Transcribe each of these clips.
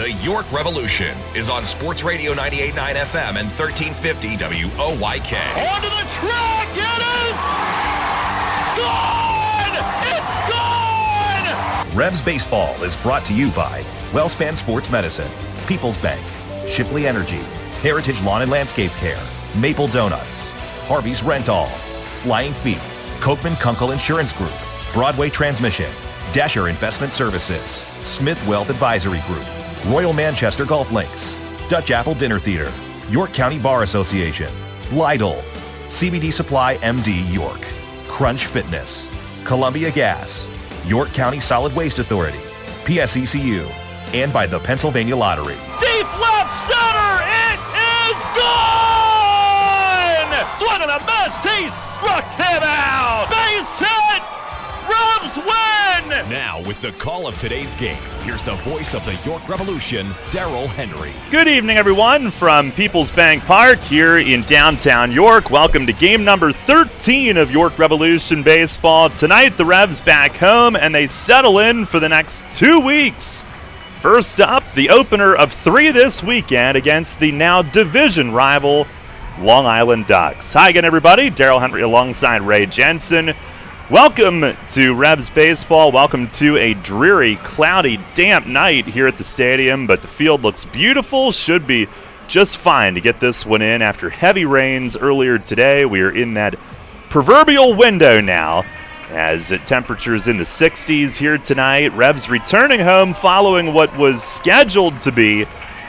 The York Revolution is on Sports Radio 98.9 FM and 1350 WOYK. Onto the track, it is gone! It's gone! Revs Baseball is brought to you by WellSpan Sports Medicine, PeoplesBank, Shipley Energy, Heritage Lawn and Landscape Care, Maple Donuts, Harvey's Rental, Flying Feet, Kochman Kunkel Insurance Group, Broadway Transmission, Dasher Investment Services, Smith Wealth Advisory Group, Royal Manchester Golf Links, Dutch Apple Dinner Theater, York County Bar Association, Lidl, CBD Supply MD York, Crunch Fitness, Columbia Gas, York County Solid Waste Authority, PSECU, and by the Pennsylvania Lottery. Deep left center, it is gone! Swing and a miss, he struck him out! Base hit! Revs win! Now, with the call of today's game, here's the voice of the York Revolution, Darrell Henry. Good evening, everyone, from PeoplesBank Park here in downtown York. Welcome to game number 13 of York Revolution Baseball. Tonight, the Revs back home, and they settle in for the next 2 weeks. First up, the opener of 3 this weekend against the now division rival Long Island Ducks. Hi again, everybody. Darrell Henry alongside Ray Jensen. Welcome to Revs Baseball. Welcome to a dreary, cloudy, damp night here at the stadium, but the field looks beautiful. Should be just fine to get this one in after heavy rains earlier today. We are in that proverbial window now as temperatures in the 60s here tonight. Revs returning home following what was scheduled to be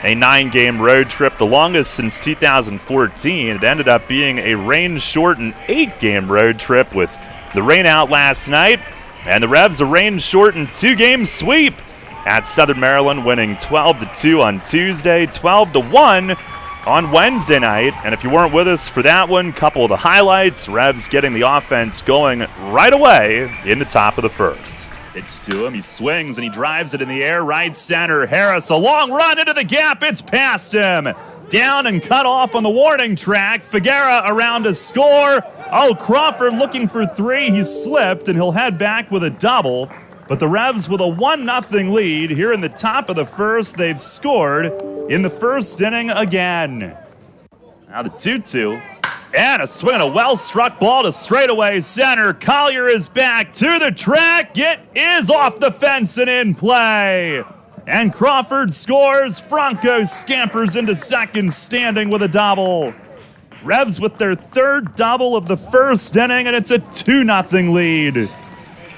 a 9-game road trip, the longest since 2014. It ended up being a rain-shortened 8-game road trip with the rain out last night, and the Revs a rain-shortened 2-game sweep at Southern Maryland, winning 12-2 on Tuesday, 12-1 on Wednesday night. And if you weren't with us for that one, couple of the highlights: Revs getting the offense going right away in the top of the first. Pitch to him, he swings and he drives it in the air, right center. Harris, a long run into the gap, it's past him. Down and cut off on the warning track. Figuera around to score. Oh, Crawford looking for 3. He slipped, and he'll head back with a double. But the Revs with a 1-0 lead here in the top of the first. They've scored in the first inning again. Now the 2-2. And a swing and a well-struck ball to straightaway center. Collier is back to the track. It is off the fence and in play. And Crawford scores. Franco scampers into second, standing with a double. Revs with their third double of the first inning, and it's a 2-0 lead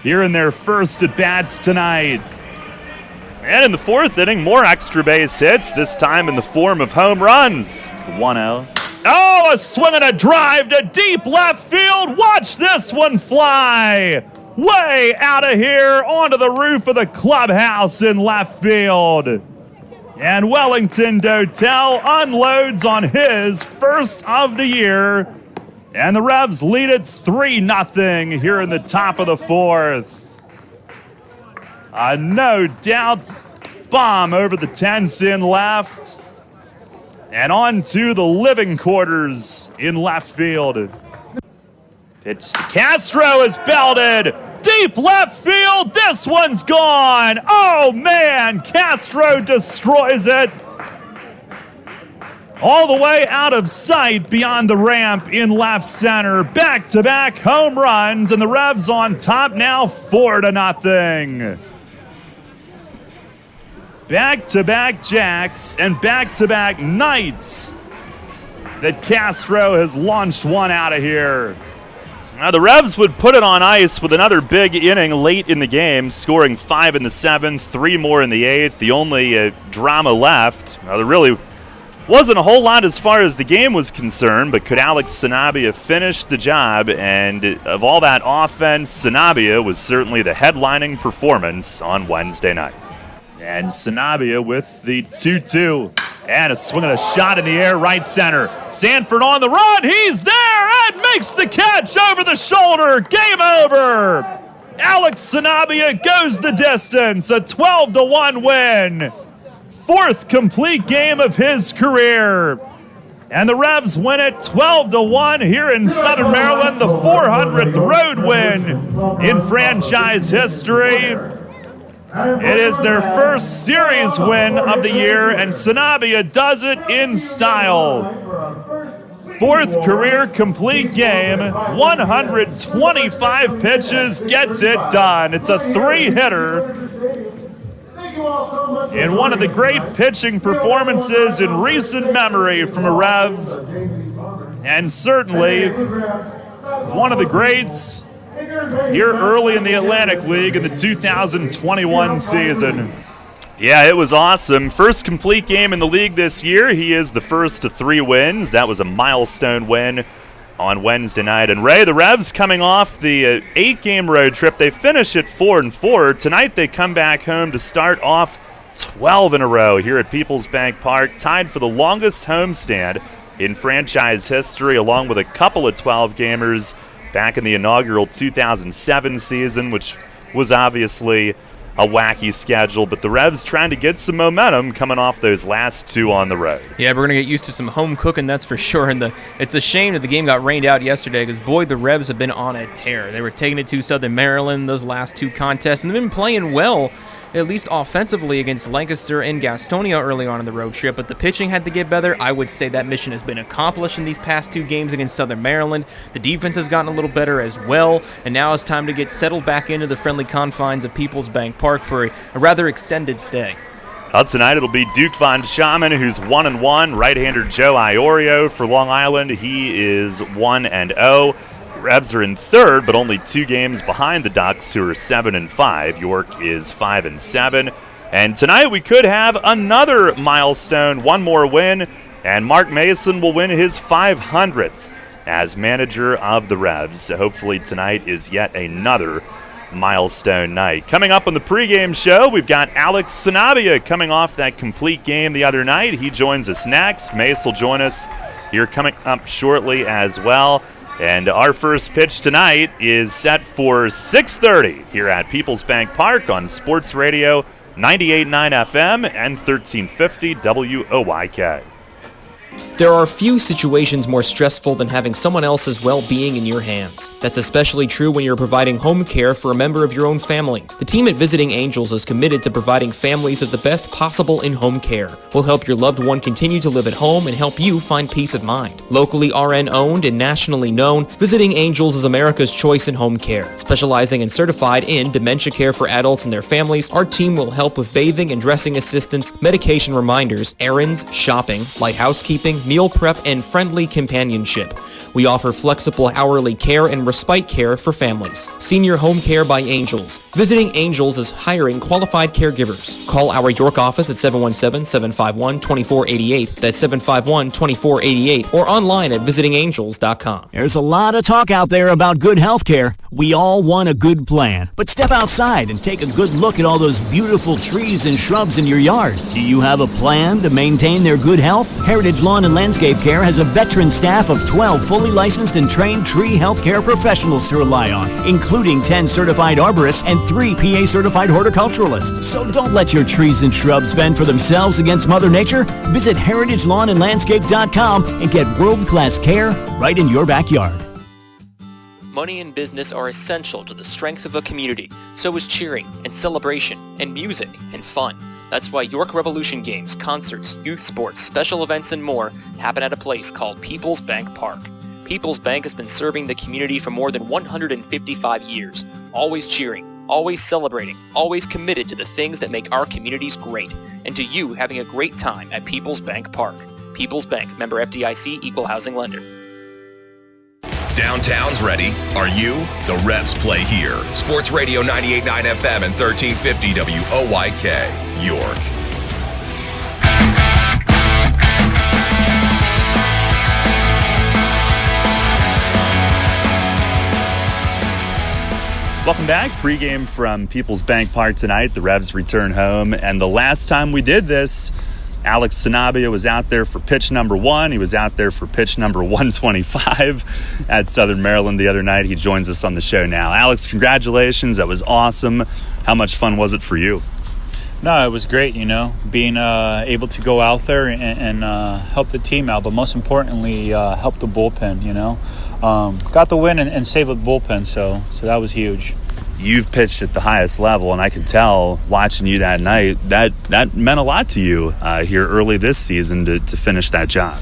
here in their first at-bats tonight. And in the fourth inning, more extra base hits, this time in the form of home runs. It's the 1-0. Oh, a swing and a drive to deep left field. Watch this one fly way out of here onto the roof of the clubhouse in left field. And Wellington Dotel unloads on his first of the year. And the Revs lead it 3-0 here in the top of the fourth. A no-doubt bomb over the 10-sin left. And on to the living quarters in left field. Pitch to Castro is belted. Deep left field, this one's gone. Oh man, Castro destroys it. All the way out of sight beyond the ramp in left center. Back-to-back home runs, and the Revs on top now 4-0. Back-to-back jacks and back-to-back nights that Castro has launched one out of here. Now the Revs would put it on ice with another big inning late in the game, scoring 5 in the 7th, 3 more in the 8th. The only drama left. Now there really wasn't a whole lot as far as the game was concerned, but could Alex Sanabia finish the job? And of all that offense, Sanabia was certainly the headlining performance on Wednesday night. And Sanabia with the 2-2. And a swing and a shot in the air, right center. Sanford on the run. He's there and makes the catch over the shoulder. Game over. Alex Sanabia goes the distance. A 12-1 win. 4th complete game of his career. And the Revs win it 12-1 here in Southern Maryland. The 400th road win in franchise history. It is their first series win of the year, and Sanabia does it in style. Fourth career complete game, 125 pitches, gets it done. It's a three-hitter in one of the great pitching performances in recent memory from a Rev, and certainly one of the greats here early in the Atlantic League in the 2021 season. Yeah, it was awesome. First complete game in the league this year. He is the first to 3 wins. That was a milestone win on Wednesday night. And Ray, the Revs coming off the 8-game road trip, they finish at 4-4. Tonight they come back home to start off 12 in a row here at PeoplesBank Park, tied for the longest homestand in franchise history, along with a couple of 12-gamers back in the inaugural 2007 season, which was obviously a wacky schedule, but the Revs trying to get some momentum coming off those last 2 on the road. Yeah, we're going to get used to some home cooking, that's for sure. And it's a shame that the game got rained out yesterday because, boy, the Revs have been on a tear. They were taking it to Southern Maryland those last 2 contests, and they've been playing well, at least offensively, against Lancaster and Gastonia early on in the road trip, but the pitching had to get better. I would say that mission has been accomplished in these past 2 games against Southern Maryland. The defense has gotten a little better as well, and now it's time to get settled back into the friendly confines of PeoplesBank Park for a rather extended stay. Well, tonight it'll be Duke Von Schaman, who's 1-1. Right-hander Joe Iorio for Long Island. He is 1-0. Revs are in third, but only 2 games behind the Ducks, who are 7-5. York is 5-7. And tonight we could have another milestone, 1 more win, and Mark Mason will win his 500th as manager of the Revs. So hopefully tonight is yet another milestone night. Coming up on the pregame show, we've got Alex Sanabia coming off that complete game the other night. He joins us next. Mace will join us here coming up shortly as well. And our first pitch tonight is set for 6:30 here at PeoplesBank Park on Sports Radio 98.9 FM and 1350 WOYK. There are few situations more stressful than having someone else's well-being in your hands. That's especially true when you're providing home care for a member of your own family. The team at Visiting Angels is committed to providing families with the best possible in-home care. We'll help your loved one continue to live at home and help you find peace of mind. Locally RN-owned and nationally known, Visiting Angels is America's choice in home care. Specializing and certified in dementia care for adults and their families, our team will help with bathing and dressing assistance, medication reminders, errands, shopping, light housekeeping, meal prep, and friendly companionship. We offer flexible hourly care and respite care for families. Senior Home Care by Angels. Visiting Angels is hiring qualified caregivers. Call our York office at 717-751-2488. That's 751-2488, or online at visitingangels.com. There's a lot of talk out there about good health care. We all want a good plan. But step outside and take a good look at all those beautiful trees and shrubs in your yard. Do you have a plan to maintain their good health? Heritage Lawn and Landscape Care has a veteran staff of 12 fully licensed and trained tree health care professionals to rely on, including 10 certified arborists and 3 PA certified horticulturalists. So don't let your trees and shrubs fend for themselves against Mother Nature. Visit heritagelawnandlandscape.com and get world-class care right in your backyard. Money and business are essential to the strength of a community. So is cheering and celebration and music and fun. That's why York Revolution games, concerts, youth sports, special events, and more happen at a place called PeoplesBank Park. PeoplesBank has been serving the community for more than 155 years, always cheering, always celebrating, always committed to the things that make our communities great, and to you having a great time at PeoplesBank Park. PeoplesBank, member FDIC, equal housing lender. Downtown's ready. Are you? The Revs play here. Sports Radio 98.9 FM and 1350 WOYK, York. Welcome back. Pre-game from PeoplesBank Park tonight. The Revs return home, and the last time we did this, Alex Sanabia was out there for pitch number 1. He was out there for pitch number 125 at Southern Maryland the other night. He joins us on the show now. Alex, congratulations. That was awesome. How much fun was it for you? No, it was great, being able to go out there and help the team out, but most importantly, help the bullpen, Got the win and save the bullpen, so that was huge. you've pitched at the highest level, and I could tell watching you that night that meant a lot to you here early this season to finish that job.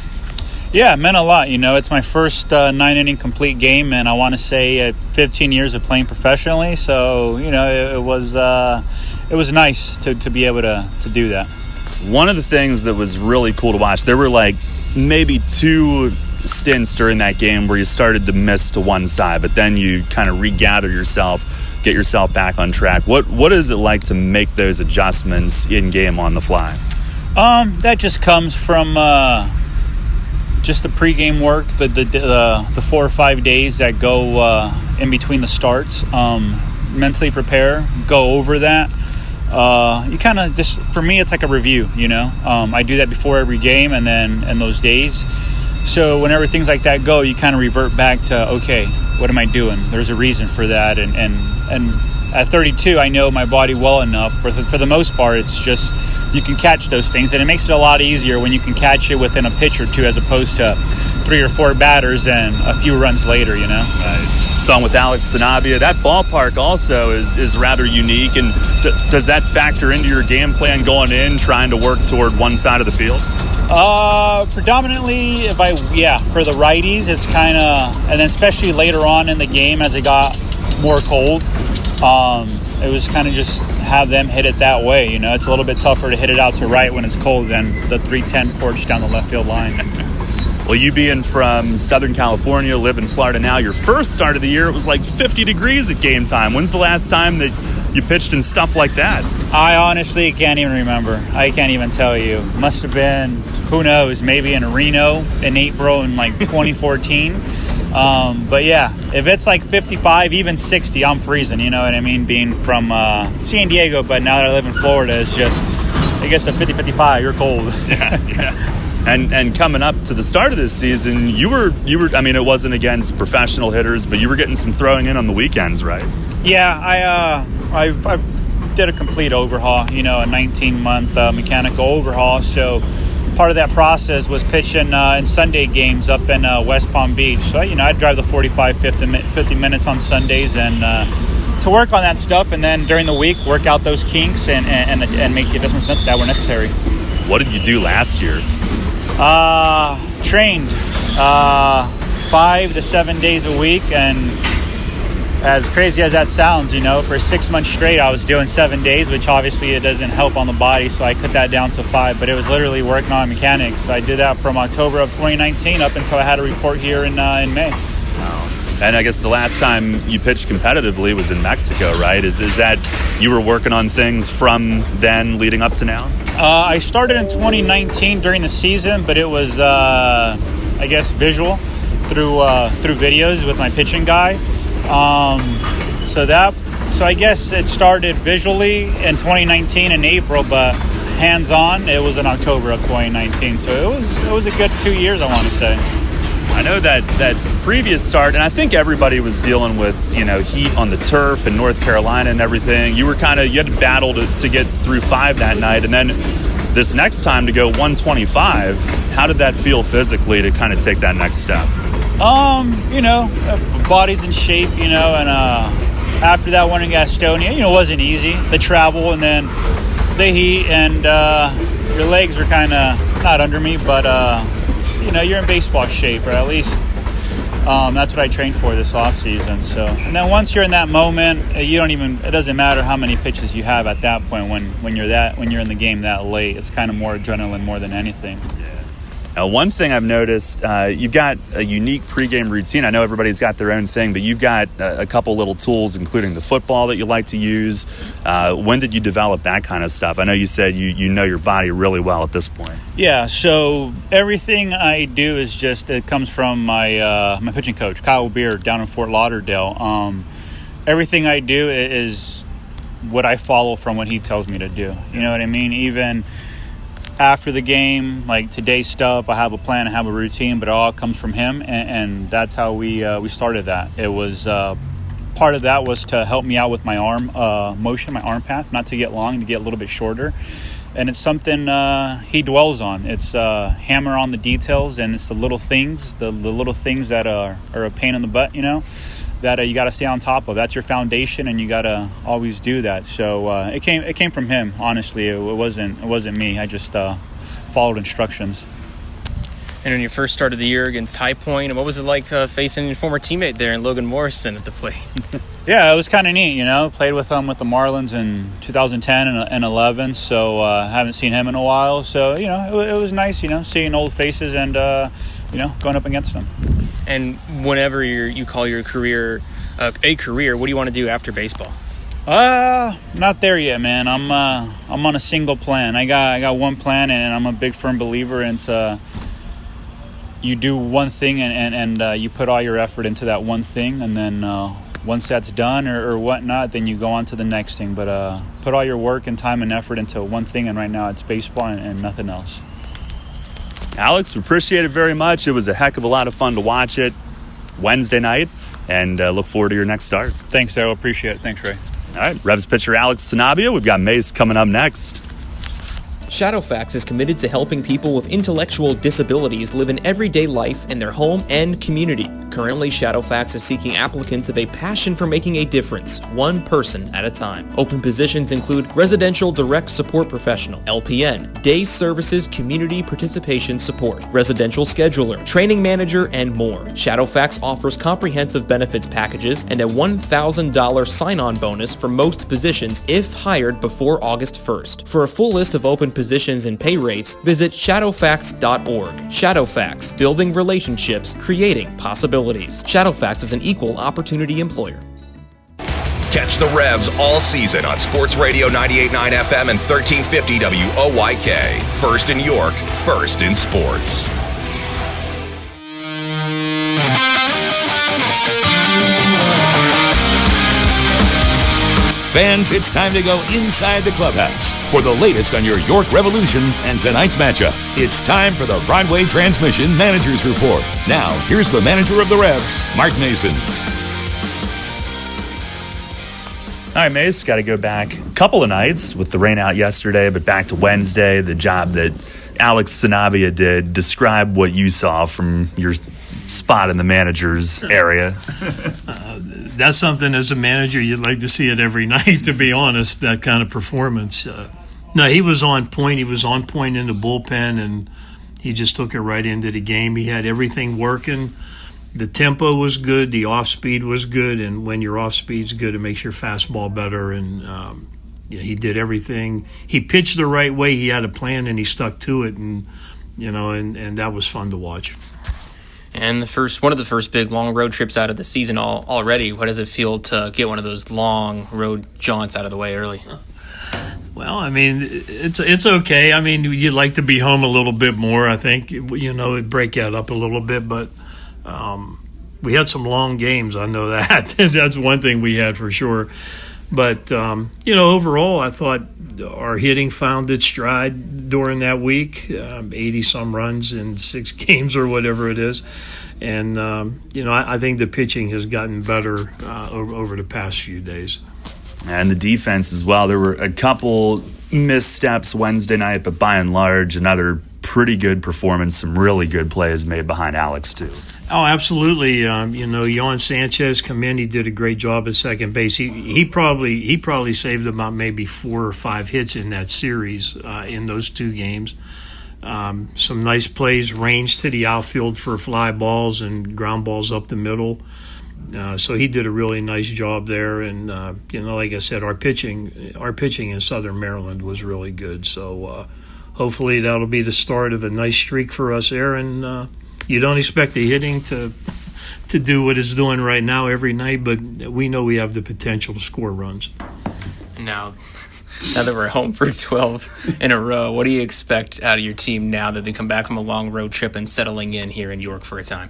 Yeah, it meant a lot. It's my first 9-inning complete game, and I want to say 15 years of playing professionally. So, it was nice to be able to do that. One of the things that was really cool to watch, there were like maybe 2 stints during that game where you started to miss to one side, but then you kind of regather yourself, get yourself back on track. What is it like to make those adjustments in game on the fly? That just comes from just the pregame work, the 4 or 5 days that go in between the starts. Mentally prepare, go over that. You kind of just, for me, it's like a review. I do that before every game, and then in those days. So whenever things like that go, you kind of revert back to, okay, what am I doing? There's a reason for that, and at 32, I know my body well enough. For the most part, it's just you can catch those things, and it makes it a lot easier when you can catch it within a pitch or two as opposed to 3 or 4 batters and a few runs later, It's on with Alex Sanabia. That ballpark also is rather unique, and does that factor into your game plan going in, trying to work toward one side of the field? Predominantly, for the righties, it's kind of, and then especially later on in the game as it got more cold, it was kind of just have them hit it that way. It's a little bit tougher to hit it out to right when it's cold than the 310 porch down the left field line. Well, you being from Southern California, live in Florida now, your first start of the year, it was like 50 degrees at game time. When's the last time that you pitched in stuff like that? I honestly can't even remember. I can't even tell you. Must have been, who knows, maybe in Reno in April in like 2014. But yeah, if it's like 55, even 60, I'm freezing, you know what I mean? Being from San Diego, but now that I live in Florida, it's just, I guess at 50-55, you're cold. Yeah. And coming up to the start of this season, you were. I mean, it wasn't against professional hitters, but you were getting some throwing in on the weekends, right? Yeah, I did a complete overhaul. A 19-month mechanical overhaul. So part of that process was pitching in Sunday games up in West Palm Beach. So I'd drive the 50 minutes on Sundays and to work on that stuff, and then during the week work out those kinks and make the adjustments that were necessary. What did you do last year? Trained 5 to 7 days a week, and as crazy as that sounds, for 6 months straight I was doing 7 days, which obviously it doesn't help on the body, so I cut that down to 5, but it was literally working on mechanics. I did that from October of 2019 up until I had a report here in May. Wow. And I guess the last time you pitched competitively was in Mexico, right? Is that you were working on things from then leading up to now? I started in 2019 during the season, but it was, I guess, visual through videos with my pitching guy. So I guess it started visually in 2019 in April, but hands-on, it was in October of 2019. So it was a good 2 years, I want to say. I know that previous start, and I think everybody was dealing with, heat on the turf in North Carolina and everything. You had to battle to get through 5 that night, and then this next time to go 125. How did that feel physically to kind of take that next step? Body's in shape, and after that one in Gastonia, it wasn't easy. The travel and then the heat, and your legs were kind of not under me, but you're in baseball shape, or at least that's what I trained for this off season. So, and then once you're in that moment, it doesn't matter how many pitches you have at that point when you're in the game that late. It's kind of more adrenaline more than anything. Now, one thing I've noticed, you've got a unique pregame routine. I know everybody's got their own thing, but you've got a couple little tools, including the football that you like to use. When did you develop that kind of stuff? I know you said you know your body really well at this point. Yeah, so everything I do is it comes from my pitching coach, Kyle Beard, down in Fort Lauderdale. Everything I do is what I follow from what he tells me to do. You know what I mean? Even after the game, like today's stuff, I have a plan, I have a routine, but it all comes from him, and that's how we started that. It was part of that was to help me out with my arm motion, my arm path, not to get long, to get a little bit shorter. And it's something he dwells on. It's hammer on the details, and it's the little things that are a pain in the butt, that you got to stay on top of. That's your foundation, and you got to always do that. So it came from him. Honestly, it wasn't me. I just followed instructions. And in your first start of the year against High Point, what was it like facing your former teammate there in Logan Morrison at the plate? Yeah, it was kind of neat, Played with him with the Marlins in 2010 and 11, so haven't seen him in a while. So, it was nice, seeing old faces and, going up against them. And whenever you call your career a career, what do you want to do after baseball? Not there yet, man. I'm on a single plan. I got one plan, and I'm a big firm believer into you do one thing and you put all your effort into that one thing, and then once that's done or whatnot, then you go on to the next thing. But put all your work and time and effort into one thing, and right now it's baseball and nothing else. Alex, we appreciate it very much. It was a heck of a lot of fun to watch it Wednesday night, and look forward to your next start. Thanks, Daryl. Appreciate it. Thanks, Ray. All right, Revs pitcher Alex Sanabia. We've got Mace coming up next. Shadowfax is committed to helping people with intellectual disabilities live an everyday life in their home and community. Currently, Shadowfax is seeking applicants of a passion for making a difference, one person at a time. Open positions include Residential Direct Support Professional, LPN, Day Services Community Participation Support, Residential Scheduler, Training Manager, and more. Shadowfax offers comprehensive benefits packages and a $1,000 sign-on bonus for most positions if hired before August 1st. For a full list of open positions and pay rates, visit shadowfax.org. Shadowfax, building relationships, creating possibilities. Shadowfax is an equal opportunity employer. Catch the Revs all season on Sports Radio 98.9 FM and 1350 WOYK. First in York, first in sports. Fans, it's time to go inside the clubhouse for the latest on your York Revolution and tonight's matchup. It's time for the Broadway Transmission Managers Report. Now, here's the manager of the Revs, Mark Mason. All right, Mace, got to go back a couple of nights with the rain out yesterday, but back to Wednesday, the job that Alex Sanabia did. Describe what you saw from your spot in the manager's area. That's something as a manager you'd like to see it every night, to be honest, that kind of performance. No, he was on point. He was on point in the bullpen, and he just took it right into the game. He had everything working. The tempo was good. The off-speed was good, and when your off-speed's good, it makes your fastball better, and he did everything. He pitched the right way. He had a plan, and he stuck to it, and that was fun to watch. And one of the first big long road trips out of the season already. What does it feel to get one of those long road jaunts out of the way early? Well, I mean, it's okay. I mean, you'd like to be home a little bit more, I think. It'd break that up a little bit, but we had some long games. I know that. That's one thing we had for sure. But, overall, I thought our hitting found its stride during that week, 80-some runs in 6 games or whatever it is. And, I think the pitching has gotten better over the past few days. And the defense as well. There were a couple missteps Wednesday night, but by and large, another pretty good performance, some really good plays made behind Alex, too. Oh, absolutely. Yohan Sanchez come in. He did a great job at second base. He probably saved about maybe 4 or 5 hits in that series in those 2 games. Some nice plays, range to the outfield for fly balls and ground balls up the middle. So he did a really nice job there. And like I said, our pitching in Southern Maryland was really good. So hopefully that'll be the start of a nice streak for us there. And you don't expect the hitting to do what it's doing right now every night, but we know we have the potential to score runs. Now that we're home for 12 in a row, what do you expect out of your team now that they come back from a long road trip and settling in here in York for a time?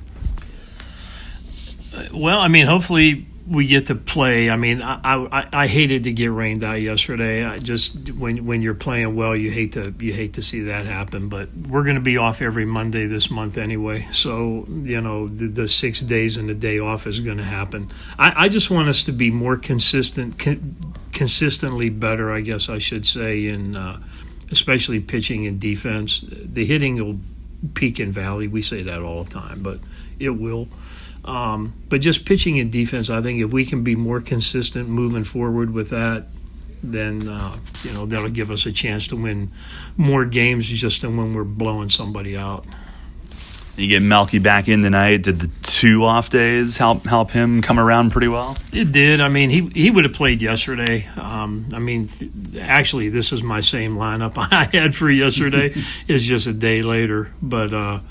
Well, I mean, hopefully we get to play. I mean, I hated to get rained out yesterday. I just when you're playing well, you hate to see that happen. But we're going to be off every Monday this month anyway. So the 6 days and the day off is going to happen. I just want us to be more consistently better, I guess I should say, in especially pitching and defense. The hitting will peak and valley. We say that all the time, but it will. But just pitching and defense, I think if we can be more consistent moving forward with that, then that'll give us a chance to win more games just than when we're blowing somebody out. You get Melky back in tonight. Did the 2 off days help him come around pretty well? It did. I mean, he would have played yesterday. Actually, this is my same lineup I had for yesterday. It's just a day later. But,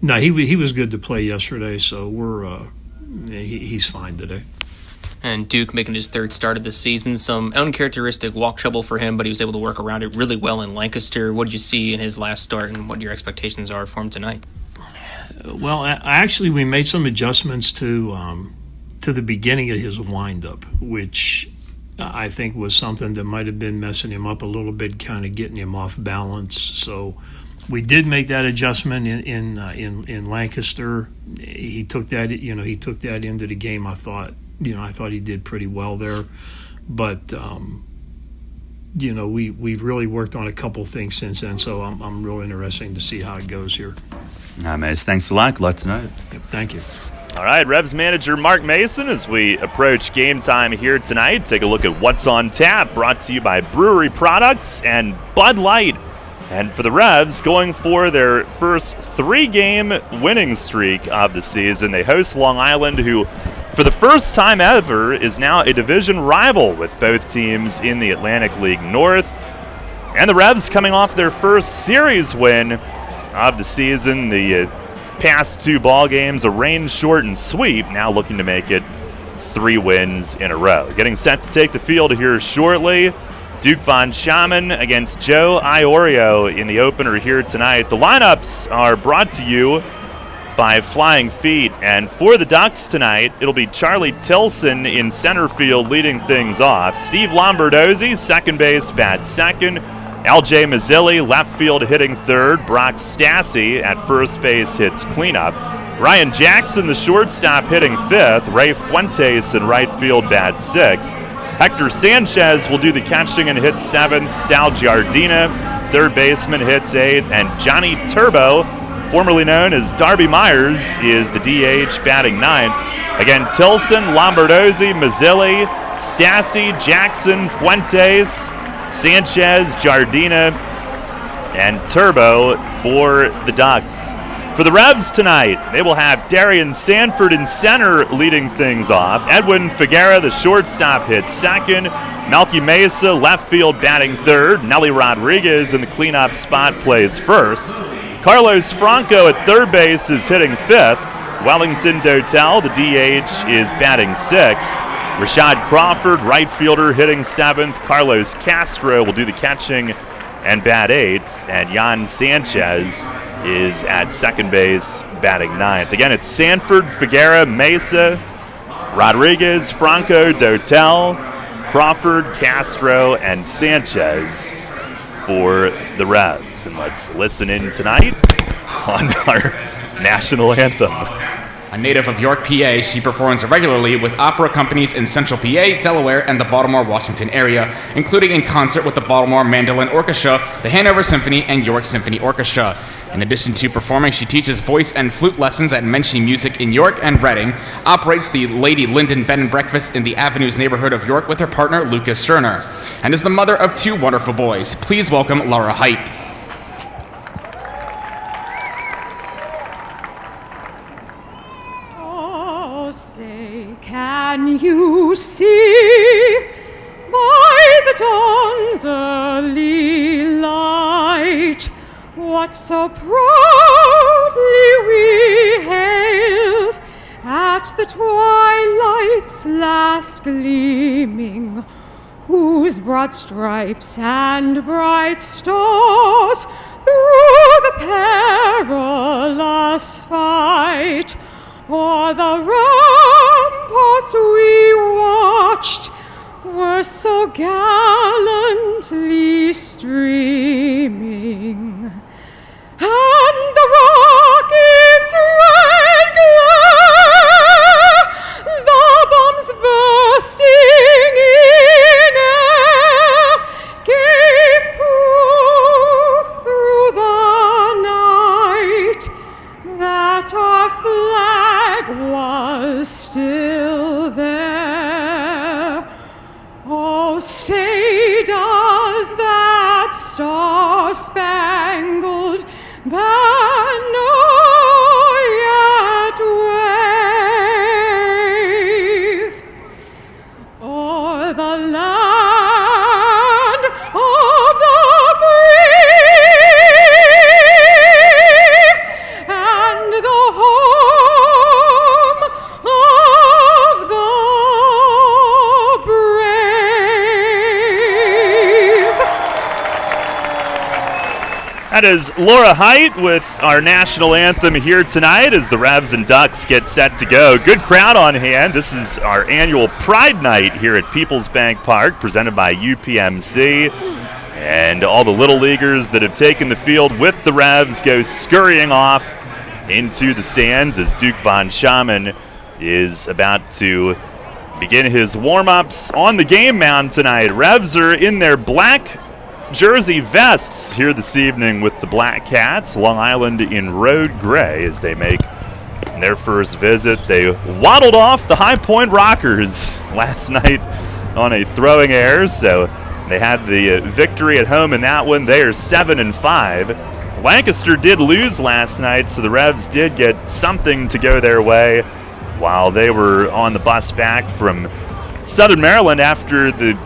no, he was good to play yesterday, so he's fine today. And Duke making his 3rd start of the season. Some uncharacteristic walk trouble for him, but he was able to work around it really well in Lancaster. What did you see in his last start, and what your expectations are for him tonight? Well, actually, we made some adjustments to the beginning of his windup, which I think was something that might have been messing him up a little bit, kind of getting him off balance. So we did make that adjustment in Lancaster. He took that, he took that into the game. I thought he did pretty well there, but we've really worked on a couple things since then. So I'm real interested to see how it goes here. All right, Mace. Thanks a lot. Good luck tonight. Yep, thank you. All right, Revs manager Mark Mason, as we approach game time here tonight, take a look at what's on tap, brought to you by Brewery Products and Bud Light. And for the Revs, going for their first 3-game winning streak of the season, they host Long Island, who, for the first time ever, is now a division rival with both teams in the Atlantic League North. And the Revs coming off their first series win of the season. The past 2 ball games, a rain-shortened sweep, now looking to make it 3 wins in a row. Getting set to take the field here shortly, Duke Von Schaman against Joe Iorio in the opener here tonight. The lineups are brought to you by Flying Feet, and for the Ducks tonight, it'll be Charlie Tilson in center field leading things off. Steve Lombardozzi, second base, bats second. L.J. Mazzilli, left field hitting third. Brock Stassi at first base hits cleanup. Ryan Jackson, the shortstop, hitting fifth. Ray Fuentes in right field bats sixth. Hector Sanchez will do the catching and hit seventh. Sal Giardina, third baseman, hits eighth. And Johnny Turbo, formerly known as Darby Myers, is the DH batting ninth. Again, Tilson, Lombardozzi, Mazzilli, Stassi, Jackson, Fuentes, Sanchez, Giardina, and Turbo for the Ducks. For the Revs tonight, they will have Darian Sanford in center leading things off. Edwin Figuera, the shortstop, hits second. Melky Mesa, left field, batting third. Nelly Rodriguez in the cleanup spot plays first. Carlos Franco at third base is hitting fifth. Wellington Dotel, the DH, is batting sixth. Rashad Crawford, right fielder, hitting seventh. Carlos Castro will do the catching and bat eighth. And Jan Sanchez is at second base, batting ninth. Again, it's Sanford, Figuera, Mesa, Rodriguez, Franco, Dotel, Crawford, Castro, and Sanchez for the Revs. And let's listen in tonight on our national anthem. A native of York, PA, she performs regularly with opera companies in Central PA, Delaware, and the Baltimore, Washington area, including in concert with the Baltimore Mandolin Orchestra, the Hanover Symphony, and York Symphony Orchestra. In addition to performing, she teaches voice and flute lessons at Menchie Music in York and Reading, operates the Lady Linden Bed and Breakfast in the Avenues neighborhood of York with her partner, Lucas Sterner, and is the mother of 2 wonderful boys. Please welcome Laura Height. Can you see by the dawn's early light what so proudly we hailed at the twilight's last gleaming, whose broad stripes and bright stars through the perilous fight o'er the ramparts we watched were so gallantly streaming, and the rocket's red glare, the bombs bursting in air, gave proof star-spangled banner yet wave o'er the land of the free and the home of the brave. That is Laura Height with our national anthem here tonight as the Revs and Ducks get set to go. Good crowd on hand. This is our annual Pride Night here at PeoplesBank Park, presented by UPMC. And all the Little Leaguers that have taken the field with the Revs go scurrying off into the stands as Duke Von Schaman is about to begin his warm-ups on the game mound tonight. Revs are in their black jersey vests here this evening with the Black Cats. Long Island in road gray as they make their first visit. They waddled off the High Point Rockers last night on a throwing error, so they had the victory at home in that one. They are 7-5. Lancaster did lose last night, so the Revs did get something to go their way while they were on the bus back from Southern Maryland after the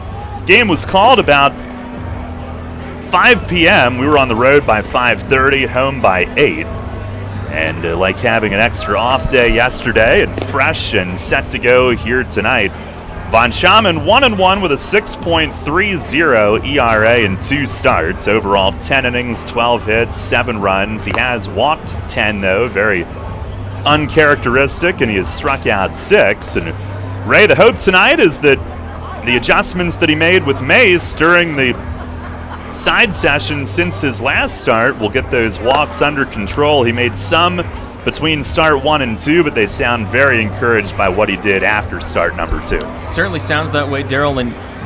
game was called about 5 p.m. We were on the road by 5:30, home by 8. And like having an extra off day yesterday and fresh and set to go here tonight. Von Schaman 1-1 with a 6.30 ERA in 2 starts. Overall 10 innings, 12 hits, 7 runs. He has walked 10 though, very uncharacteristic, and he has struck out 6. And Ray, the hope tonight is that the adjustments that he made with Mace during the side session since his last start will get those walks under control. He made some between start 1 and 2, but they sound very encouraged by what he did after start number 2. Certainly sounds that way, Daryl.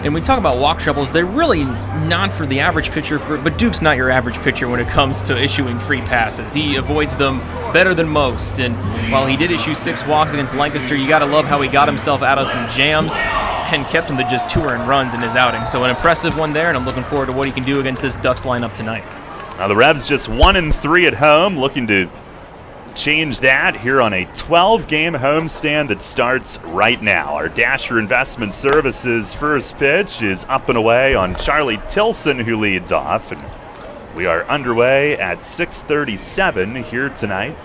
And we talk about walk troubles. They're really not for the average pitcher, but Duke's not your average pitcher when it comes to issuing free passes. He avoids them better than most. And while he did issue 6 walks against Lancaster, you got to love how he got himself out of some jams and kept him to just 2 earned runs in his outing. So an impressive one there, and I'm looking forward to what he can do against this Ducks lineup tonight. Now the Revs just 1-3 at home, looking to change that here on a 12-game homestand that starts right now. Our Dasher Investment Services first pitch is up and away on Charlie Tilson, who leads off. And we are underway at 6:37 here tonight.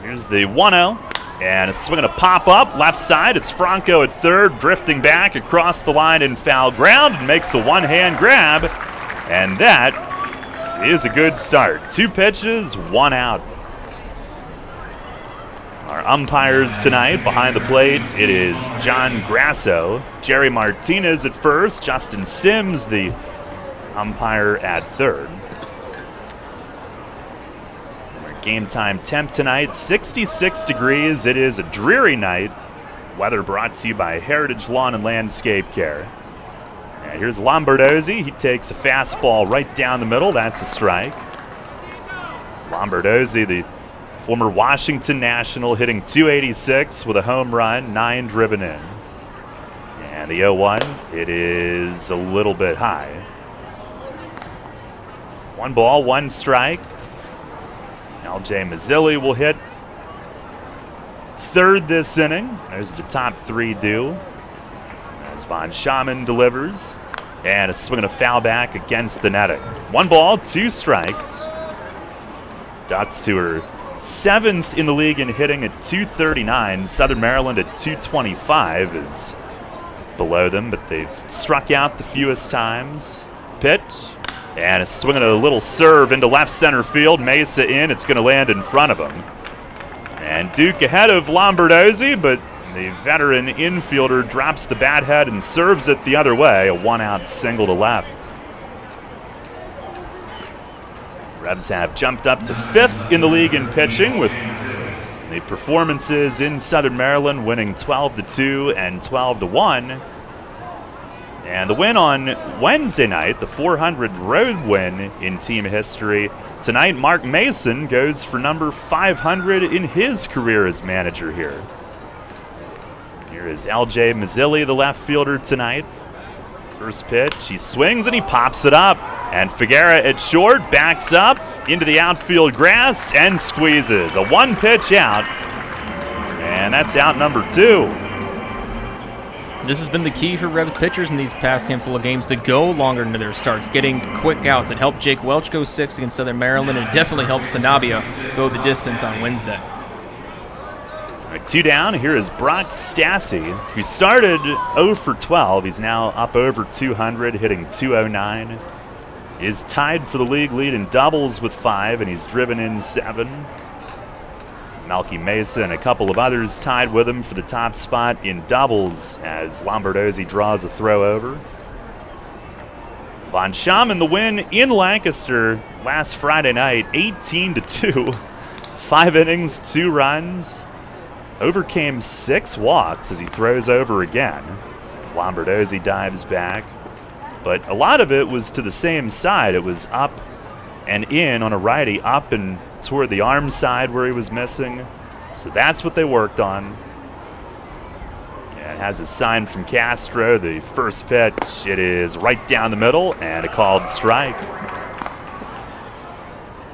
Here's the 1-0, and a swing and a pop up left side. It's Franco at third, drifting back across the line in foul ground and makes a one-hand grab, and that is a good start. 2 pitches, 1 out. Our umpires tonight behind the plate, it is John Grasso, Jerry Martinez at first, Justin Sims, the umpire at third. Our game time temp tonight, 66 degrees. It is a dreary night. Weather brought to you by Heritage Lawn and Landscape Care. And here's Lombardozzi. He takes a fastball right down the middle. That's a strike. Lombardozzi, the former Washington National, hitting .286 with a home run, 9 driven in. And the 0-1, it is a little bit high. 1 ball, 1 strike. L.J. Mazzilli will hit third this inning. There's the top 3 due. As Von Schaman delivers. And a swing and a foul back against the netting. 1 ball, 2 strikes. Ducks, who are 7th in the league in hitting at .239. Southern Maryland at .225 is below them, but they've struck out the fewest times. Pitch, and a swing and a little serve into left center field. Mesa in, it's going to land in front of him. And Duke ahead of Lombardozzi, but the veteran infielder drops the bat head and serves it the other way. A 1-out single to left. Revs have jumped up to 5th in the league in pitching with the performances in Southern Maryland, winning 12-2 and 12-1. And the win on Wednesday night, the 400 road win in team history. Tonight, Mark Mason goes for number 500 in his career as manager here. Here is L.J. Mazzilli, the left fielder tonight. First pitch, he swings and he pops it up. And Figuera at short, backs up into the outfield grass and squeezes. A one-pitch out, and that's out number 2. This has been the key for Revs pitchers in these past handful of games to go longer into their starts, getting quick outs. It helped Jake Welch go 6 against Southern Maryland, and it definitely helped Sanabia go the distance on Wednesday. All right, 2 down. Here is Brock Stassi, who started 0 for 12. He's now up over 200, hitting 209. Is tied for the league lead in doubles with 5, and he's driven in 7. Malky Mesa and a couple of others tied with him for the top spot in doubles as Lombardozzi draws a throw over. Von Schamann the win in Lancaster last Friday night, 18-2. 5 innings, 2 runs. Overcame 6 walks as he throws over again. Lombardozzi dives back. But a lot of it was to the same side. It was up and in on a righty, up and toward the arm side where he was missing. So that's what they worked on. And has a sign from Castro. The first pitch, it is right down the middle and a called strike.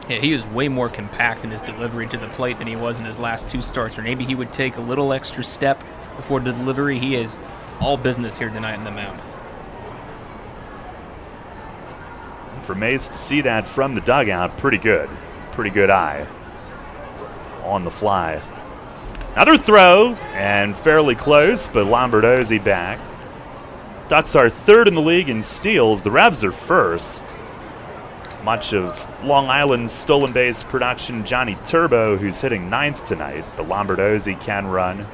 Yeah, he is way more compact in his delivery to the plate than he was in his last 2 starts. Or maybe he would take a little extra step before the delivery. He is all business here tonight in the mound. For Mace to see that from the dugout, pretty good. Pretty good eye on the fly. Another throw, and fairly close, but Lombardozzi back. Ducks are 3rd in the league in steals. The Revs are 1st. Much of Long Island's stolen base production, Johnny Turbo, who's hitting 9th tonight, but Lombardozzi can run.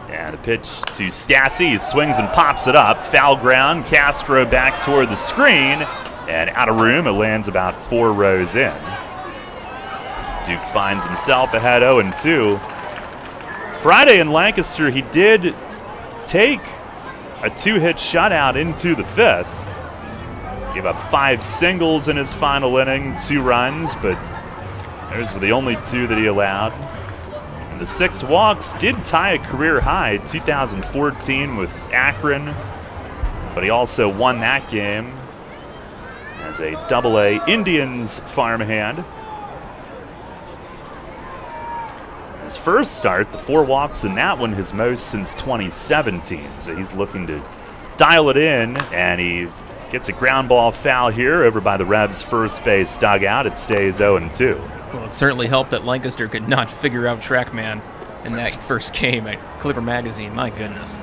And a pitch to Stassi. He swings and pops it up. Foul ground. Castro back toward the screen. And out of room, it lands about 4 rows in. Duke finds himself ahead 0-2. Friday in Lancaster, he did take a 2-hit shutout into the 5th. Gave up 5 singles in his final inning, 2 runs, but those were the only 2 that he allowed. And the 6 walks did tie a career high, 2014 with Akron, but he also won that game as a Double-A Indians farmhand. His first start, the 4 walks in that one, his most since 2017. So he's looking to dial it in, and he gets a ground ball foul here over by the Revs' first base dugout. It stays 0-2. Well, it certainly helped that Lancaster could not figure out TrackMan in that first game at Clipper Magazine. My goodness.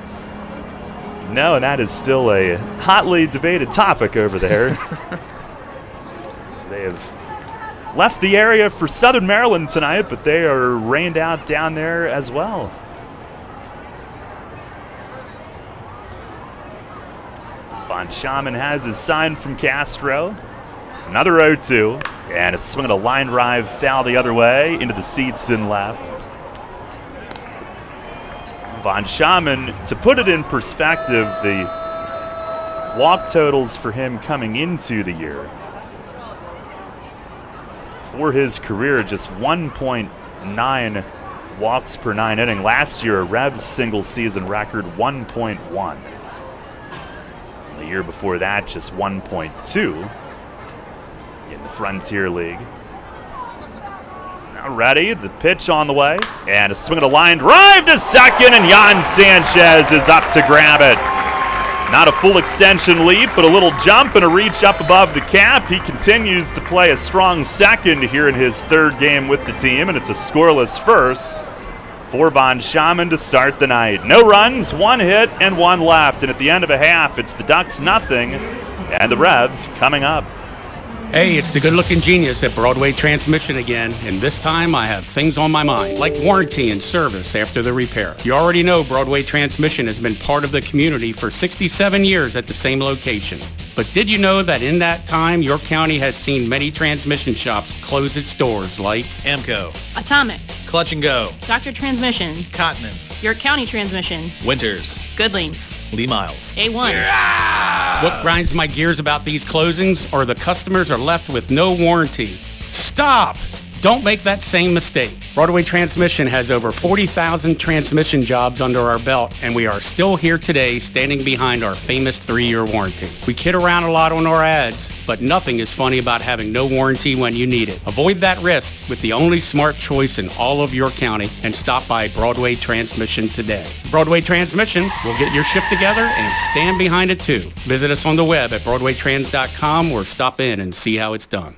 No, and that is still a hotly debated topic over there. They have left the area for Southern Maryland tonight, but they are rained out down there as well. Von Schamann has his sign from Castro. Another 0-2, and a swing and a line drive foul the other way into the seats in left. Von Schamann, to put it in perspective, the walk totals for him coming into the year, for his career, just 1.9 walks per 9 inning. Last year, a Revs single season record 1.1. The year before that, just 1.2 in the Frontier League. Now ready, the pitch on the way, and a swing and a line drive to second, and Jan Sanchez is up to grab it. Not a full extension leap, but a little jump and a reach up above the cap. He continues to play a strong second here in his 3rd game with the team, and it's a scoreless first for Von Schamann to start the night. No runs, 1 hit, and 1 left. And at the end of a half, it's the Ducks nothing, and the Revs coming up. Hey, it's the good-looking genius at Broadway Transmission again, and this time I have things on my mind, like warranty and service after the repair. You already know Broadway Transmission has been part of the community for 67 years at the same location. But did you know that in that time, York County has seen many transmission shops close its doors, like Amco, Atomic, Clutch and Go, Dr. Transmission, Cotman, York County Transmission, Winters, Goodlings, Lee Miles, A1. What grinds my gears about these closings are the customers are left with no warranty. Stop! Don't make that same mistake. Broadway Transmission has over 40,000 transmission jobs under our belt, and we are still here today standing behind our famous 3-year warranty. We kid around a lot on our ads, but nothing is funny about having no warranty when you need it. Avoid that risk with the only smart choice in all of York County and stop by Broadway Transmission today. Broadway Transmission will get your ship together and stand behind it too. Visit us on the web at BroadwayTrans.com or stop in and see how it's done.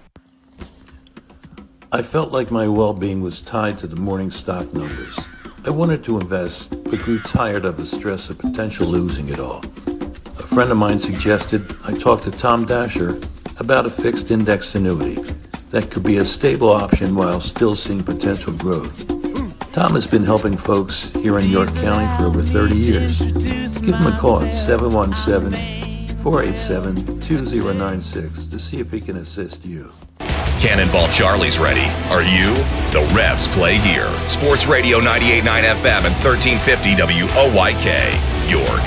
I felt like my well-being was tied to the morning stock numbers. I wanted to invest, but grew tired of the stress of potential losing it all. A friend of mine suggested I talk to Tom Dasher about a fixed index annuity that could be a stable option while still seeing potential growth. Tom has been helping folks here in York County for over 30 years. Give him a call at 717-487-2096 to see if he can assist you. Cannonball Charlie's ready. Are you? The Revs play here. Sports Radio 98.9 FM and 1350 WOYK, York.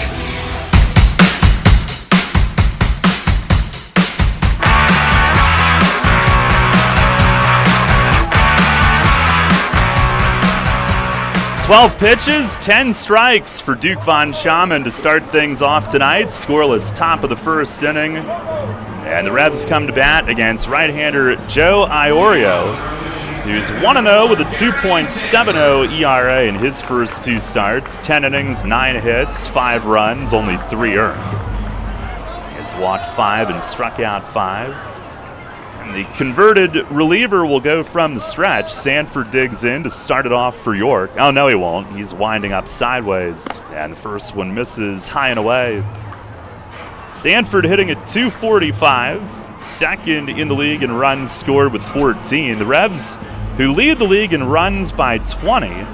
"12 pitches, 10 strikes for Duke Von Schaman to start things off tonight. Scoreless top of the first inning. And the Revs come to bat against right-hander Joe Iorio, who's 1-0 with a 2.70 ERA in his first 2 starts. 10 innings, 9 hits, 5 runs, only 3 earned. He has walked 5 and struck out 5. And the converted reliever will go from the stretch. Sanford digs in to start it off for York. Oh, no, he won't. He's winding up sideways. And the first one misses high and away. Sanford hitting at .245, second in the league in runs scored with 14. The Revs, who lead the league in runs by 20,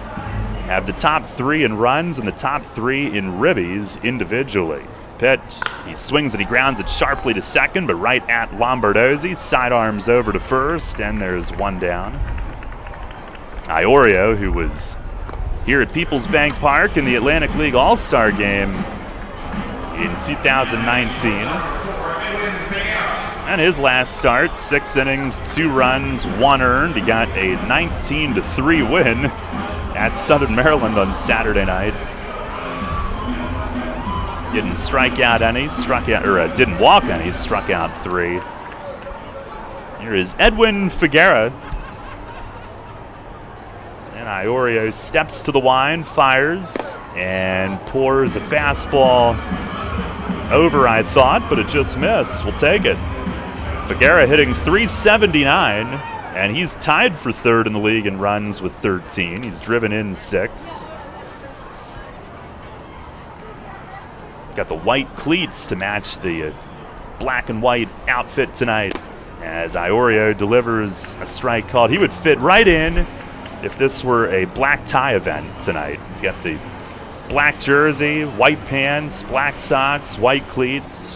have the top 3 in runs and the top 3 in ribbies individually. Pitch, he swings and he grounds it sharply to second, but right at Lombardozzi. Sidearms over to first, and there's 1 down. Iorio, who was here at PeoplesBank Park in the Atlantic League All-Star Game in 2019. And his last start, 6 innings, 2 runs, 1 earned. He got a 19-3 win at Southern Maryland on Saturday night. Didn't strike out any, didn't walk any, struck out 3. Here is Edwin Figuera. And Iorio steps to the line, fires, and pours a fastball over, I thought, but it just missed. We'll take it. Figuera hitting .379, and he's tied for 3rd in the league in runs with 13. He's driven in 6. Got the white cleats to match the black and white outfit tonight as Iorio delivers a strike called. He would fit right in if this were a black tie event tonight. He's got the black jersey, white pants, black socks, white cleats.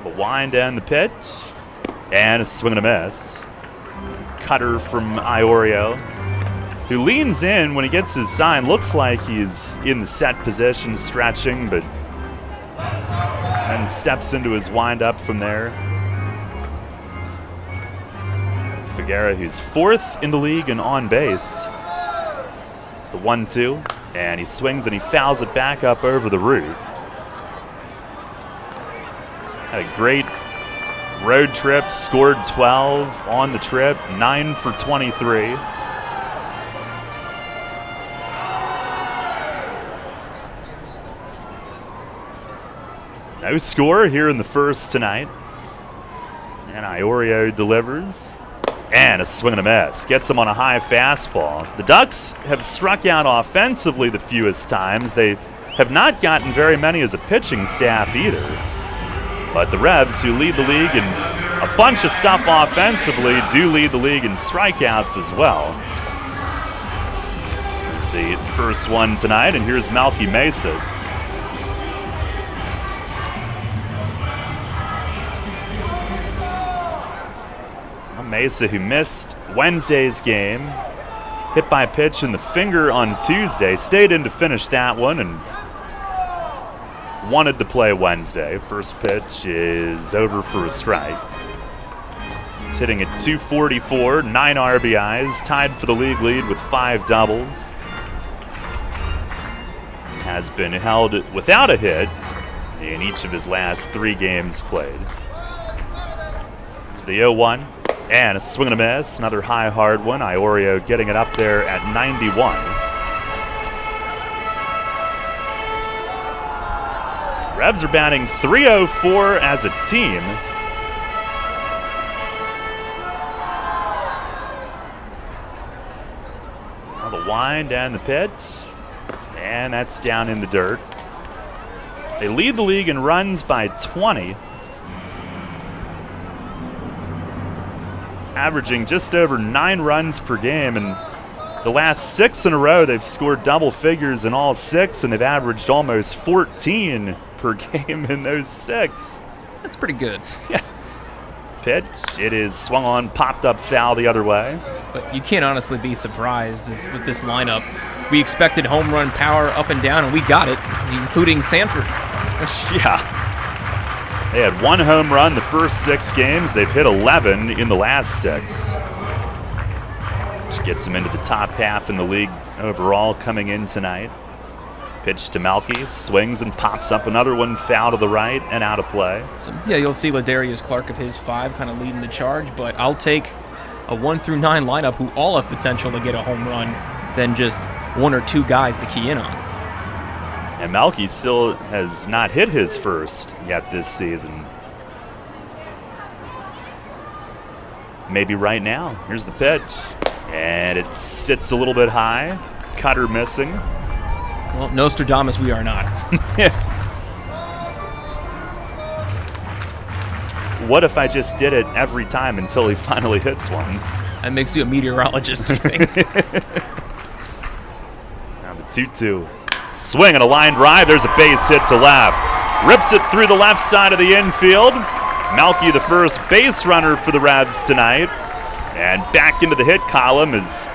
The wind and the pitch. And a swing and a miss. Cutter from Iorio, who leans in when he gets his sign. Looks like he's in the set position, stretching, but then steps into his windup from there. Figuera, who's 4th in the league and on base. It's the 1-2, and he swings and he fouls it back up over the roof. Had a great road trip, scored 12 on the trip, 9 for 23. No score here in the first tonight. And Iorio delivers. And a swing and a miss. Gets him on a high fastball. The Ducks have struck out offensively the fewest times. They have not gotten very many as a pitching staff either. But the Revs, who lead the league in a bunch of stuff offensively, do lead the league in strikeouts as well. Here's the first one tonight, and here's Malky Mesa. Mesa, who missed Wednesday's game, hit by a pitch in the finger on Tuesday, stayed in to finish that one, and wanted to play Wednesday. First pitch is over for a strike. He's hitting at 244, 9 RBIs, tied for the league lead with 5 doubles. Has been held without a hit in each of his last 3 games played. To the 0-1, and a swing and a miss. Another high, hard one. Iorio getting it up there at 91. Revs are batting .304 as a team. Now the wind and the pitch. And that's down in the dirt. They lead the league in runs by 20. Averaging just over 9 runs per game. And the last 6 in a row, they've scored double figures in all 6, and they've averaged almost 14 per game in those 6. That's pretty good. Yeah. Pitch. It is swung on, popped up foul the other way. But you can't honestly be surprised with this lineup. We expected home run power up and down, and we got it, including Sanford. Yeah. They had 1 home run the first 6 games. They've hit 11 in the last 6. Which gets them into the top half in the league overall coming in tonight. Pitch to Melky, swings and pops up another one, foul to the right and out of play. So, yeah, you'll see Ladarius Clark of his 5 kind of leading the charge, but I'll take a 1 through 9 lineup who all have potential to get a home run than just 1 or 2 guys to key in on. And Melky still has not hit his first yet this season. Maybe right now. Here's the pitch. And it sits a little bit high. Cutter missing. Well, Nostradamus we are not. What if I just did it every time until he finally hits one? That makes you a meteorologist, I think. Now the 2-2. Swing and a line drive. There's a base hit to left. Rips it through the left side of the infield. Melky, the first base runner for the Revs tonight. And back into the hit column as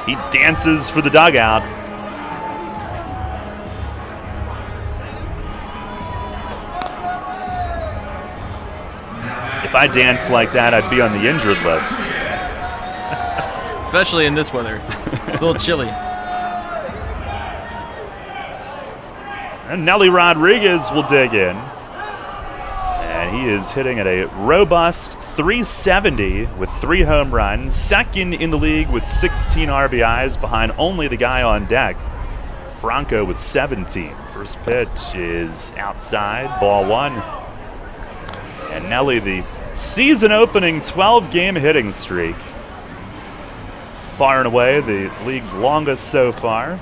he dances for the dugout. If I danced like that, I'd be on the injured list. Especially in this weather. It's a little chilly. And Nelly Rodriguez will dig in. And he is hitting at a robust .370 with 3 home runs. Second in the league with 16 RBIs behind only the guy on deck, Franco, with 17. First pitch is outside, ball 1. And Nelly, the season-opening 12-game hitting streak. Far and away the league's longest so far.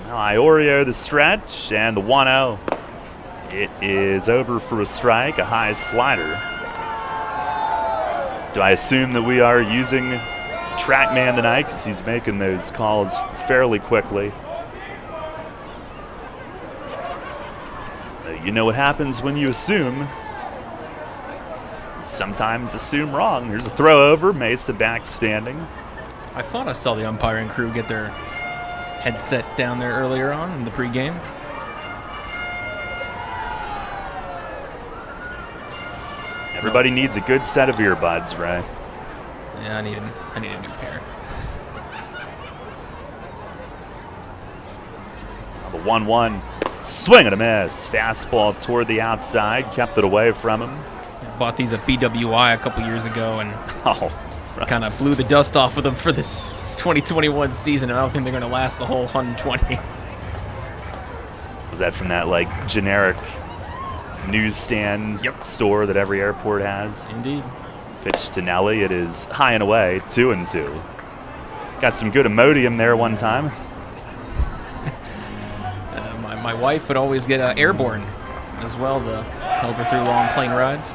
Now Iorio the stretch, and the 1-0. It is over for a strike, a high slider. Do I assume that we are using TrackMan tonight because he's making those calls fairly quickly? You know what happens when you assume. Sometimes assume wrong. Here's a throw over, Mesa back standing. I thought I saw the umpiring crew get their headset down there earlier on in the pregame. Everybody needs a good set of earbuds, right? Yeah, I need a new pair. The 1-1. Swing and a miss. Fastball toward the outside, kept it away from him. I bought these at BWI a couple years ago and right. kind of blew the dust off of them for this 2021 season. I don't think they're going to last the whole 120. Was that from that like generic newsstand store that every airport has? Indeed. Pitch to Nelly. It is high and away, 2-2. Got some good Imodium there one time. My wife would always get airborne as well to help her through long plane rides.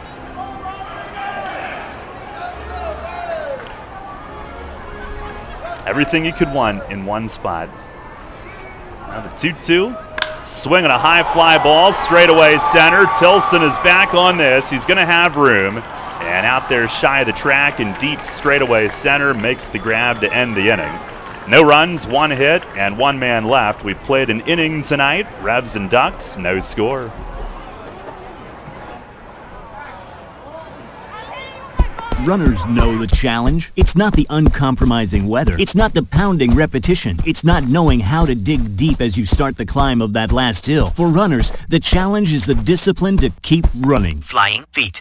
Everything you could want in one spot. Now the 2-2. Swing and a high fly ball straight away center. Tilson is back on this. He's going to have room. And out there shy of the track and deep straightaway center makes the grab to end the inning. No runs, 1 hit, and 1 man left. We've played an inning tonight. Revs and Ducks, no score. Runners know the challenge. It's not the uncompromising weather. It's not the pounding repetition. It's not knowing how to dig deep as you start the climb of that last hill. For runners, the challenge is the discipline to keep running. Flying feet.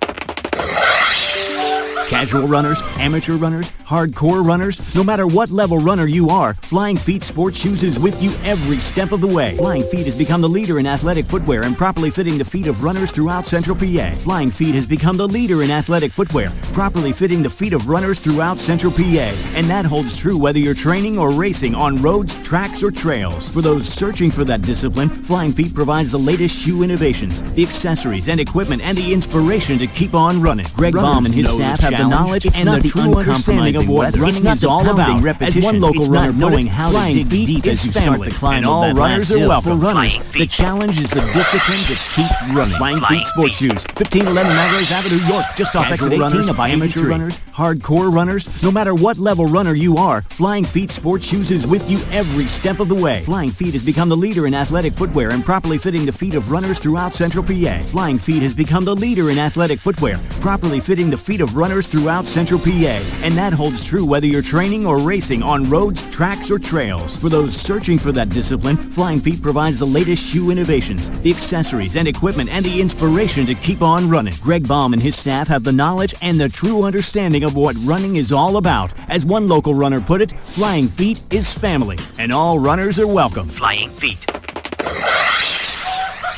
Casual runners, amateur runners, hardcore runners, no matter what level runner you are, Flying Feet Sports Shoes is with you every step of the way. Flying Feet has become the leader in athletic footwear and properly fitting the feet of runners throughout Central PA. Flying Feet has become the leader in athletic footwear, properly fitting the feet of runners throughout Central PA. And that holds true whether you're training or racing on roads, tracks, or trails. For those searching for that discipline, Flying Feet provides the latest shoe innovations, the accessories and equipment, and the inspiration to keep on running. Greg Baum and his staff have the knowledge and the true understanding of what running is all about. As one local runner knowing how to dig deep as you start the climb, and all runners are welcome. For runners, the challenge is the discipline to keep running. Flying Feet Sports Shoes, 1511 Melrose Avenue, York, just off exit 18 by amateur runners, hardcore runners, no matter what level runner you are, Flying Feet Sports Shoes is with you every step of the way. Flying Feet has become the leader in athletic footwear and properly fitting the feet of runners throughout Central PA. Flying Feet has become the leader in athletic footwear, properly fitting the feet of runners throughout Central PA. And that holds true whether you're training or racing on roads, tracks, or trails. For those searching for that discipline, Flying Feet provides the latest shoe innovations, the accessories and equipment, and the inspiration to keep on running. Greg Baum and his staff have the knowledge and the true understanding of what running is all about. As one local runner put it, Flying Feet is family, and all runners are welcome. Flying Feet.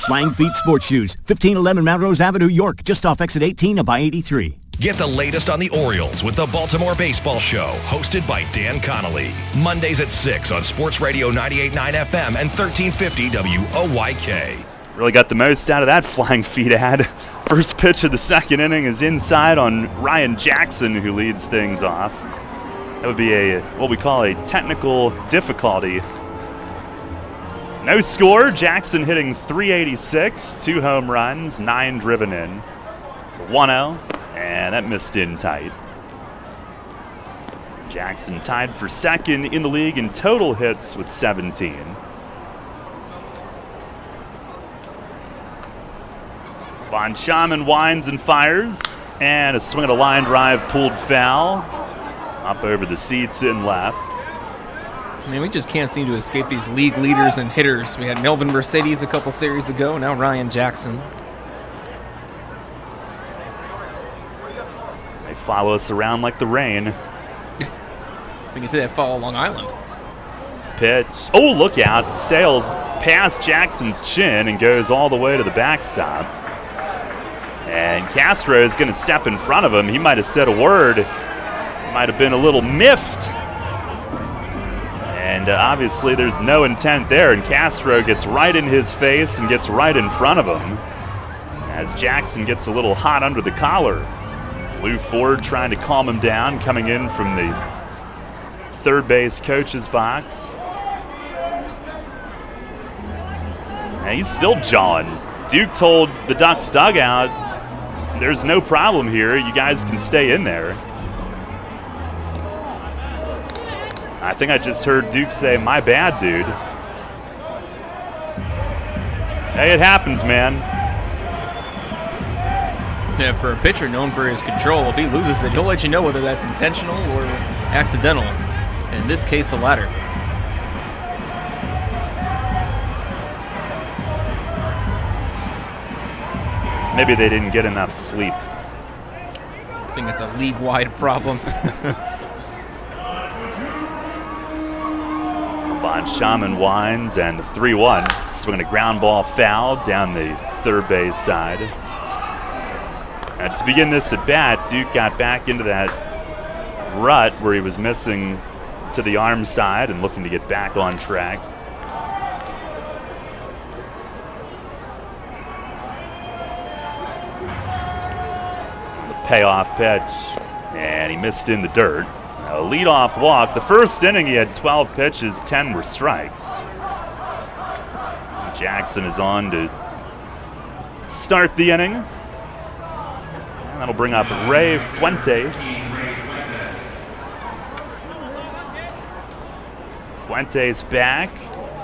Flying Feet Sports Shoes, 1511 Melrose Avenue, York, just off exit 18 by 83. Get the latest on the Orioles with the Baltimore Baseball Show, hosted by Dan Connolly. Mondays at 6 on Sports Radio 98.9 FM and 1350 WOYK. Really got the most out of that Flying Feet ad. First pitch of the second inning is inside on Ryan Jackson, who leads things off. That would be what we call a technical difficulty. No score. Jackson hitting .386, 2 home runs, 9 driven in. It's the 1-0. And that missed in tight. Jackson tied for second in the league in total hits with 17. Von Schaman winds and fires. And a swing at a line drive pulled foul. Up over the seats in left. I mean, we just can't seem to escape these league leaders and hitters. We had Melvin Mercedes a couple series ago. Now Ryan Jackson. Follow us around like the rain. We can say that follow Long Island. Pitch. Oh, look out. Sails past Jackson's chin and goes all the way to the backstop. And Castro is going to step in front of him. He might have said a word. Might have been a little miffed. And obviously there's no intent there. And Castro gets right in his face and gets right in front of him as Jackson gets a little hot under the collar. Lou Ford trying to calm him down, coming in from the third base coach's box. And he's still jawing. Duke told the Ducks dugout, there's no problem here. You guys can stay in there. I think I just heard Duke say, my bad, dude. Hey, it happens, man. Yeah, for a pitcher known for his control, if he loses it, he'll let you know whether that's intentional or accidental. And in this case, the latter. Maybe they didn't get enough sleep. I think it's a league-wide problem. Von Schaman winds, and the 3-1. Swinging a ground ball foul down the third base side. And to begin this at bat, Duke got back into that rut where he was missing to the arm side and looking to get back on track. The payoff pitch, and he missed in the dirt. A leadoff walk. The first inning he had 12 pitches, 10 were strikes. Jackson is on to start the inning. And that'll bring up Ray Fuentes. Fuentes back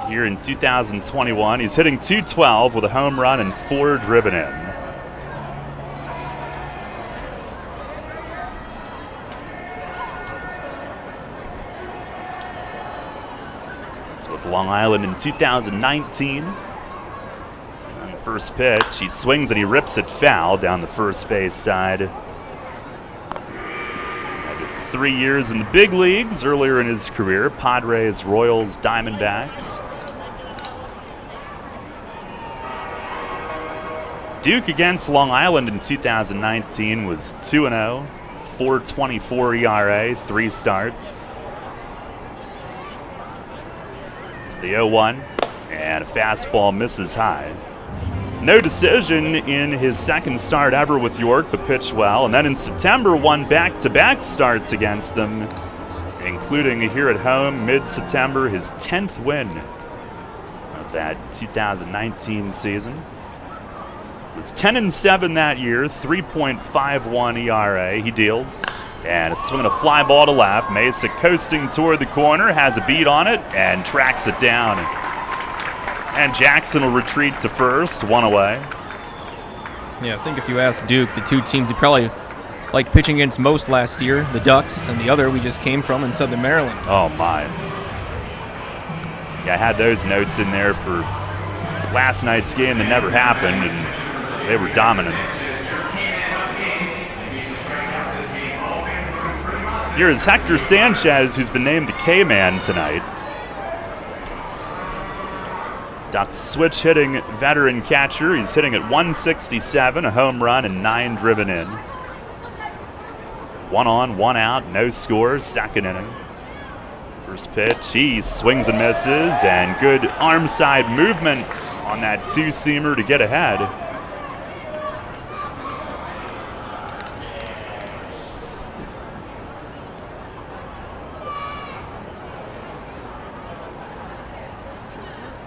here in 2021. He's hitting .212 with a home run and 4 driven in. With Long Island in 2019. On the first pitch, he swings and he rips it foul down the first base side. Had 3 years in the big leagues earlier in his career. Padres, Royals, Diamondbacks. Duke against Long Island in 2019 was 2-0, 4.24 ERA, 3 starts. The 0-1, and a fastball misses high. No decision in his second start ever with York, but pitched well. And then in September, won back-to-back starts against them, including here at home mid-September, his 10th win of that 2019 season. Was 10-7 that year, 3.51 ERA. He deals. And a swing and a fly ball to left. Mesa coasting toward the corner, has a beat on it, and tracks it down. And Jackson will retreat to first, 1 away. Yeah, I think if you ask Duke, the 2 teams he probably liked pitching against most last year, the Ducks, and the other we just came from in Southern Maryland. Oh, my. Yeah, I had those notes in there for last night's game that never happened, and they were dominant. Here is Hector Sanchez, who's been named the K-Man tonight. Ducks switch hitting veteran catcher. He's hitting at 167, a home run, and 9 driven in. 1 on, 1 out, no scores, second inning. First pitch, he swings and misses, and good arm side movement on that 2-seamer to get ahead.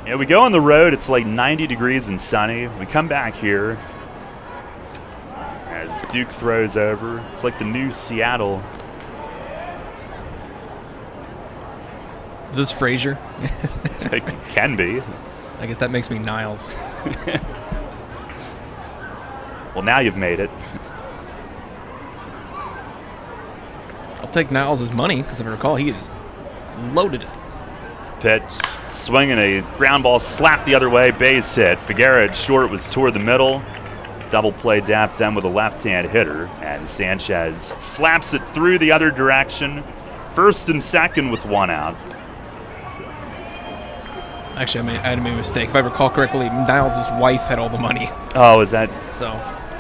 Yeah, we go on the road, it's like 90 degrees and sunny. We come back here as Duke throws over. It's like the new Seattle. Is this Frazier? It can be. I guess that makes me Niles. Well, now you've made it. I'll take Niles' money, because if I recall, he is loaded. Pitch, swinging a ground ball, slapped the other way, base hit. Figueroa at short was toward the middle. Double play dap then with a left-hand hitter. And Sanchez slaps it through the other direction. First and second with 1 out. Actually, I made a mistake. If I recall correctly, Niles' wife had all the money. Oh, is that? So,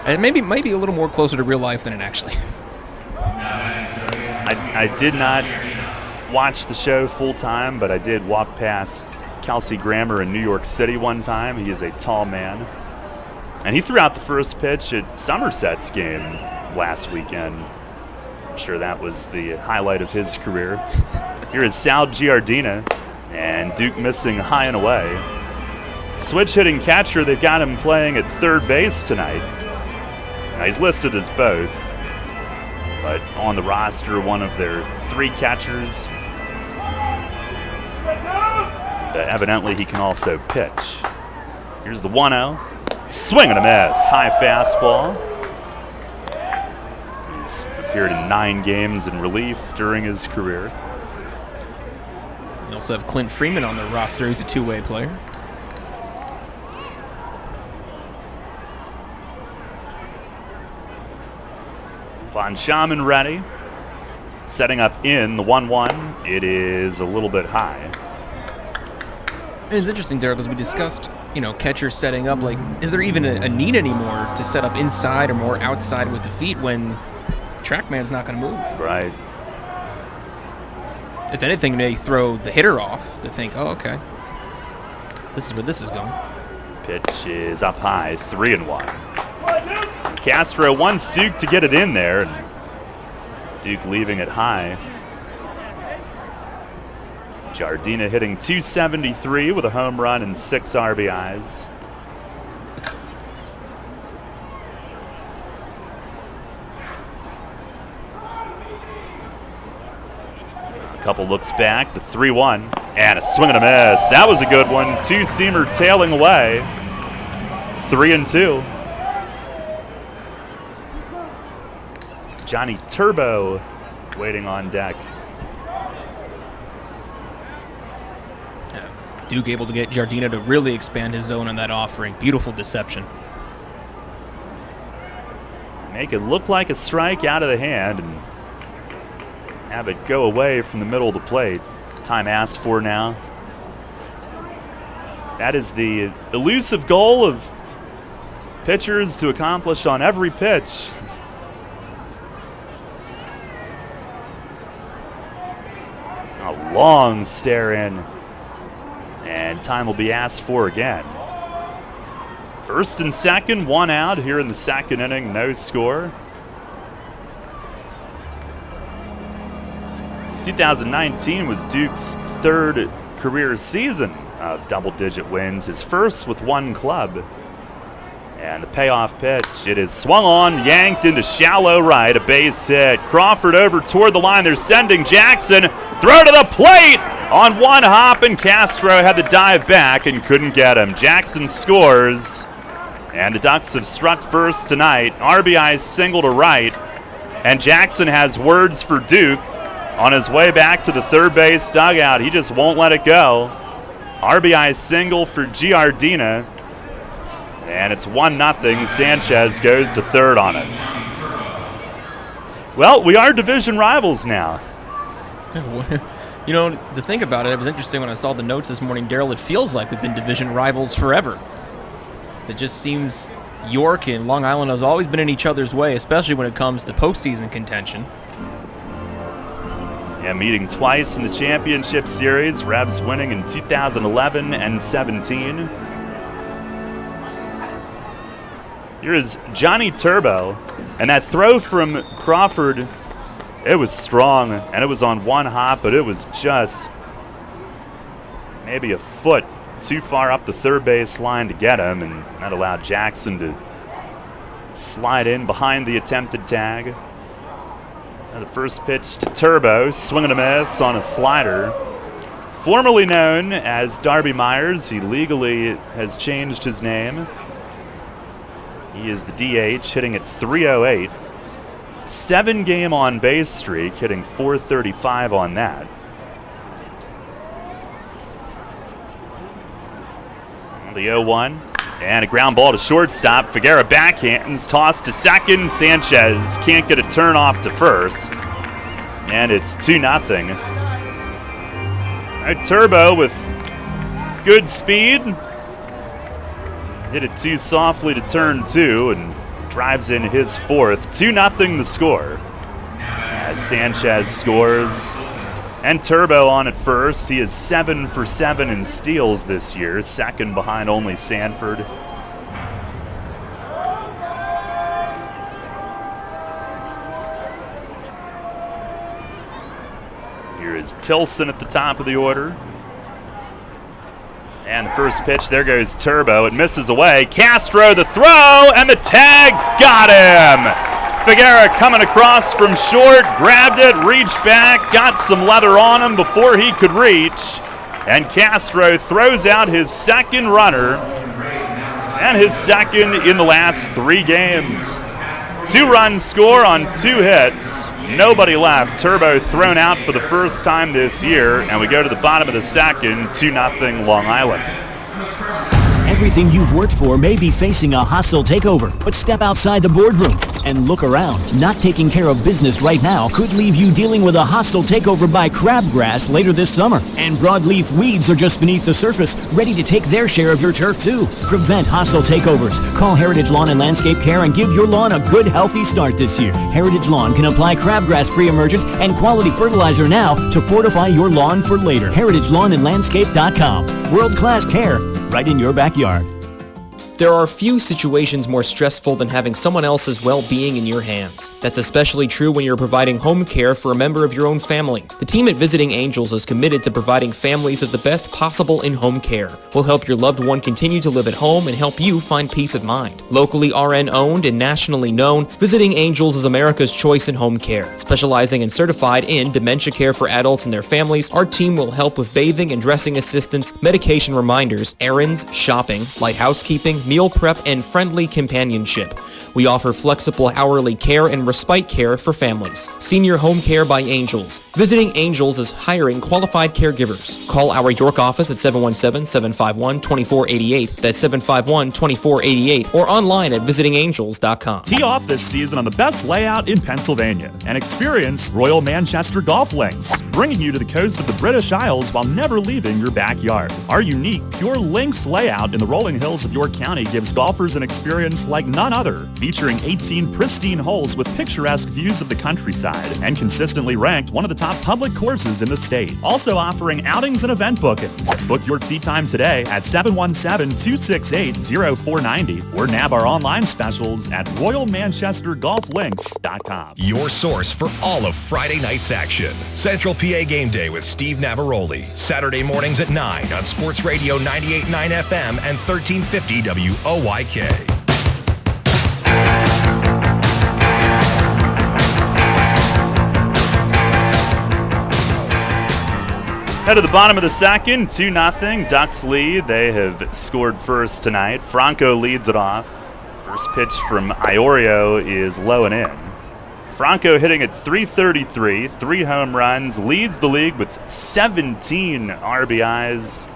and maybe a little more closer to real life than it actually is. I did not watch the show full time, but I did walk past Kelsey Grammer in New York City one time. He is a tall man. And he threw out the first pitch at Somerset's game last weekend. I'm sure that was the highlight of his career. Here is Sal Giardina, and Duke missing high and away. Switch hitting catcher, they've got him playing at third base tonight. Now he's listed as both, but on the roster, one of their 3 catchers. And, evidently, he can also pitch. Here's the 1-0. Swing and a miss. High fastball. He's appeared in 9 games in relief during his career. You also have Clint Freeman on the roster. He's a 2-way player. Von Schaman ready. Setting up in the 1-1. It is a little bit high. And it's interesting, Derek, as we discussed, catcher setting up. Like, is there even a need anymore to set up inside or more outside with the feet when TrackMan's not going to move? Right. If anything, they throw the hitter off to think, oh, okay, this is where this is going. Pitch is up high, 3-1. Castro wants Duke to get it in there, and Duke leaving it high. Giardina hitting .273 with a home run and 6 RBIs. Couple looks back, the 3-1, and a swing and a miss. That was a good one. Two-seamer tailing away. 3-2. Johnny Turbo waiting on deck. Duke able to get Giardina to really expand his zone on that offering. Beautiful deception. Make it look like a strike out of the hand and have it go away from the middle of the plate. Time asked for now. That is the elusive goal of pitchers to accomplish on every pitch. A long stare in, and time will be asked for again. First and second, one out here in the second inning, no score. 2019 was Duke's third career season of double-digit wins, his first with one club. And the payoff pitch, it is swung on, yanked into shallow right, a base hit. Crawford over toward the line, they're sending Jackson, throw to the plate on one hop, and Castro had the dive back and couldn't get him. Jackson scores, and the Ducks have struck first tonight. RBI single to right, and Jackson has words for Duke on his way back to the third base dugout. He just won't let it go. RBI single for Giardina. And it's 1-0. Sanchez goes to third on it. Well, we are division rivals now. You know, to think about it, it was interesting when I saw the notes this morning, Daryl, it feels like we've been division rivals forever. It just seems York and Long Island has always been in each other's way, especially when it comes to postseason contention. Yeah, meeting twice in the championship series. Revs winning in 2011 and 17. Here is Johnny Turbo, and that throw from Crawford, it was strong, and it was on one hop, but it was just maybe a foot too far up the third base line to get him, and that allowed Jackson to slide in behind the attempted tag. And the first pitch to Turbo, swing and a miss on a slider. Formerly known as Darby Myers, he legally has changed his name. He is the DH, hitting at .308. 7-game on-base streak, hitting .435 on that. The 0-1, and a ground ball to shortstop. Figueroa backhands, toss to second. Sanchez can't get a turn off to first, and it's 2-0. Turbo with good speed. Hit it too softly to turn two and drives in his fourth. 2-0 the score as Sanchez scores. And Turbo on at first. He is 7 for 7 in steals this year, second behind only Sanford. Here is Tilson at the top of the order. And the first pitch, there goes Turbo. It misses away. Castro, the throw, and the tag got him. Figueroa coming across from short, grabbed it, reached back, got some leather on him before he could reach. And Castro throws out his second runner, and his second in the last 3 games. 2-run score on 2 hits. Nobody left. Turbo thrown out for the first time this year, and we go to the bottom of the second, 2-0 Long Island. Everything you've worked for may be facing a hostile takeover, but step outside the boardroom and look around. Not taking care of business right now could leave you dealing with a hostile takeover by crabgrass later this summer. And broadleaf weeds are just beneath the surface, ready to take their share of your turf too. Prevent hostile takeovers. Call Heritage Lawn and Landscape Care and give your lawn a good, healthy start this year. Heritage Lawn can apply crabgrass pre-emergent and quality fertilizer now to fortify your lawn for later. HeritageLawnandLandscape.com. World-class care right in your backyard. There are few situations more stressful than having someone else's well-being in your hands. That's especially true when you're providing home care for a member of your own family. The team at Visiting Angels is committed to providing families with the best possible in-home care. We'll help your loved one continue to live at home and help you find peace of mind. Locally RN-owned and nationally known, Visiting Angels is America's choice in home care. Specializing and certified in dementia care for adults and their families, our team will help with bathing and dressing assistance, medication reminders, errands, shopping, light housekeeping, meal prep, and friendly companionship. We offer flexible hourly care and respite care for families. Senior Home Care by Angels. Visiting Angels is hiring qualified caregivers. Call our York office at 717-751-2488. That's 751-2488. Or online at visitingangels.com. Tee off this season on the best layout in Pennsylvania and experience Royal Manchester Golf Links, bringing you to the coast of the British Isles while never leaving your backyard. Our unique Pure Links layout in the rolling hills of York County gives golfers an experience like none other, featuring 18 pristine holes with picturesque views of the countryside and consistently ranked one of the top public courses in the state. Also offering outings and event bookings. Book your tee time today at 717-268-0490 or nab our online specials at royalmanchestergolflinks.com. Your source for all of Friday night's action. Central PA Game Day with Steve Navaroli. Saturday mornings at 9 on Sports Radio 98.9 FM and 1350 WOYK. Head to the bottom of the second, 2-0. Ducks lead. They have scored first tonight. Franco leads it off. First pitch from Iorio is low and in. Franco hitting at .333, 3 home runs, leads the league with 17 RBIs,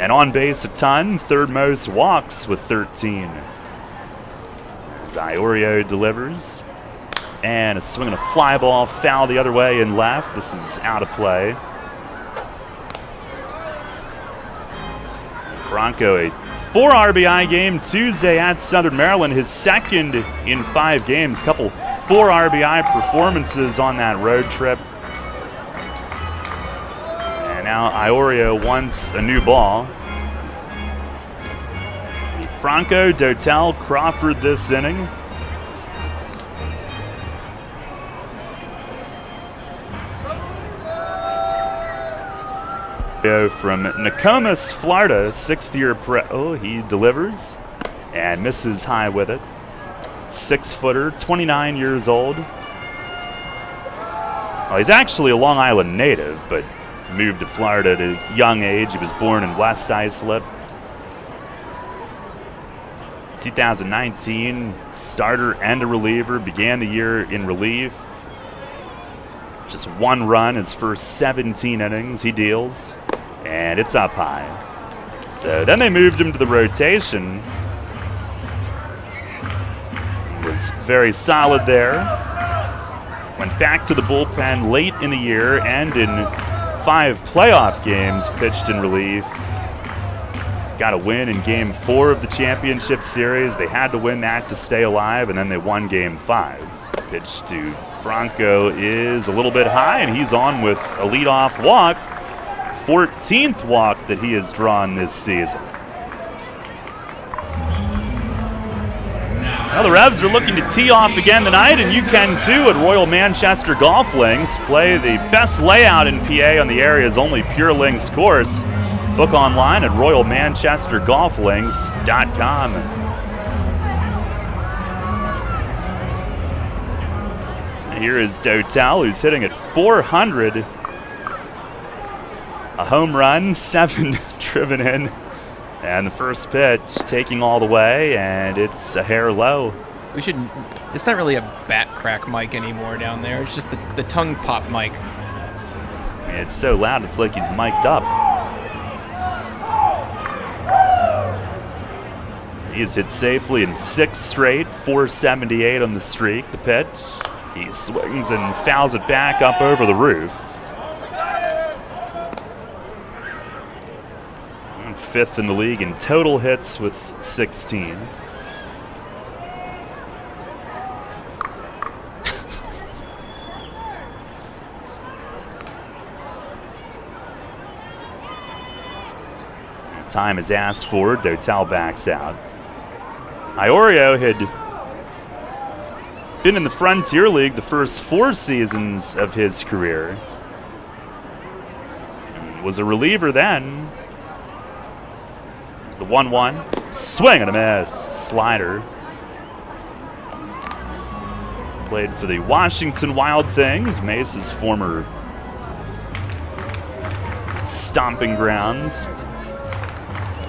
and on base a ton, third most walks with 13. As Iorio delivers, and a swing and a fly ball, foul the other way and left. This is out of play. Franco, a 4 RBI game Tuesday at Southern Maryland, his second in 5 games. Couple 4 RBI performances on that road trip. And now Iorio wants a new ball. Franco, Dotel, Crawford this inning. From Nokomis, Florida, 6th-year pro. Oh, he delivers and misses high with it. 6-footer, 29 years old. Well, he's actually a Long Island native, but moved to Florida at a young age. He was born in West Islip. 2019, starter and a reliever. Began the year in relief. Just 1 run his first 17 innings. He deals. And it's up high. So then they moved him to the rotation. Was very solid there. Went back to the bullpen late in the year and in 5 playoff games pitched in relief. Got a win in Game 4 of the championship series. They had to win that to stay alive, and then they won Game 5. Pitch to Franco is a little bit high, and he's on with a leadoff walk. 14th walk that he has drawn this season. Well, the Revs are looking to tee off again tonight, and you can too at Royal Manchester Golf Links. Play the best layout in PA on the area's only Pure Links course. Book online at royalmanchestergolflinks.com. Here is Dotel, who's hitting at .400. A home run, 7 driven in. And the first pitch taking all the way, and it's a hair low. It's not really a bat crack mic anymore down there. It's just the tongue pop mic. It's so loud, it's like he's mic'd up. He has hit safely in 6 straight, 478 on the streak. The pitch, he swings and fouls it back up over the roof. 5th in the league in total hits with 16. Time is asked for. Dotel backs out. Iorio had been in the Frontier League the first 4 seasons of his career. He was a reliever then. It's the 1-1. Swing and a miss. Slider. Played for the Washington Wild Things, Mace's former stomping grounds.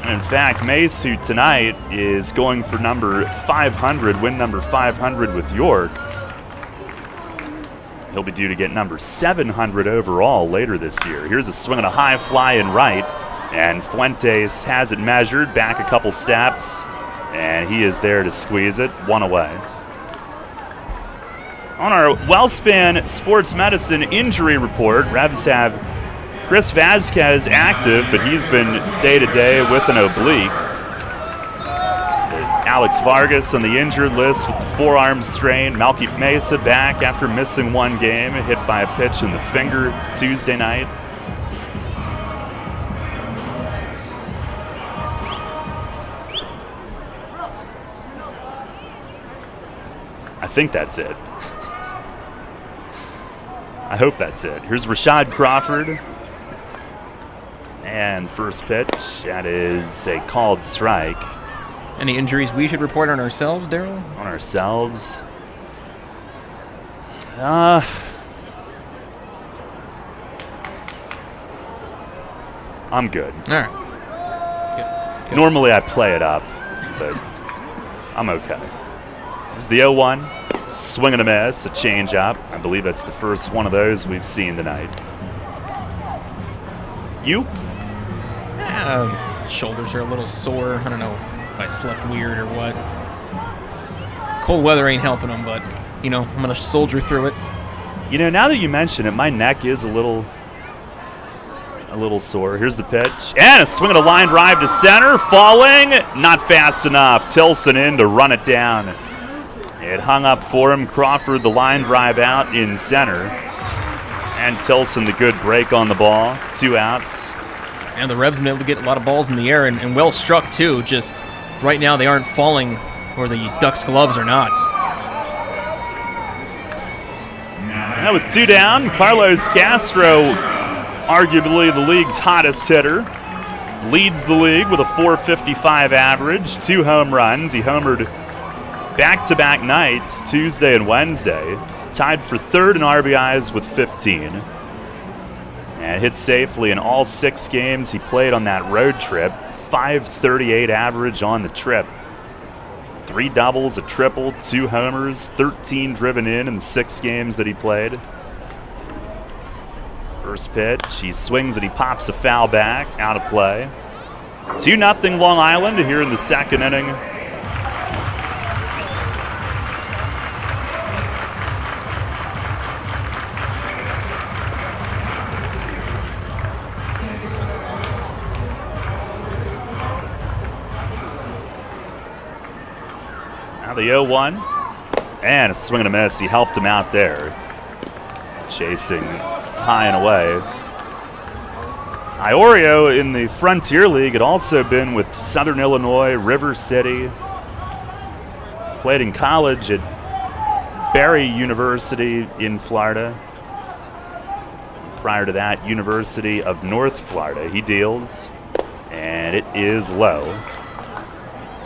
And in fact, Mace, who tonight is going for number 500, win number 500 with York, he'll be due to get number 700 overall later this year. Here's a swing and a high fly in right, and Fuentes has it measured back a couple steps, and he is there to squeeze it, 1 away. On our WellSpan Sports Medicine injury report, Revs have Chris Vasquez active, but he's been day-to-day with an oblique. Alex Vargas on the injured list with the forearm strain. Melky Mesa back after missing 1 game, hit by a pitch in the finger Tuesday night. I think that's it. I hope that's it. Here's Rashad Crawford. And first pitch, that is a called strike. Any injuries we should report on ourselves, Daryl? On ourselves? I'm good. All right. Good. Normally I play it up, but I'm okay. There's the 0-1. Swing and a miss, a change-up. I believe that's the first one of those we've seen tonight. You? Shoulders are a little sore. I don't know if I slept weird or what. Cold weather ain't helping them, but, I'm going to soldier through it. Now that you mention it, my neck is a little sore. Here's the pitch. And a swing and a line drive to center. Falling. Not fast enough. Tilson in to run it down. It hung up for him. Crawford, the line drive out in center. And Tilson, the good break on the ball. 2 outs. And the Revs have been able to get a lot of balls in the air and well struck, too. Just right now they aren't falling where the Ducks' gloves are not. Now with 2 down, Carlos Castro, arguably the league's hottest hitter, leads the league with a .455 average, 2 home runs. He homered back-to-back nights, Tuesday and Wednesday. Tied for 3rd in RBIs with 15. And hit safely in all 6 games he played on that road trip. .538 average on the trip. 3 doubles, a triple, 2 homers, 13 driven in the 6 games that he played. First pitch, he swings and he pops a foul back, out of play. 2-0 Long Island here in the 2nd inning. Now the 0-1. And a swing and a miss. He helped him out there. Chasing high and away. Iorio in the Frontier League had also been with Southern Illinois, River City. Played in college at Barry University in Florida. Prior to that, University of North Florida. He deals, and it is low.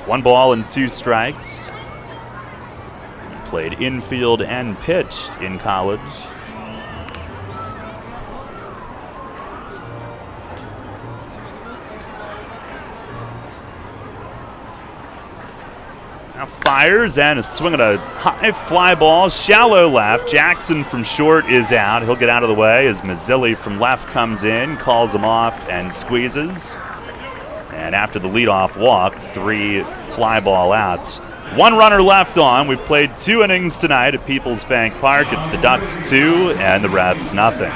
1 ball and 2 strikes. Played infield and pitched in college. Now fires and a swing at a high fly ball, shallow left. Jackson from short is out. He'll get out of the way as Mazzilli from left comes in, calls him off and squeezes. And after the leadoff walk, 3 fly ball outs. 1 runner left on. We've played 2 innings tonight at PeoplesBank Park. It's the Ducks 2 and the Revs nothing.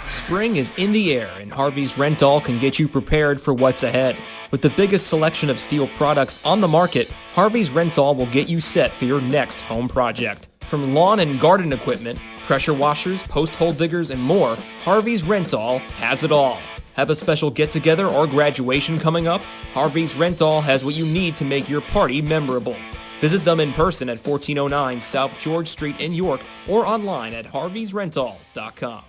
Spring is in the air, and Harvey's Rental can get you prepared for what's ahead. With the biggest selection of steel products on the market, Harvey's Rental will get you set for your next home project. From lawn and garden equipment, pressure washers, post hole diggers, and more, Harvey's Rental has it all. Have a special get-together or graduation coming up? Harvey's Rent-All has what you need to make your party memorable. Visit them in person at 1409 South George Street in York or online at harveysrental.com.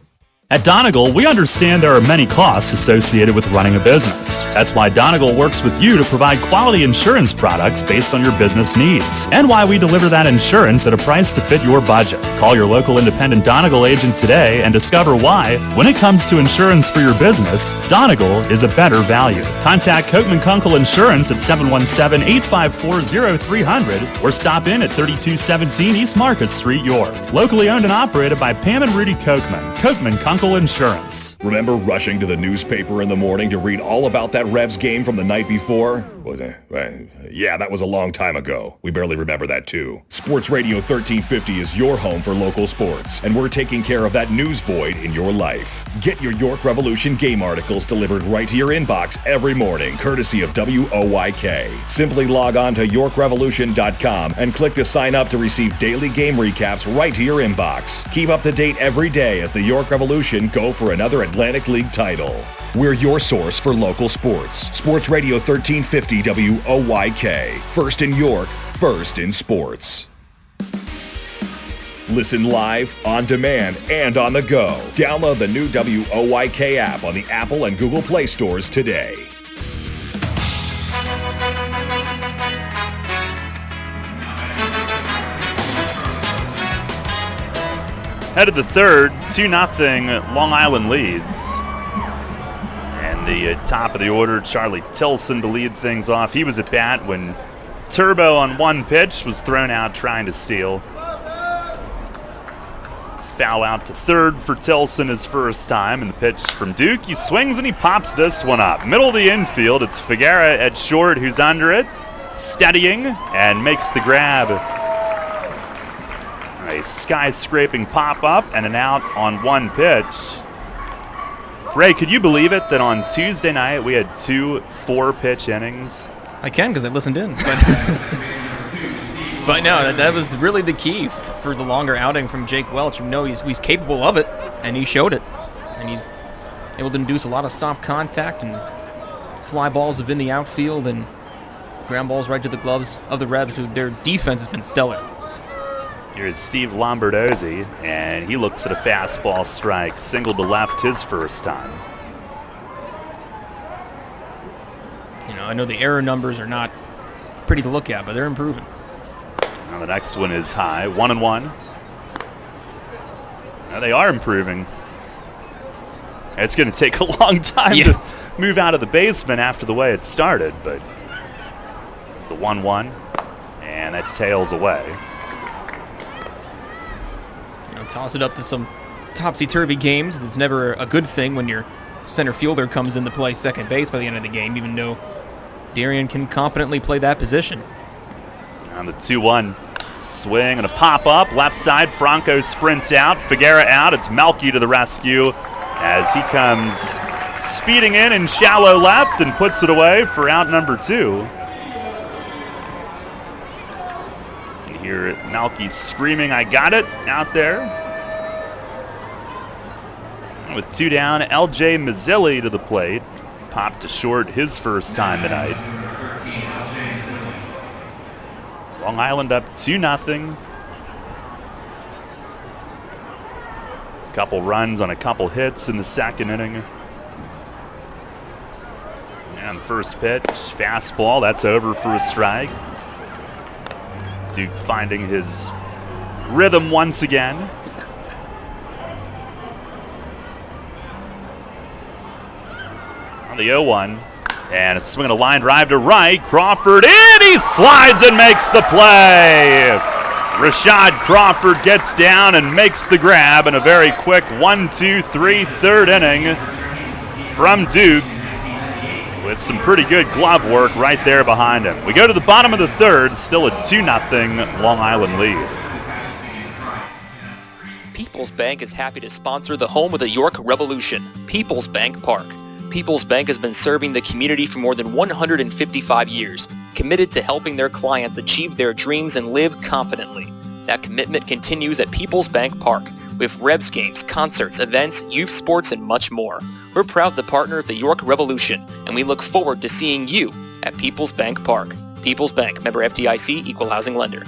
At Donegal, we understand there are many costs associated with running a business. That's why Donegal works with you to provide quality insurance products based on your business needs, and why we deliver that insurance at a price to fit your budget. Call your local independent Donegal agent today and discover why, when it comes to insurance for your business, Donegal is a better value. Contact Kochman Kunkel Insurance at 717-854-0300 or stop in at 3217 East Market Street, York. Locally owned and operated by Pam and Rudy Kochman. Kochman Kunkel Insurance. Remember rushing to the newspaper in the morning to read all about that Revs game from the night before? Was it? Yeah, that was a long time ago. We barely remember that too. Sports Radio 1350 is your home for local sports, and we're taking care of that news void in your life. Get your York Revolution game articles delivered right to your inbox every morning, courtesy of WOYK. Simply log on to YorkRevolution.com and click to sign up to receive daily game recaps right to your inbox. Keep up to date every day as the York Revolution go for another Atlantic League title. We're your source for local sports. Sports Radio 1350 WOYK. First in York, first in sports. Listen live, on demand, and on the go. Download the new WOYK app on the Apple and Google Play stores today. Head of the third, 2-0 Long Island leads. And the top of the order, Charlie Tilson to lead things off. He was at bat when Turbo on one pitch was thrown out trying to steal. Foul out to third for Tilson his first time, and the pitch from Duke. He swings and he pops this one up. Middle of the infield, it's Figuera at short who's under it, steadying, and makes the grab. A sky-scraping pop-up and an out on one pitch. Ray, could you believe it that on Tuesday night we had 2 4-pitch innings? I can because I listened in. But no, that was really the key for the longer outing from Jake Welch. You know he's capable of it, and he showed it. And he's able to induce a lot of soft contact, and fly balls have been in the outfield, and ground balls right to the gloves of the Rebs, who their defense has been stellar. Here's Steve Lombardozzi, and he looks at a fastball strike, single to left his first time. You know, I know the error numbers are not pretty to look at, but they're improving. Now the next one is high, 1-1. Now they are improving. It's going to take a long time to move out of the basement after the way it started, but it's the 1-1, and that tails away. Toss it up to some topsy-turvy games. It's never a good thing when your center fielder comes into play second base by the end of the game, even though Darian can competently play that position. On the 2-1 swing and a pop-up. Left side, Franco sprints out. Figuera out. It's Melky to the rescue as he comes speeding in shallow left and puts it away for out number 2. Hear it, Melky screaming, "I got it," out there. With 2 down, LJ Mazzilli to the plate. Popped to short his first time tonight. Long Island up 2-0. Couple runs on a couple hits in the second inning. And first pitch, fastball, that's over for a strike. Duke finding his rhythm once again. On the 0-1, and a swing and a line drive to right. Crawford in, he slides and makes the play. Rashad Crawford gets down and makes the grab in a very quick 1-2-3 third inning from Duke, with some pretty good glove work right there behind him. We go to the bottom of the third, still a 2-0 Long Island lead. PeoplesBank is happy to sponsor the home of the York Revolution, PeoplesBank Park. PeoplesBank has been serving the community for more than 155 years, committed to helping their clients achieve their dreams and live confidently. That commitment continues at PeoplesBank Park, We have Revs games, concerts, events, youth sports, and much more. We're proud to partner of the York Revolution, and we look forward to seeing you at PeoplesBank Park. Peoples Bank, member FDIC, equal housing lender.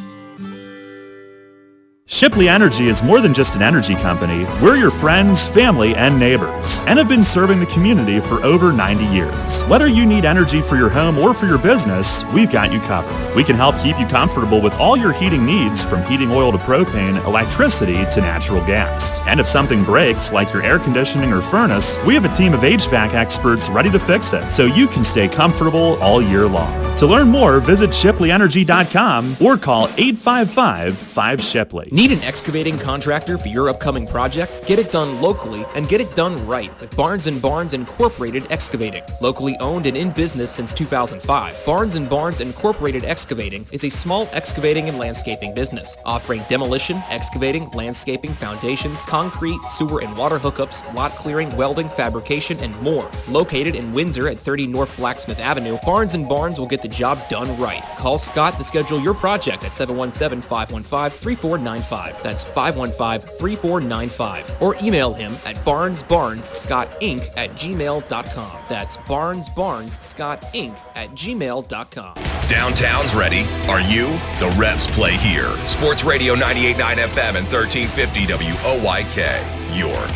Shipley Energy is more than just an energy company. We're your friends, family, and neighbors, and have been serving the community for over 90 years. Whether you need energy for your home or for your business, we've got you covered. We can help keep you comfortable with all your heating needs, from heating oil to propane, electricity to natural gas. And if something breaks, like your air conditioning or furnace, we have a team of HVAC experts ready to fix it, so you can stay comfortable all year long. To learn more, visit ShipleyEnergy.com or call 855-5-SHIPLEY. Need an excavating contractor for your upcoming project? Get it done locally and get it done right with Barnes & Barnes Incorporated Excavating. Locally owned and in business since 2005, Barnes & Barnes Incorporated Excavating is a small excavating and landscaping business offering demolition, excavating, landscaping, foundations, concrete, sewer and water hookups, lot clearing, welding, fabrication, and more. Located in Windsor at 30 North Blacksmith Avenue, Barnes & Barnes will get the job done right. Call Scott to schedule your project at 717-515-3495. That's 515-3495. Or email him at barnesbarnesscottinc@gmail.com. That's barnesbarnesscottinc@gmail.com. Downtown's ready. Are you? The Revs play here. Sports Radio 98.9 FM and 1350 WOYK, York.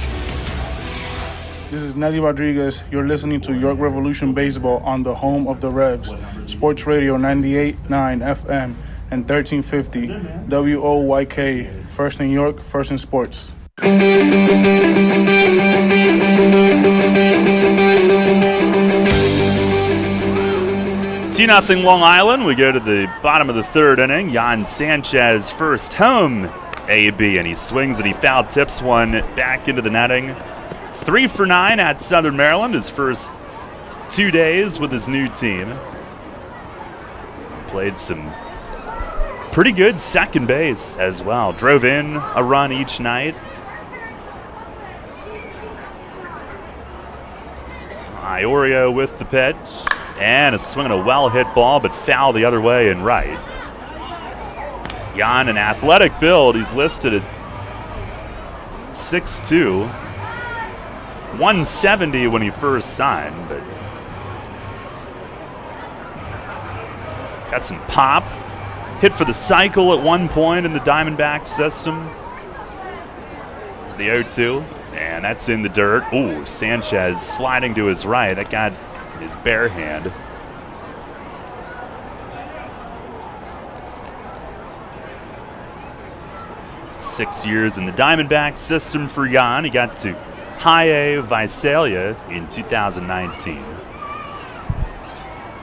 This is Nelly Rodriguez. You're listening to York Revolution Baseball on the home of the Revs. Sports Radio 98.9 FM and 1350 WOYK. First in York, first in sports. 2-0 Long Island. We go to the bottom of the third inning. Jan Sanchez first home AB, and he swings and he foul tips one back into the netting. 3 for 9 at Southern Maryland, his first 2 days with his new team. Played some pretty good second base as well. Drove in a run each night. Iorio with the pitch. And a swing and a well-hit ball, but foul the other way and right. Jan, an athletic build. He's listed at 6'2". 170 when he first signed, but got some pop. Hit for the cycle at one point in the Diamondback system. It's the 0-2, and that's in the dirt. Ooh, Sanchez sliding to his right. That got his bare hand. Six years in the Diamondback system for Jan. He got to High A Visalia in 2019.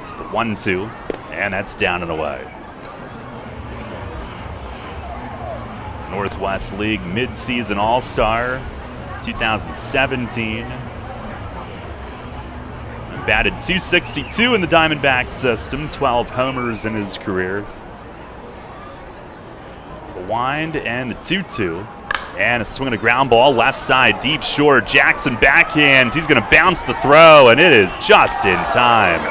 It's the 1-2, and that's down and away. Northwest League midseason All-Star 2017. Batted .262 in the Diamondback system, 12 homers in his career. The wind and the 2-2. And a swing and a ground ball, left side, deep short. Jackson backhands. He's going to bounce the throw, and it is just in time.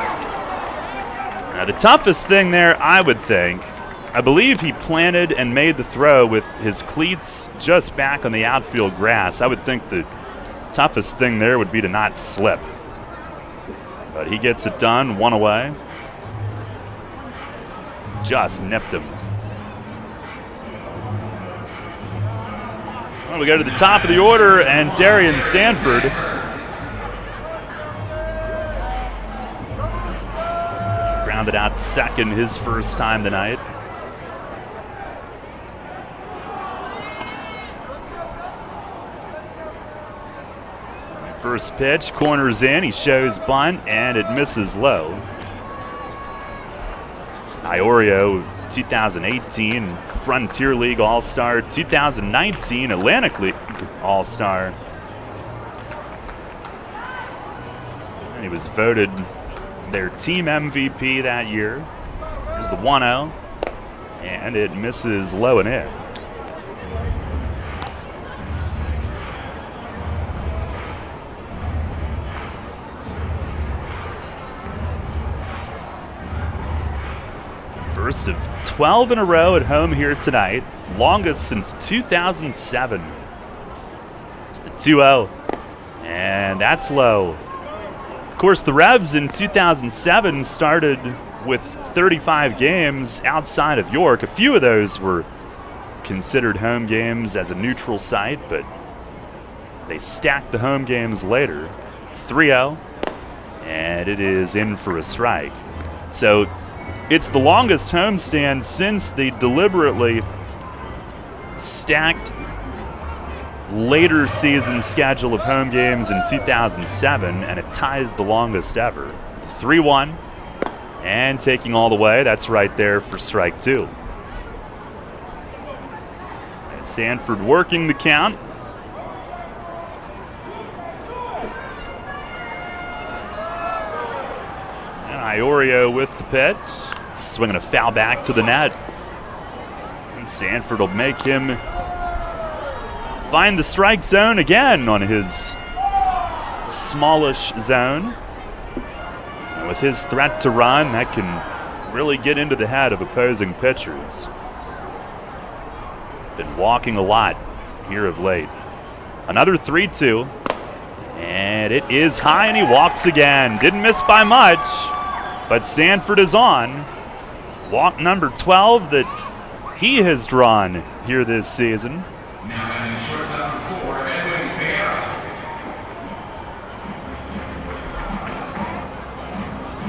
Now, the toughest thing there, I would think, I believe he planted and made the throw with his cleats just back on the outfield grass. I would think the toughest thing there would be to not slip. But he gets it done, one away. Just nipped him. Well, we go to the top of the order, and Darian Sanford grounded out to second his first time tonight. First pitch, corners in, he shows bunt, and it misses low. Iorio, 2018 Frontier League All-Star, 2019 Atlantic League All-Star. And he was voted their team MVP that year. Here's the 1-0, and it misses low and in. First of 12 in a row at home here tonight. Longest since 2007. 2-0. And that's low. Of course, the Revs in 2007 started with 35 games outside of York. A few of those were considered home games as a neutral site, but they stacked the home games later. 3-0, and it is in for a strike. So it's the longest homestand since they deliberately stacked later season schedule of home games in 2007, and it ties the longest ever. 3-1, and taking all the way, that's right there for strike 2. And Sanford working the count. And Iorio with the pitch, swinging a foul back to the net. And Sanford will make him find the strike zone again on his smallish zone. And with his threat to run, that can really get into the head of opposing pitchers. Been walking a lot here of late. Another 3-2, and it is high, and he walks again. Didn't miss by much, but Sanford is on. Walk number 12 that he has drawn here this season.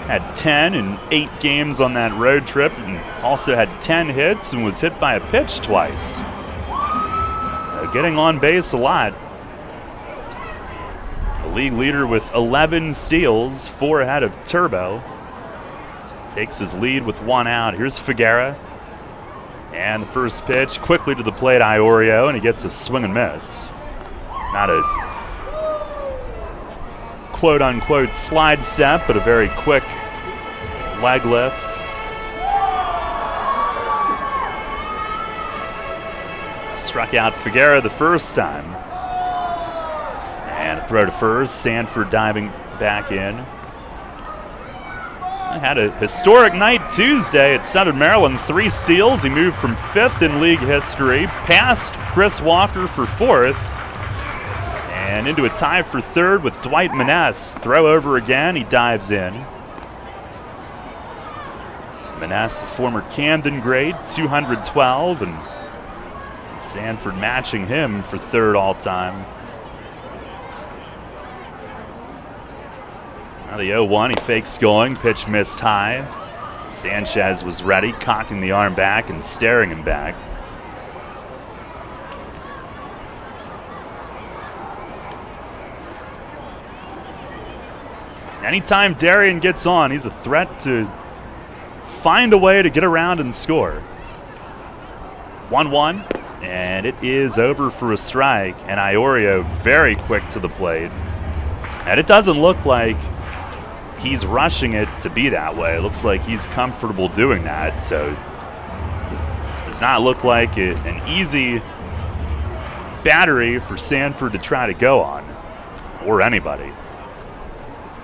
Had 10 in 8 games on that road trip, and also had 10 hits and was hit by a pitch twice. Getting on base a lot. The league leader with 11 steals, 4 ahead of Turbo. Takes his lead with 1 out. Here's Figuera. And the first pitch quickly to the plate, Iorio, and he gets a swing and miss. Not a quote-unquote slide step, but a very quick leg lift. Struck out Figuera the first time. And a throw to first, Sanford diving back in. Had a historic night Tuesday at Southern Maryland. 3 steals. He moved from 5th in league history, past Chris Walker for 4th, and into a tie for 3rd with Dwight Maness. Throw over again. He dives in. Maness, a former Camden grade, 212, and Sanford matching him for 3rd all-time. Now the 0-1, he fakes going, pitch missed high. Sanchez was ready, cocking the arm back and staring him back. Anytime Darian gets on, he's a threat to find a way to get around and score. 1-1, and it is over for a strike, and Iorio very quick to the plate. And it doesn't look like he's rushing it to be that way. It looks like he's comfortable doing that, so this does not look like an easy battery for Sanford to try to go on, or anybody.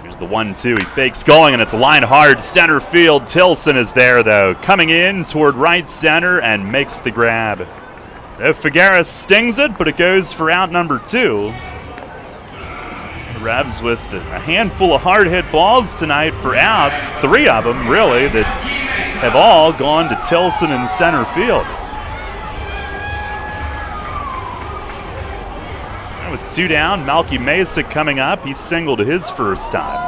Here's the 1-2. He fakes going, and it's a line hard center field. Tilson is there, though, coming in toward right center and makes the grab. Figuera stings it, but it goes for out number 2. The Revs with a handful of hard-hit balls tonight for outs, 3 of them, really, that have all gone to Tilson in center field. With 2 down, Malky Mesa coming up. He singled his first time.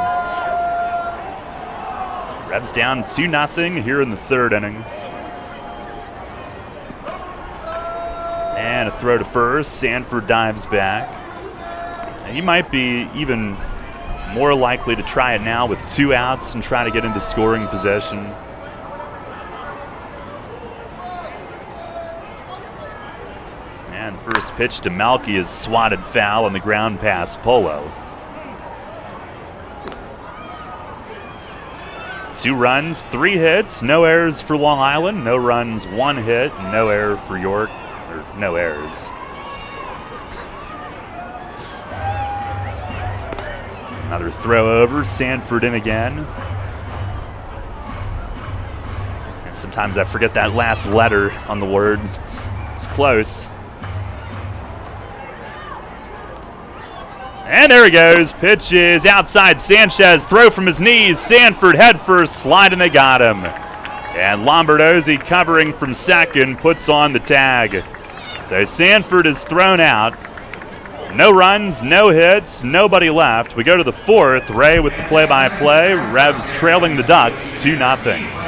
Revs down 2-0 here in the 3rd inning. And a throw to first. Sanford dives back. And he might be even more likely to try it now with 2 outs and try to get into scoring position. And first pitch to Malky is swatted foul on the ground pass Polo. 2 runs, 3 hits, no errors for Long Island, no runs, 1 hit, no error for York, or no errors. Another throw over, Sanford in again. And sometimes I forget that last letter on the word. It's close. And there he goes. Pitch is outside. Sanchez, throw from his knees. Sanford head first, slide, and they got him. And Lombardozzi covering from second puts on the tag. So Sanford is thrown out. No runs, no hits, nobody left. We go to the fourth. Ray with the play-by-play. Revs trailing the Ducks 2-0.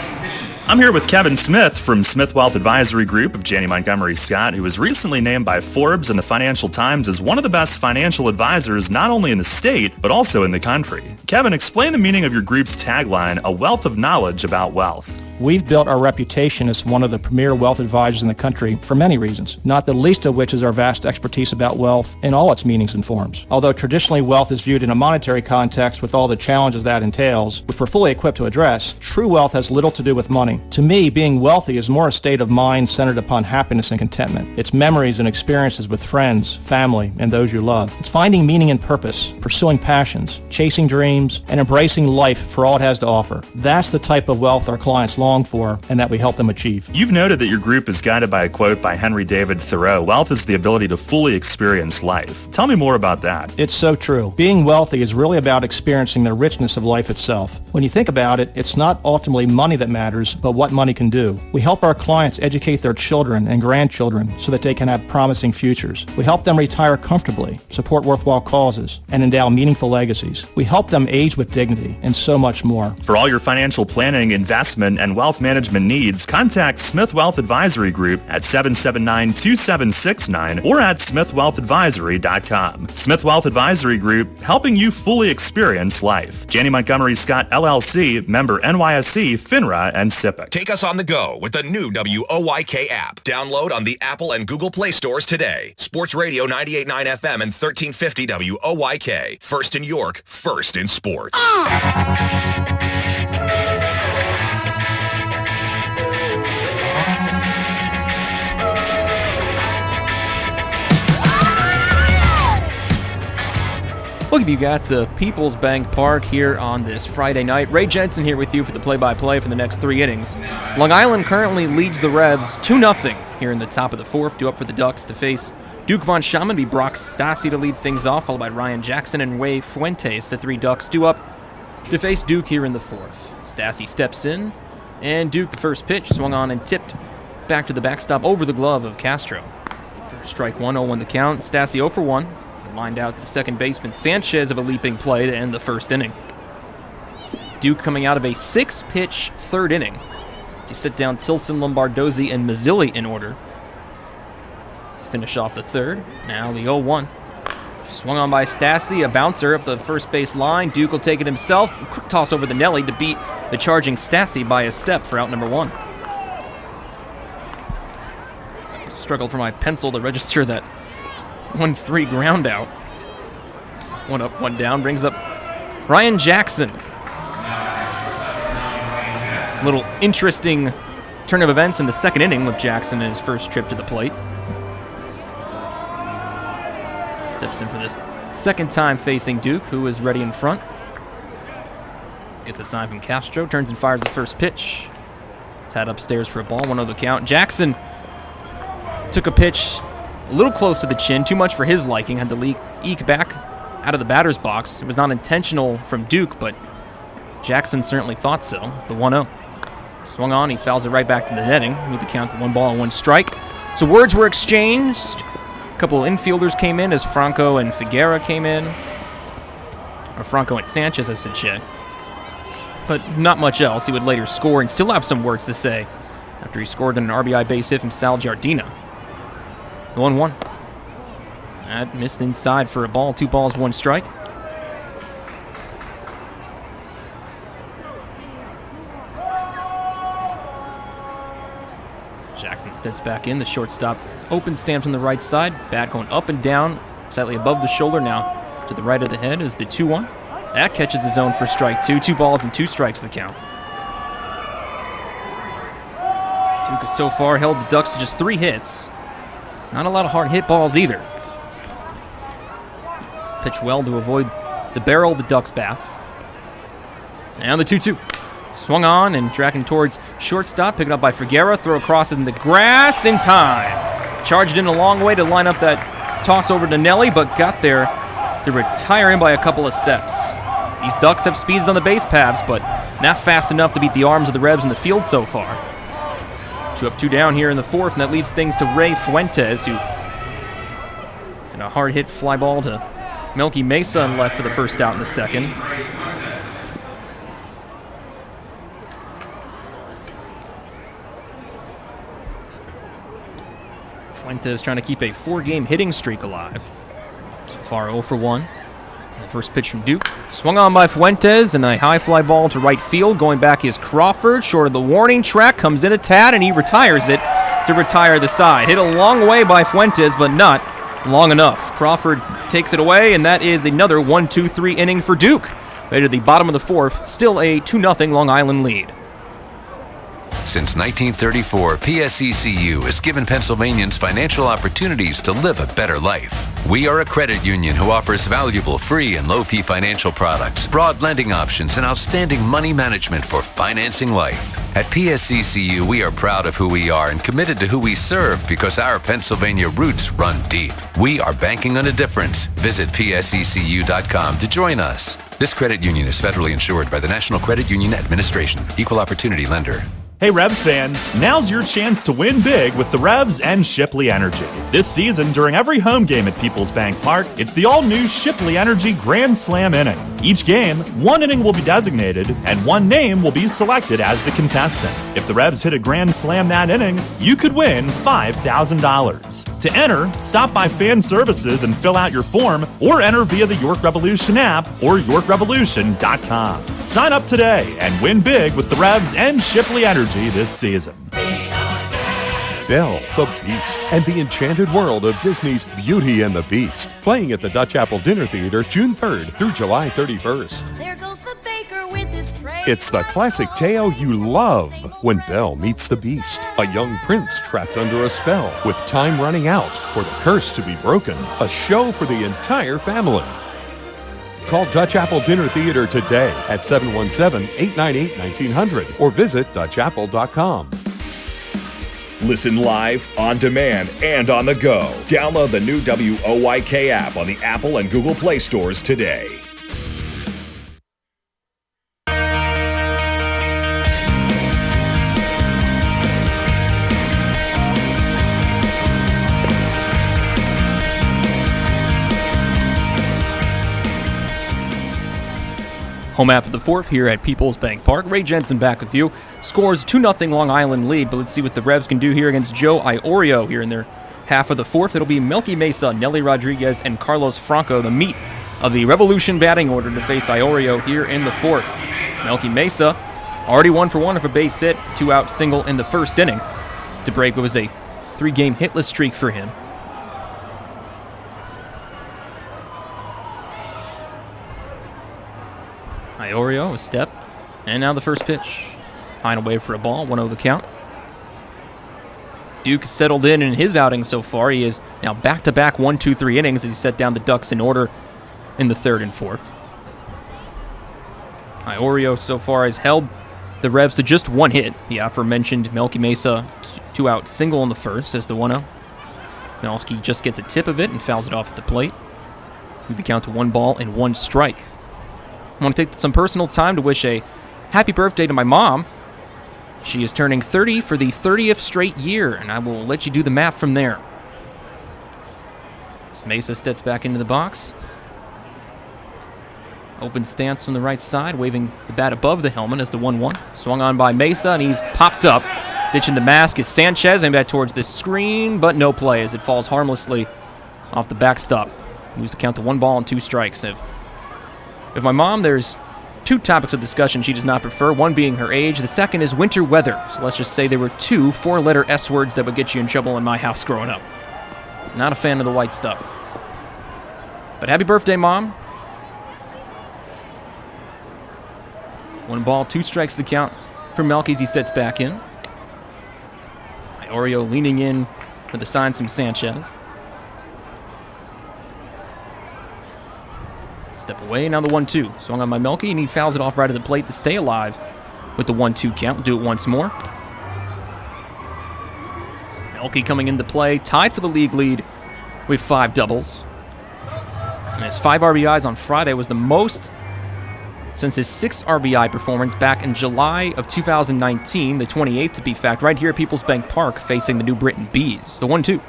I'm here with Kevin Smith from Smith Wealth Advisory Group of Janney Montgomery Scott, who was recently named by Forbes and the Financial Times as one of the best financial advisors not only in the state, but also in the country. Kevin, explain the meaning of your group's tagline, a wealth of knowledge about wealth. We've built our reputation as one of the premier wealth advisors in the country for many reasons, not the least of which is our vast expertise about wealth in all its meanings and forms. Although traditionally wealth is viewed in a monetary context with all the challenges that entails, which we're fully equipped to address, true wealth has little to do with money. To me, being wealthy is more a state of mind centered upon happiness and contentment. It's memories and experiences with friends, family, and those you love. It's finding meaning and purpose, pursuing passions, chasing dreams, and embracing life for all it has to offer. That's the type of wealth our clients long for and that we help them achieve. You've noted that your group is guided by a quote by Henry David Thoreau, wealth is the ability to fully experience life. Tell me more about that. It's so true. Being wealthy is really about experiencing the richness of life itself. When you think about it, it's not ultimately money that matters, but what money can do. We help our clients educate their children and grandchildren so that they can have promising futures. We help them retire comfortably, support worthwhile causes, and endow meaningful legacies. We help them age with dignity and so much more. For all your financial planning, investment, and wealth management needs, contact Smith Wealth Advisory Group at 779-2769 or at smithwealthadvisory.com. Smith Wealth Advisory Group, helping you fully experience life. Janney Montgomery Scott LLC, member NYSE, FINRA, and SIPC. Take us on the go with the new WOYK app. Download on the Apple and Google Play stores today. Sports Radio 98.9 FM and 1350 WOYK. First in York, first in sports. Welcome you got to PeoplesBank Park here on this Friday night. Ray Jensen here with you for the play-by-play for the next 3 innings. Long Island currently leads the Revs 2-0 here in the top of the fourth. Due up for the Ducks to face Duke Von Schaman, be Brock Stassi to lead things off, followed by Ryan Jackson and Ray Fuentes. The three Ducks due up to face Duke here in the fourth. Stassi steps in, and Duke, the first pitch, swung on and tipped back to the backstop over the glove of Castro. For strike one, 0-1 the count. Stassi 0 for 1. Lined out to the second baseman Sanchez of a leaping play to end the first inning. Duke coming out of a 6-pitch third inning as he sit down Tilson, Lombardozzi, and Mazzilli in order to finish off the third. Now the 0-1. Swung on by Stassi, a bouncer up the first base line. Duke will take it himself. Quick toss over the Nelly to beat the charging Stassi by a step for out number one. Struggled for my pencil to register that 1-3 ground out. One up, one down, brings up Ryan Jackson. A little interesting turn of events in the second inning with Jackson in his first trip to the plate. Steps in for this second time facing Duke, who is ready in front. Gets a sign from Castro, turns and fires the first pitch. Tad upstairs for a ball, 1-0 the count. Jackson took a pitch a little close to the chin, too much for his liking, had to eke back out of the batter's box. It was not intentional from Duke, but Jackson certainly thought so. It's the 1-0. Swung on, he fouls it right back to the netting. Made the count to 1 ball and 1 strike. So words were exchanged. A couple of infielders came in as Franco and Figuera came in. Or Franco and Sanchez, I should say. But not much else. He would later score and still have some words to say after he scored an RBI base hit from Sal Giardina. 1-1. That missed inside for a ball. 2 balls, 1 strike. Jackson steps back in. The shortstop open stance on the right side. Bat going up and down, slightly above the shoulder. Now to the right of the head is the 2-1. That catches the zone for strike 2. 2 balls and 2 strikes the count. Duke has so far held the Ducks to just 3 hits. Not a lot of hard hit balls either. Pitch well to avoid the barrel of the Ducks' bats. And the 2-2. Swung on and tracking towards shortstop. Picked up by Figuera. Throw across in the grass in time. Charged in a long way to line up that toss over to Nelly, but got there to retire in by a couple of steps. These Ducks have speeds on the base paths, but not fast enough to beat the arms of the Revs in the field so far. 2 up, 2 down here in the fourth, and that leads things to Ray Fuentes, who in a hard-hit fly ball to Melky Mesa and left for the first out in the second. Fuentes trying to keep a 4-game hitting streak alive. So far 0 for 1. The first pitch from Duke. Swung on by Fuentes, and a high fly ball to right field. Going back is Crawford, short of the warning track. Comes in a tad, and he retires it to retire the side. Hit a long way by Fuentes, but not long enough. Crawford takes it away, and that is another 1-2-3 inning for Duke. Later at the bottom of the fourth, still a 2-0 Long Island lead. Since 1934, PSECU has given Pennsylvanians financial opportunities to live a better life. We are a credit union who offers valuable free and low-fee financial products, broad lending options, and outstanding money management for financing life. At PSECU, we are proud of who we are and committed to who we serve because our Pennsylvania roots run deep. We are banking on a difference. Visit PSECU.com to join us. This credit union is federally insured by the National Credit Union Administration. Equal opportunity lender. Hey Revs fans, now's your chance to win big with the Revs and Shipley Energy. This season, during every home game at PeoplesBank Park, it's the all-new Shipley Energy Grand Slam inning. Each game, 1 inning will be designated, and 1 name will be selected as the contestant. If the Revs hit a Grand Slam that inning, you could win $5,000. To enter, stop by Fan Services and fill out your form, or enter via the York Revolution app or YorkRevolution.com. Sign up today and win big with the Revs and Shipley Energy this season. Belle, the Beast, and the enchanted world of Disney's Beauty and the Beast. Playing at the Dutch Apple Dinner Theater June 3rd through July 31st. There goes the baker with his tray. It's the classic tale you love when Belle meets the Beast. A young prince trapped under a spell with time running out for the curse to be broken. A show for the entire family. Call Dutch Apple Dinner Theater today at 717-898-1900 or visit DutchApple.com. Listen live, on demand, and on the go. Download the new WOYK app on the Apple and Google Play stores today. Home after the fourth here at PeoplesBank Park. Ray Jensen back with you. Scores 2-0 Long Island lead, but let's see what the Revs can do here against Joe Iorio here in their half of the fourth. It'll be Melky Mesa, Nelly Rodriguez, and Carlos Franco, the meat of the Revolution batting order to face Iorio here in the fourth. Melky Mesa already 1 for 1 of a base hit, 2-out single in the first inning to break what was a 3-game hitless streak for him. Iorio, a step, and now the first pitch. High and away for a ball, 1-0 the count. Duke settled in his outing so far. He is now back-to-back 1-2-3 innings as he set down the Ducks in order in the third and fourth. Iorio so far has held the Revs to just 1 hit. The aforementioned Melky Mesa 2-out single in the first as the 1-0. Melky just gets a tip of it and fouls it off at the plate. With the count to 1 ball and 1 strike. I want to take some personal time to wish a happy birthday to my mom. She is turning 30 for the 30th straight year, and I will let you do the math from there. As Mesa steps back into the box. Open stance from the right side, waving the bat above the helmet as the 1-1. Swung on by Mesa, and he's popped up. Ditching the mask is Sanchez, and back towards the screen, but no play as it falls harmlessly off the backstop. Moves the count to 1 ball and 2 strikes. With my mom, there's 2 topics of discussion she does not prefer, one being her age, the second is winter weather. So let's just say there were 2 4-letter S words that would get you in trouble in my house growing up. Not a fan of the white stuff. But happy birthday, Mom. 1 ball, 2 strikes the count for Melky as he sets back in. Iorio leaning in with a sign from Sanchez. Step away, now the 1-2. Swung on by Melky, and he fouls it off right at the plate to stay alive with the 1-2 count. We'll do it once more. Melky coming into play, tied for the league lead with 5 doubles. And his 5 RBIs on Friday was the most since his 6 RBI performance back in July of 2019, the 28th to be fact, right here at PeoplesBank Park facing the New Britain Bees. The 1-2.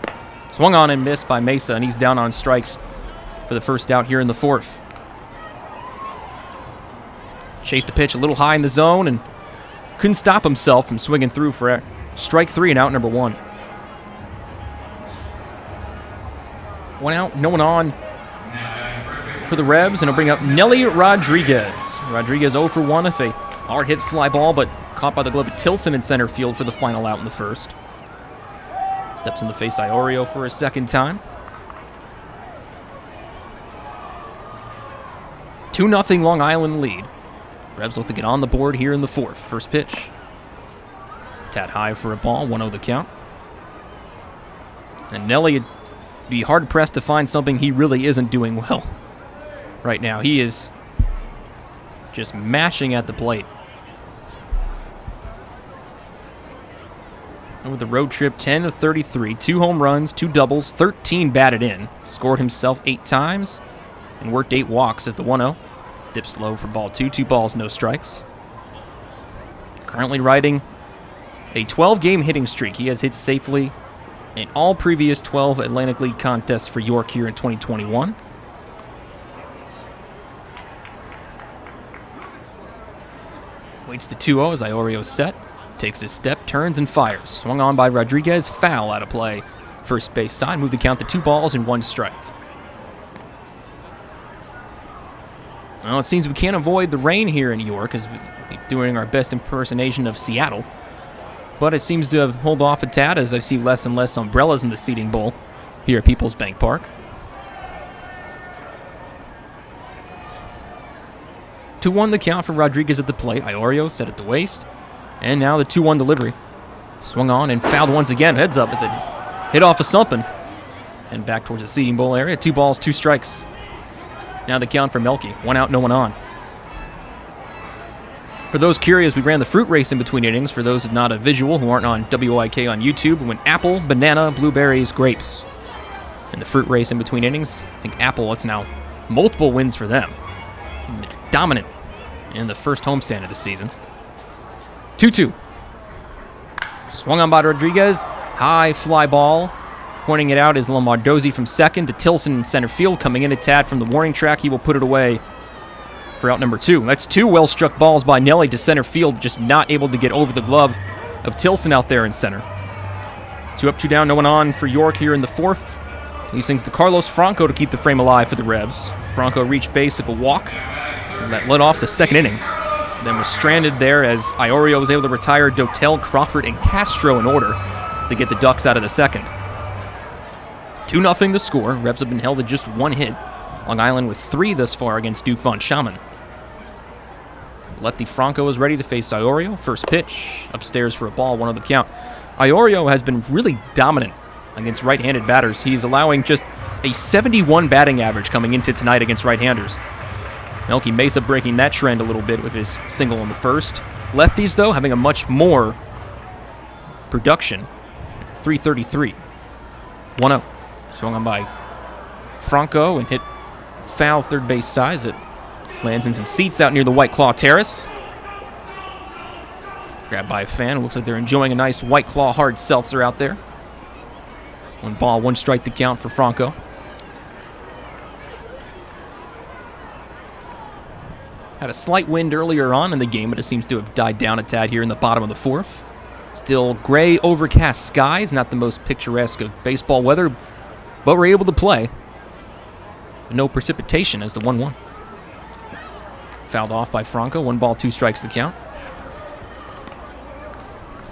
Swung on and missed by Mesa, and he's down on strikes for the first out here in the 4th. Chased a pitch a little high in the zone and couldn't stop himself from swinging through for strike 3 and out number 1. 1 out, no one on for the Revs, and it'll bring up Nelly Rodriguez. Rodriguez 0 for 1 with a hard hit fly ball, but caught by the glove of Tilson in center field for the final out in the 1st. Steps in the face Iorio for a second time. 2-0 Long Island lead. Revs look to get on the board here in the 4th. First pitch. Tad high for a ball, 1-0 the count. And Nelly would be hard-pressed to find something he really isn't doing well right now. He is just mashing at the plate. And with the road trip, 10 of 33, 2 home runs, 2 doubles, 13 batted in. Scored himself 8 times and worked 8 walks as the 1-0. Dips low for ball 2, 2 balls, no strikes. Currently riding a 12-game hitting streak. He has hit safely in all previous 12 Atlantic League contests for York here in 2021. Waits the 2-0 as Iorio's set. Takes his step, turns and fires. Swung on by Rodriguez, foul out of play. First base side, move the count to 2 balls and 1 strike. Well, it seems we can't avoid the rain here in York as we're doing our best impersonation of Seattle. But it seems to have held off a tad as I see less and less umbrellas in the seating bowl here at PeoplesBank Park. 2-1 the count for Rodriguez at the plate. Iorio set at the waist. And now the 2-1 delivery. Swung on and fouled once again. Heads up as it hit off of something. And back towards the seating bowl area. 2 balls, 2 strikes. Now the count for Melky. 1 out, no one on. For those curious, we ran the fruit race in between innings. For those not a visual who aren't on WIK on YouTube, we went apple, banana, blueberries, grapes. And the fruit race in between innings, I think Apple, it's now multiple wins for them. Dominant in the first homestand of the season. 2-2. Swung on by Rodriguez. High fly ball. Pointing it out is Lombardozzi from second to Tilson in center field. Coming in a tad from the warning track. He will put it away for out number 2. That's 2 well-struck balls by Nelly to center field. Just not able to get over the glove of Tilson out there in center. 2 up, 2 down. No one on for York here in the 4th. Leaves things to Carlos Franco to keep the frame alive for the Revs. Franco reached base with a walk. And that led off the 2nd inning. Then was stranded there as Iorio was able to retire Dotel, Crawford, and Castro in order to get the Ducks out of the 2nd. 2-0 the score. Revs have been held to just 1 hit. Long Island with 3 thus far against Duke von Schaman. Lefty Franco is ready to face Iorio. First pitch. Upstairs for a ball, 1-0 the count. Iorio has been really dominant against right-handed batters. He's allowing just a 71 batting average coming into tonight against right-handers. Melky Mesa breaking that trend a little bit with his single in the 1st. Lefties, though, having a much more production. 333. 1-0. Swung on by Franco and hit foul third base side as it lands in some seats out near the White Claw Terrace. Grabbed by a fan. It looks like they're enjoying a nice White Claw hard seltzer out there. 1 ball, 1 strike to count for Franco. Had a slight wind earlier on in the game, but it seems to have died down a tad here in the bottom of the 4th. Still gray, overcast skies, not the most picturesque of baseball weather, but we're able to play. No precipitation as the 1-1. Fouled off by Franco, 1 ball, 2 strikes to count.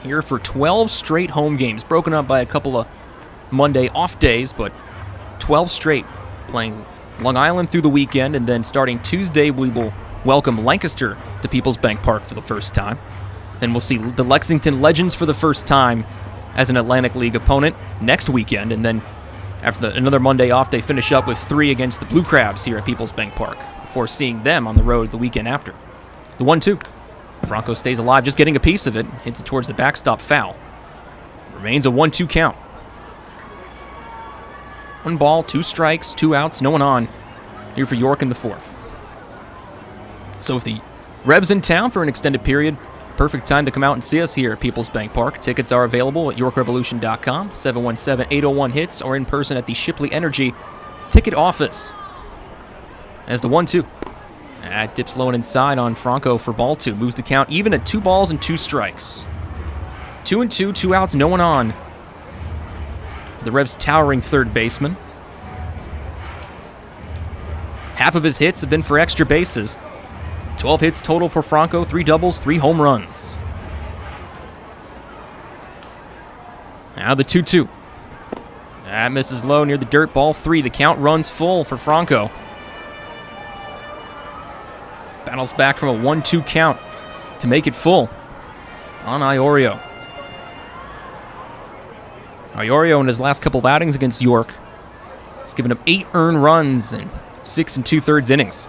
Here for 12 straight home games, broken up by a couple of Monday off days, but 12 straight playing Long Island through the weekend, and then starting Tuesday we will welcome Lancaster to PeoplesBank Park for the first time. Then we'll see the Lexington Legends for the first time as an Atlantic League opponent next weekend, and then after another Monday off day, finish up with 3 against the Blue Crabs here at PeoplesBank Park before seeing them on the road the weekend after. The 1-2. Franco stays alive, just getting a piece of it, hits it towards the backstop foul. Remains a 1-2 count. 1 ball, 2 strikes, 2 outs, no one on here for York in the fourth. So if the Revs in town for an extended period, perfect time to come out and see us here at PeoplesBank Park. Tickets are available at YorkRevolution.com, 717-801-HITS, or in person at the Shipley Energy ticket office. As the 1-2. That dips low and inside on Franco for ball 2. Moves the count even at 2 balls and 2 strikes. 2-2, 2 outs, no one on. The Revs' towering third baseman. Half of his hits have been for extra bases. 12 hits total for Franco, 3 doubles, 3 home runs. Now the 2-2. That misses low near the dirt, ball 3. The count runs full for Franco. Battles back from a 1-2 count to make it full on Iorio. Iorio in his last couple of outings against York has given up 8 earned runs in 6 2/3 innings,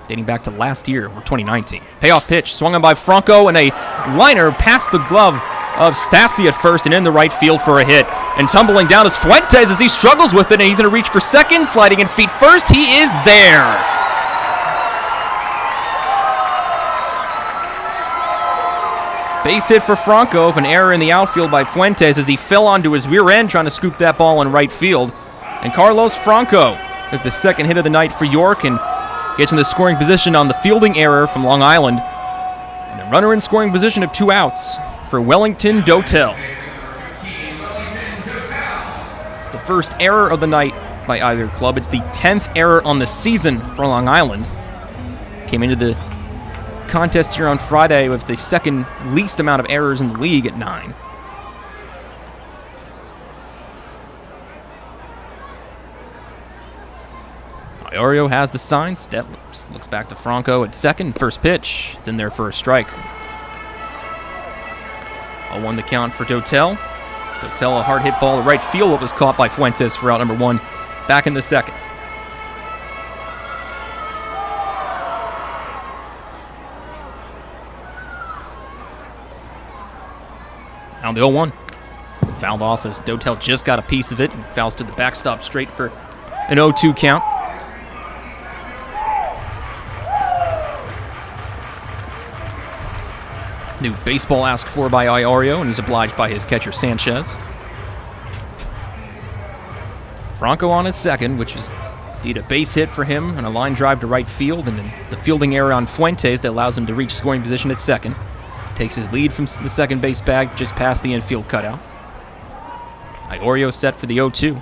dating back to last year, or 2019. Payoff pitch, swung on by Franco, and a liner past the glove of Stassi at first and in the right field for a hit. And tumbling down is Fuentes as he struggles with it, and he's going to reach for second, sliding in feet first. He is there. Base hit for Franco, of an error in the outfield by Fuentes as he fell onto his rear end trying to scoop that ball in right field. And Carlos Franco with the second hit of the night for York and gets in the scoring position on the fielding error from Long Island. And a runner in scoring position of 2 outs for Wellington Dotel. It's the first error of the night by either club. It's the 10th error on the season for Long Island. Came into the contest here on Friday with the second least amount of errors in the league at 9. Iorio has the sign. Stetlers looks back to Franco at second. First pitch. It's in there for a strike. 0-1 the count for Dotel. Dotel, a hard hit ball to right field. It was caught by Fuentes for out number 1 back in the second. Now the 0-1. Fouled off as Dotel just got a piece of it and fouls to the backstop straight for an 0-2 count. New baseball asked for by Iorio, and he's obliged by his catcher Sanchez. Franco on at second, which is indeed a base hit for him, and a line drive to right field, and then the fielding error on Fuentes that allows him to reach scoring position at second. Takes his lead from the second base bag just past the infield cutout. Iorio set for the 0-2.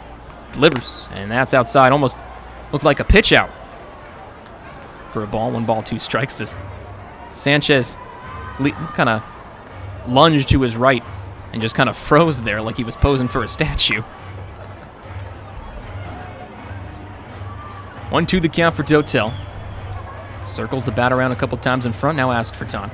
Delivers, and that's outside. Almost looked like a pitch out for a ball. 1 ball, 2 strikes. As Sanchez kind of lunged to his right and just kind of froze there like he was posing for a statue. 1-2 the count for Dotel. Circles the bat around a couple times in front, now asks for time.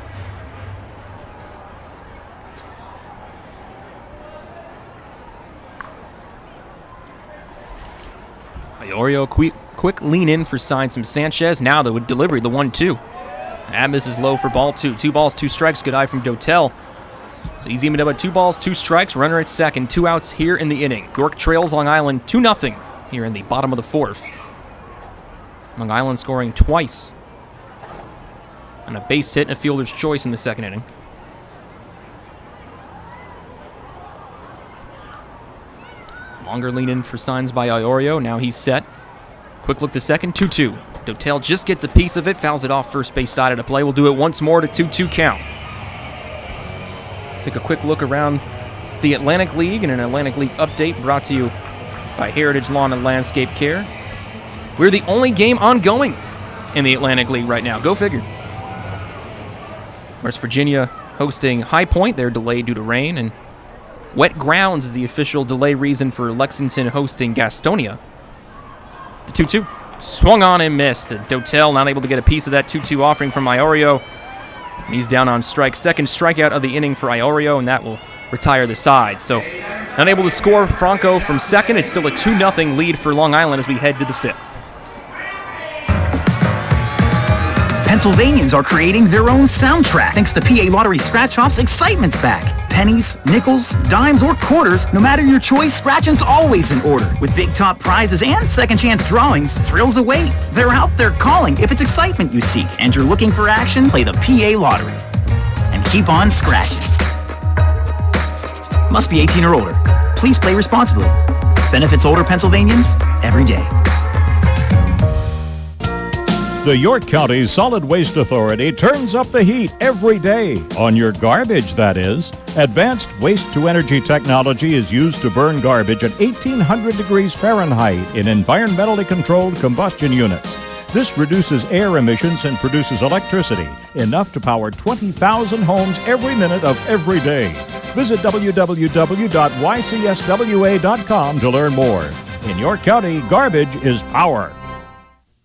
Iorio quick lean in for signs from Sanchez. Now the delivery, the 1-2. That misses low for ball 2. 2 balls, 2 strikes. Good eye from Dotel. So he's even up at 2 balls, 2 strikes. Runner at second. 2 outs here in the inning. York trails Long Island 2-0 here in the bottom of the 4th. Long Island scoring twice on a base hit and a fielder's choice in the second inning. Longer lean in for signs by Iorio. Now he's set. Quick look to second. 2-2. Dotel just gets a piece of it. Fouls it off first base side of the play. We'll do it once more to 2-2 count. Take a quick look around the Atlantic League and an Atlantic League update brought to you by Heritage Lawn and Landscape Care. We're the only game ongoing in the Atlantic League right now. Go figure. West Virginia hosting High Point. They're delayed due to rain, and wet grounds is the official delay reason for Lexington hosting Gastonia. The 2-2. Swung on and missed. Dotel not able to get a piece of that 2-2 offering from Iorio. And he's down on strike. Second strikeout of the inning for Iorio, and that will retire the side. So not able to score Franco from second. It's still a 2-0 lead for Long Island as we head to the 5th. Pennsylvanians are creating their own soundtrack thanks to PA Lottery Scratch-Off's Excitement's back. Pennies, nickels, dimes, or quarters, no matter your choice, scratching's always in order. With big top prizes and second chance drawings, thrills await. They're out there calling if it's excitement you seek and you're looking for action, play the PA Lottery. And keep on scratching. Must be 18 or older. Please play responsibly. Benefits older Pennsylvanians every day. The York County Solid Waste Authority turns up the heat every day. On your garbage, that is. Advanced waste-to-energy technology is used to burn garbage at 1,800 degrees Fahrenheit in environmentally controlled combustion units. This reduces air emissions and produces electricity, enough to power 20,000 homes every minute of every day. Visit www.ycswa.com to learn more. In York County, garbage is power.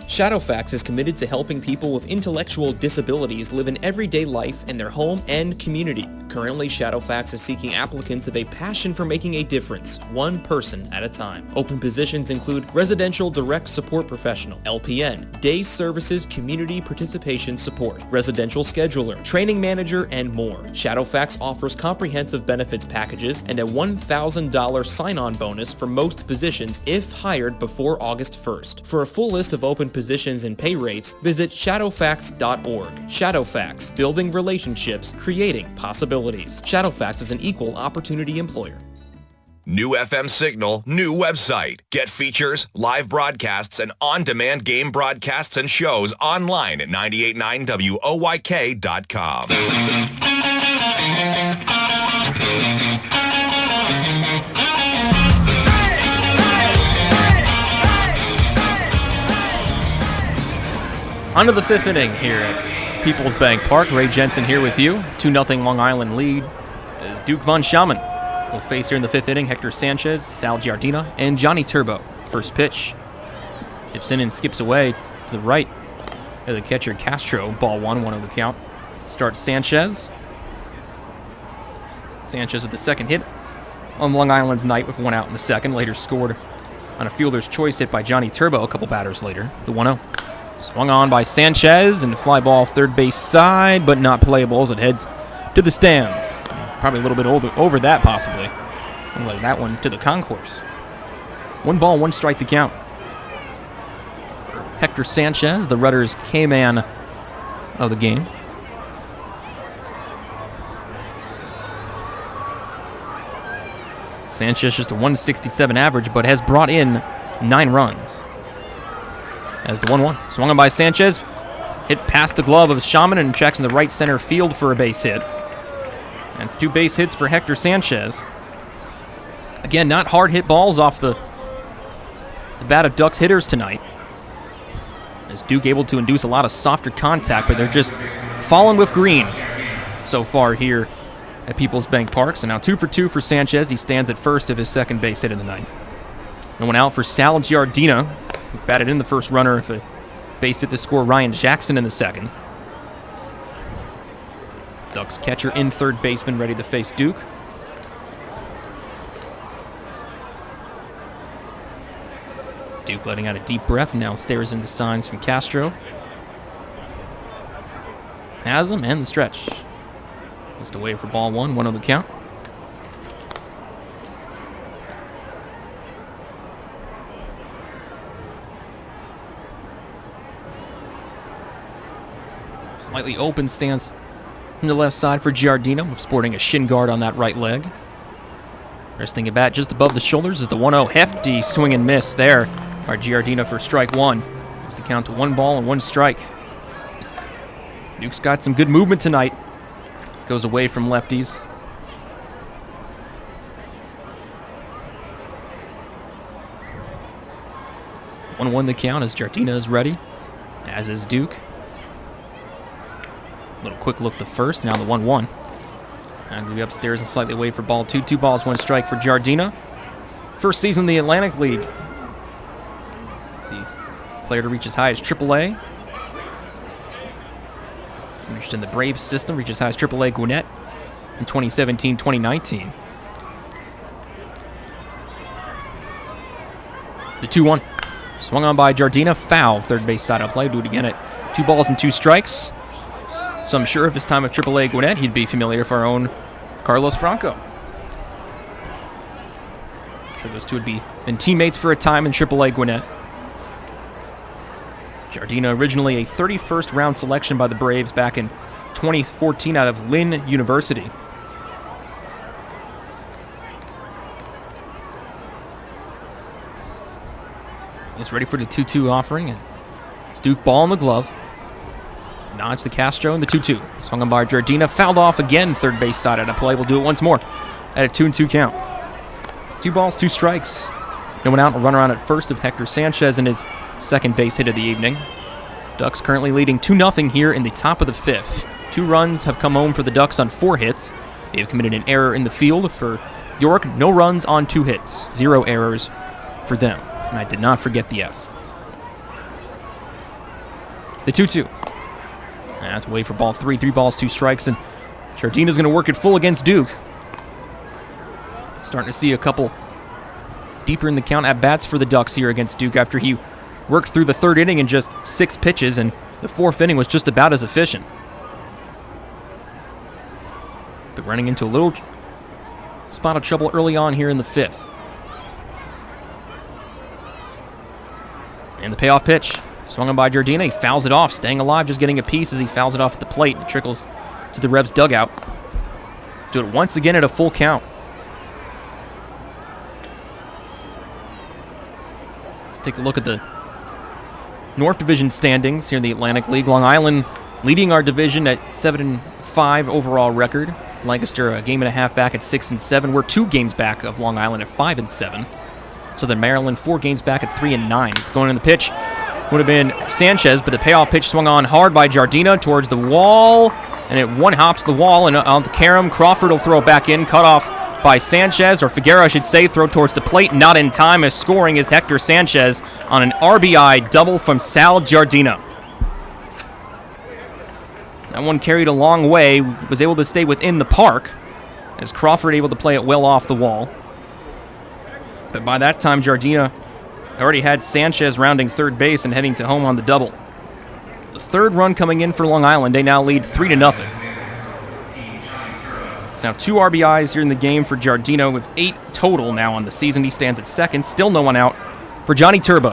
Shadowfax is committed to helping people with intellectual disabilities live an everyday life in their home and community. Currently, Shadowfax is seeking applicants with a passion for making a difference, one person at a time. Open positions include Residential Direct Support Professional, LPN, Day Services Community Participation Support, Residential Scheduler, Training Manager, and more. Shadowfax offers comprehensive benefits packages and a $1,000 sign-on bonus for most positions if hired before August 1st. For a full list of open positions and pay rates, visit shadowfax.org. Shadowfax, building relationships, creating possibilities. Shadowfax is an equal opportunity employer. New FM signal, new website. Get features, live broadcasts, and on-demand game broadcasts and shows online at 989WOYK.com. On to the fifth inning here at PeoplesBank Park. Ray Jensen here with you. 2-0 Long Island lead as Duke Von Schaman will face here in the fifth inning Hector Sanchez, Sal Giardina, and Johnny Turbo. First pitch. Dips in and skips away to the right of the catcher Castro. Ball 1-0 the count. Starts Sanchez. Sanchez with the second hit on Long Island's night with one out in the second. Later scored on a fielder's choice hit by Johnny Turbo a couple batters later. The 1-0. Swung on by Sanchez and fly ball third base side, but not playable as it heads to the stands. Probably a little bit over that possibly. And like that one to the concourse. 1 ball, 1 strike to count. For Hector Sanchez, the Rudders' K-man of the game. Sanchez just a 167 average, but has brought in 9 runs. As the 1-1. Swung on by Sanchez. Hit past the glove of Schaman and checks in the right center field for a base hit. And it's 2 base hits for Hector Sanchez. Again, not hard hit balls off the bat of Ducks hitters tonight. As Duke able to induce a lot of softer contact, but they're just falling with green so far here at PeoplesBank Park. So now 2 for 2 for Sanchez. He stands at first of his second base hit of the night. And one out for Sal Giardina, who batted in the first runner if a base hit to score Ryan Jackson in the second. Ducks catcher in third baseman ready to face Duke. Duke letting out a deep breath and now stares into signs from Castro. Has him and the stretch. Just away for ball 1, 1 on the count. Slightly open stance from the left side for Giardina, sporting a shin guard on that right leg. Resting a bat just above the shoulders is the 1-0. Hefty swing and miss there by Giardina for strike 1. Just to count to 1 ball and 1 strike. Duke's got some good movement tonight. Goes away from lefties. One the count as Giardina is ready, as is Duke. Little quick look to first, now the 1-1. And we'll be upstairs and slightly away for ball 2. 2 balls, 1 strike for Giardina. First season in the Atlantic League. The player to reach as high as AAA. Reached in the Braves system, reached as high as AAA Gwinnett in 2017-2019. The 2-1. Swung on by Giardina, foul, third base side of play. Do it again at 2 balls and 2 strikes. So I'm sure if his time at AAA Gwinnett, he'd be familiar for our own Carlos Franco. I'm sure those two would be been teammates for a time in AAA Gwinnett. Giardina, originally a 31st round selection by the Braves back in 2014 out of Lynn University. He's ready for the 2-2 offering. It's Duke ball in the glove. Nods to Castro in the 2-2. Swung on by Giardina. Fouled off again. Third base side out of play. We'll do it once more at a 2-2 count. 2 balls, 2 strikes. No one out. A runner on at first of Hector Sanchez in his second base hit of the evening. Ducks currently leading 2-0 here in the top of the 5th. 2 runs have come home for the Ducks on 4 hits. They have committed an error in the field. For York, no runs on 2 hits. 0 errors for them. And I did not forget the S. The 2-2. That's way for ball 3. 3 balls, 2 strikes. And Giardina's going to work it full against Duke. Starting to see a couple deeper in the count at bats for the Ducks here against Duke after he worked through the 3rd inning in just 6 pitches, and the 4th inning was just about as efficient. But running into a little spot of trouble early on here in the 5th. And the payoff pitch. Swung on by Giardina. He fouls it off, staying alive, just getting a piece as he fouls it off at the plate. It trickles to the Revs dugout. Do it once again at a full count. Take a look at the North Division standings here in the Atlantic League. Long Island leading our division at 7-5 overall record. Lancaster a game and a half back at 6-7. We're 2 games back of Long Island at 5-7. Southern Maryland 4 games back at 3-9. Going in the pitch would have been Sanchez, but the payoff pitch swung on hard by Giardina towards the wall, and it one-hops the wall, and on the carom, Crawford will throw it back in, cut off by Sanchez, or Figueroa, I should say, throw towards the plate, not in time, as scoring is Hector Sanchez on an RBI double from Sal Giardina. That one carried a long way, was able to stay within the park, as Crawford able to play it well off the wall. But by that time, Giardina already had Sanchez rounding 3rd base and heading to home on the double. The 3rd run coming in for Long Island. They now lead 3-0. It's now 2 RBIs here in the game for Giardina with 8 total now on the season. He stands at 2nd. Still no one out for Johnny Turbo.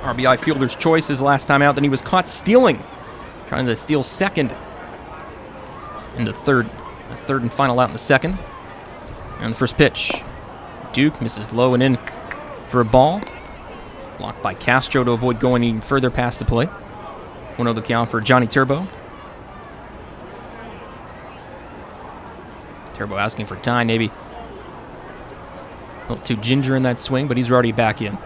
RBI fielder's choice his last time out. Then he was caught stealing. Trying to steal 2nd in the 3rd. The 3rd and final out in the 2nd. And the first pitch. Duke misses low and in for a ball. Blocked by Castro to avoid going even further past the plate. 1-0 the count for Johnny Turbo. Turbo asking for time, maybe a little too ginger in that swing, but he's already back in.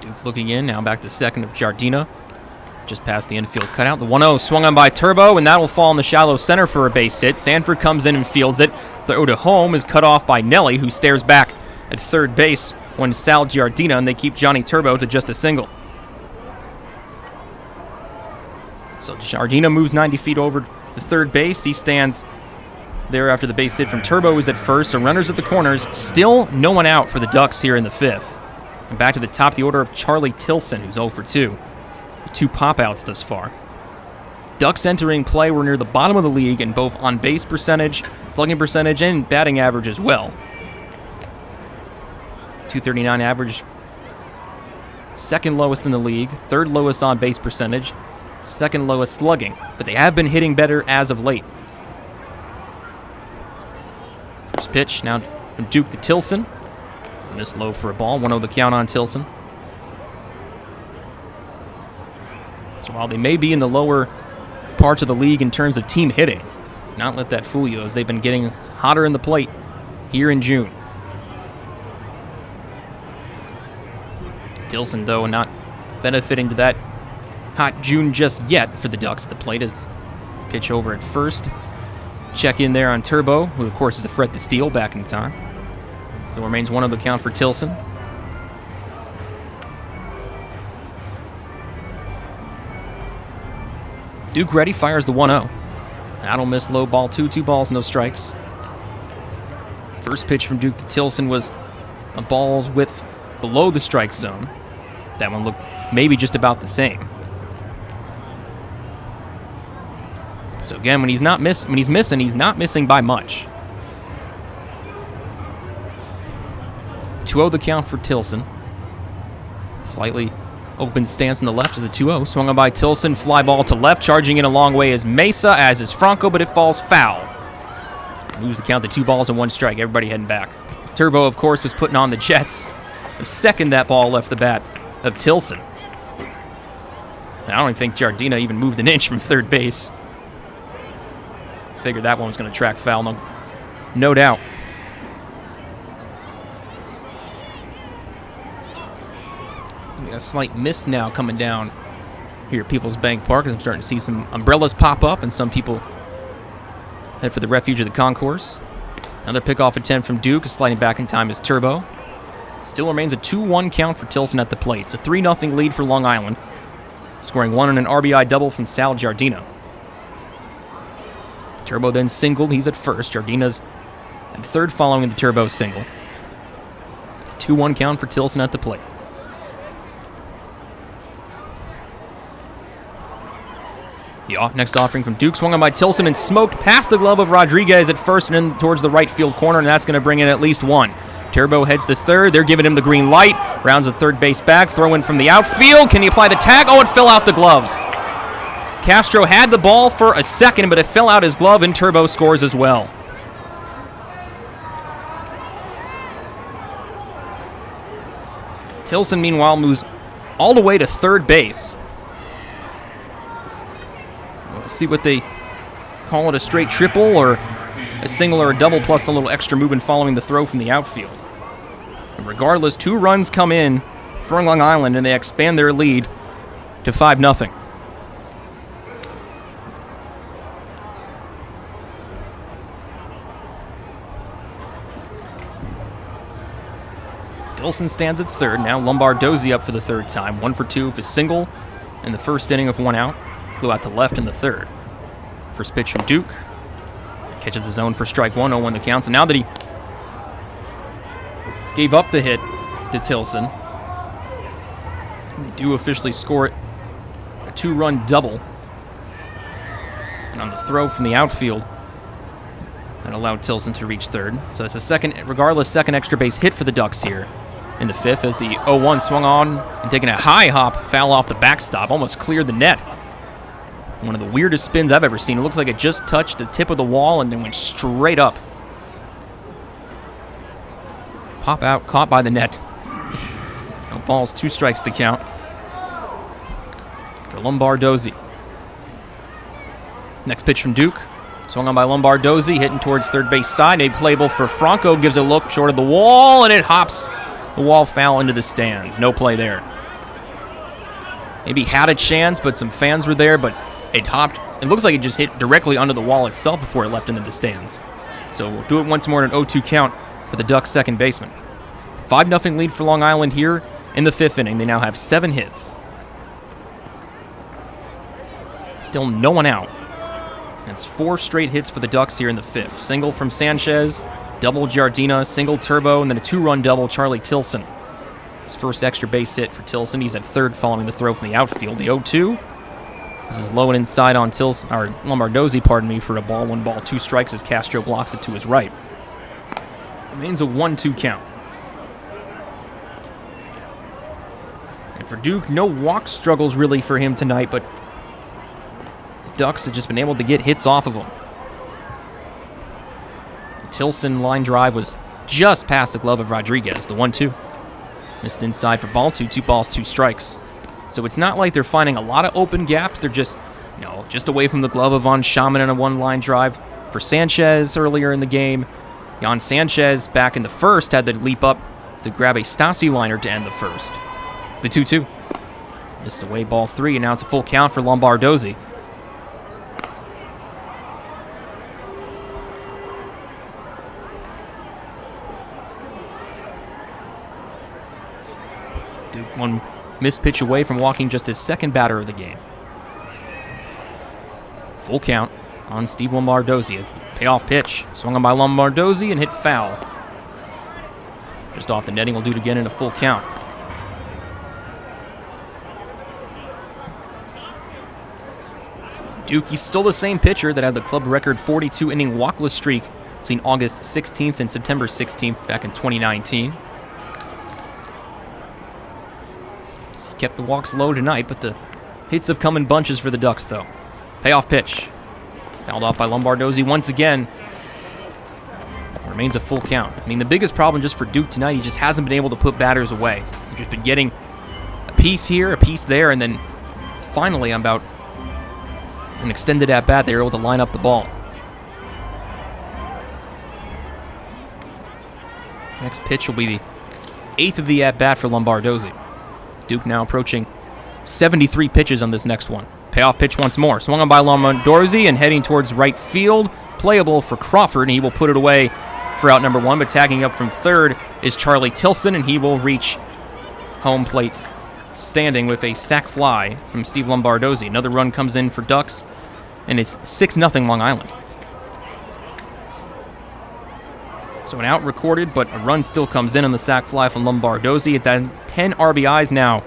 Duke looking in, now back to 2nd of Giardina. Just past the infield cutout. The 1-0 swung on by Turbo, and that will fall in the shallow center for a base hit. Sanford comes in and fields it. Throw to home is cut off by Nelly, who stares back at 3rd base when Sal Giardina, and they keep Johnny Turbo to just a single. So Giardina moves 90 feet over the 3rd base. He stands there after the base hit from Turbo is at first. So runners at the corners. Still no one out for the Ducks here in the 5th. And back to the top of the order of Charlie Tilson, who's 0 for 2. 2 pop-outs thus far. Ducks entering play were near the bottom of the league in both on-base percentage, slugging percentage, and batting average as well. .239 average, 2nd lowest in the league, 3rd lowest on-base percentage, 2nd lowest slugging, but they have been hitting better as of late. First pitch now from Duke to Tilson. Missed low for a ball, 1-0 the count on Tilson. So while they may be in the lower parts of the league in terms of team hitting, not let that fool you, as they've been getting hotter in the plate here in June. Tilson, though, not benefiting to that hot June just yet for the Ducks. The plate is pitch over at first. Check in there on Turbo, who of course is a threat to steal back in time. So remains 1-0 the count for Tilson. Duke ready, fires the 1-0. That'll miss low ball 2 balls, no strikes. First pitch from Duke to Tilson was a ball's width below the strike zone. That one looked maybe just about the same. So again, when he's missing, he's not missing by much. 2-0 the count for Tilson. Slightly open stance on the left as a 2-0. Swung on by Tilson, fly ball to left. Charging in a long way is Mesa, as is Franco, but it falls foul. Moves the count to 2 balls and 1 strike. Everybody heading back. Turbo, of course, was putting on the Jets the second that ball left the bat of Tilson. I don't even think Giardina even moved an inch from third base. Figured that one was going to track foul, no doubt. A slight mist now coming down here at PeoplesBank Park. I'm starting to see some umbrellas pop up, and some people head for the refuge of the concourse. Another pickoff attempt from Duke. Sliding back in time is Turbo. Still remains a 2-1 count for Tilson at the plate. It's a 3-0 lead for Long Island, scoring 1 on an RBI double from Sal Giardina. Turbo then singled. He's at first. Giardina's at third following the Turbo single. 2-1 count for Tilson at the plate. The next offering from Duke, swung on by Tilson and smoked past the glove of Rodriguez at first and in towards the right field corner, and that's going to bring in at least 1. Turbo heads to third. They're giving him the green light. Rounds the third base back. Throw in from the outfield. Can he apply the tag? Oh, it fell out the glove. Castro had the ball for a second, but it fell out his glove, and Turbo scores as well. Tilson, meanwhile, moves all the way to third base. We'll see what they call it, a straight triple or a single or a double plus a little extra movement following the throw from the outfield. And regardless, 2 runs come in for Long Island, and they expand their lead to 5-0. Tilson stands at third. Now Lombardozzi up for the third time. 1 for 2 with a single in the first inning of 1 out. Flew out to left in the third. First pitch from Duke. Catches his own for strike 1, 0-1 the count. So now that he gave up the hit to Tilson, they do officially score it. A 2-run double. And on the throw from the outfield, that allowed Tilson to reach third. So that's the second extra base hit for the Ducks here in the 5th, as the 0-1 swung on and taking a high hop, foul off the backstop, almost cleared the net. One of the weirdest spins I've ever seen. It looks like it just touched the tip of the wall and then went straight up. Pop out, caught by the net. No balls, 2 strikes to count for Lombardozzi. Next pitch from Duke. Swung on by Lombardozzi, hitting towards third base side. A playable for Franco, gives a look short of the wall, and it hops the wall foul into the stands. No play there. Maybe had a chance, but some fans were there, but it hopped. It looks like it just hit directly under the wall itself before it leapt into the stands. So we'll do it once more in an 0-2 count for the Ducks' second baseman. 5-0 lead for Long Island here in the 5th inning. They now have 7 hits. Still no one out. It's 4 straight hits for the Ducks here in the 5th. Single from Sanchez, double Giardina, single Turbo, and then a 2-run double Charlie Tilson. His first extra base hit for Tilson. He's at third following the throw from the outfield. The 0-2. This is low and inside on Lombardozzi, for a ball, 1 ball, 2 strikes as Castro blocks it to his right. Remains a 1-2 count. And for Duke, no walk struggles really for him tonight, but the Ducks have just been able to get hits off of him. The Tilson line drive was just past the glove of Rodriguez, the 1-2. Missed inside for ball 2, 2 balls, 2 strikes. So it's not like they're finding a lot of open gaps. They're just, just away from the glove of Von Schaman on a 1-line drive for Sanchez earlier in the game. Jan Sanchez back in the first had to leap up to grab a Stasi liner to end the first. The 2-2. Missed away ball 3, and now it's a full count for Lombardozzi. Duke one missed pitch away from walking just his second batter of the game. Full count on Steve Lombardozzi. Payoff pitch. Swung on by Lombardozzi and hit foul. Just off the netting. Will do it again in a full count. Duke, he's still the same pitcher that had the club record 42-inning walkless streak between August 16th and September 16th back in 2019. He's kept the walks low tonight, but the hits have come in bunches for the Ducks, though. Payoff pitch. Fouled off by Lombardozzi once again. Remains a full count. I mean, the biggest problem just for Duke tonight, he just hasn't been able to put batters away. He's just been getting a piece here, a piece there, and then finally, on about an extended at-bat, they were able to line up the ball. Next pitch will be the 8th of the at-bat for Lombardozzi. Duke now approaching 73 pitches on this next one. Payoff pitch once more. Swung on by Lombardozzi and heading towards right field. Playable for Crawford, and he will put it away for out number 1. But tagging up from third is Charlie Tilson, and he will reach home plate standing with a sac fly from Steve Lombardozzi. Another run comes in for Ducks, and it's 6-0 Long Island. So an out recorded, but a run still comes in on the sac fly from Lombardozzi. It's at 10 RBIs now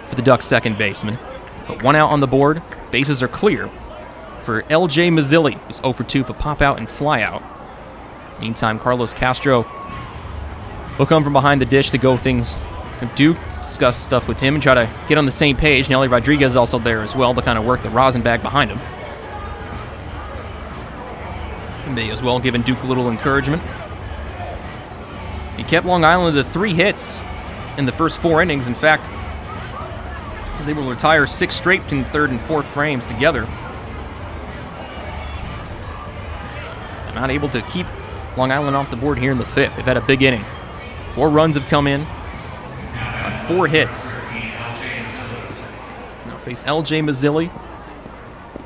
for the Ducks' second baseman. But one out on the board. Bases are clear for L.J. Mazzilli. He's 0 for 2 for pop out and fly out. Meantime, Carlos Castro will come from behind the dish to go things. Duke discuss stuff with him and try to get on the same page. Nelly Rodriguez also there as well to kind of work the rosin bag behind him. And they as well giving Duke a little encouragement. He kept Long Island to 3 hits in the first 4 innings. In fact, was able to retire 6 straight in third and fourth frames together. And not able to keep Long Island off the board here in the 5th. They've had a big inning. 4 runs have come in on 4 hits. Now face L.J. Mazzilli.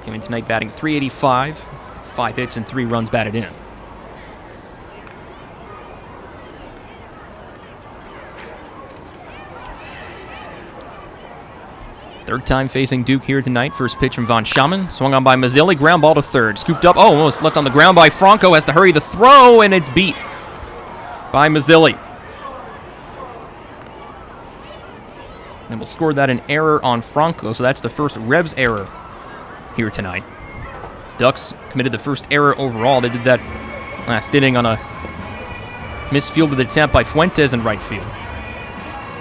Came in tonight batting .385. 5 hits and 3 runs batted in. Third time facing Duke here tonight. First pitch from Von Schaman. Swung on by Mazzilli. Ground ball to third. Scooped up. Oh, almost left on the ground by Franco. Has to hurry the throw, and it's beat by Mazzilli. And we'll score that an error on Franco, so that's the first Revs error here tonight. Ducks committed the first error overall. They did that last inning on a misfielded attempt by Fuentes in right field.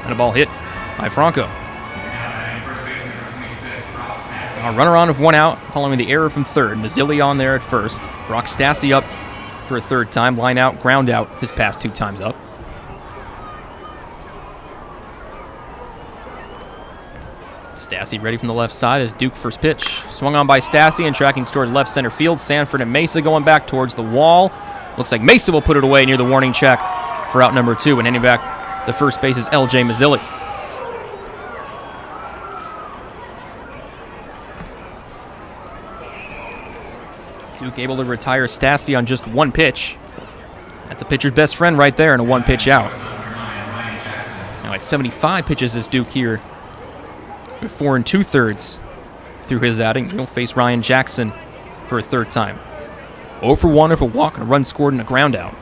And a ball hit by Franco. A runner on with 1 out following the error from third. Mazzilli on there at first. Brock Stassi up for a third time. Line out, ground out his past 2 times up. Stassi ready from the left side as Duke first pitch. Swung on by Stassi and tracking towards left center field. Sanford and Mesa going back towards the wall. Looks like Mesa will put it away near the warning check for out number 2. And heading back, the first base is L.J. Mazzilli. Duke able to retire Stassi on just 1 pitch. That's a pitcher's best friend right there in a 1-pitch out. Now at 75 pitches is Duke here with 4 2/3 through his outing. He'll face Ryan Jackson for a third time. 0 for 1 with a walk and a run scored and a ground out.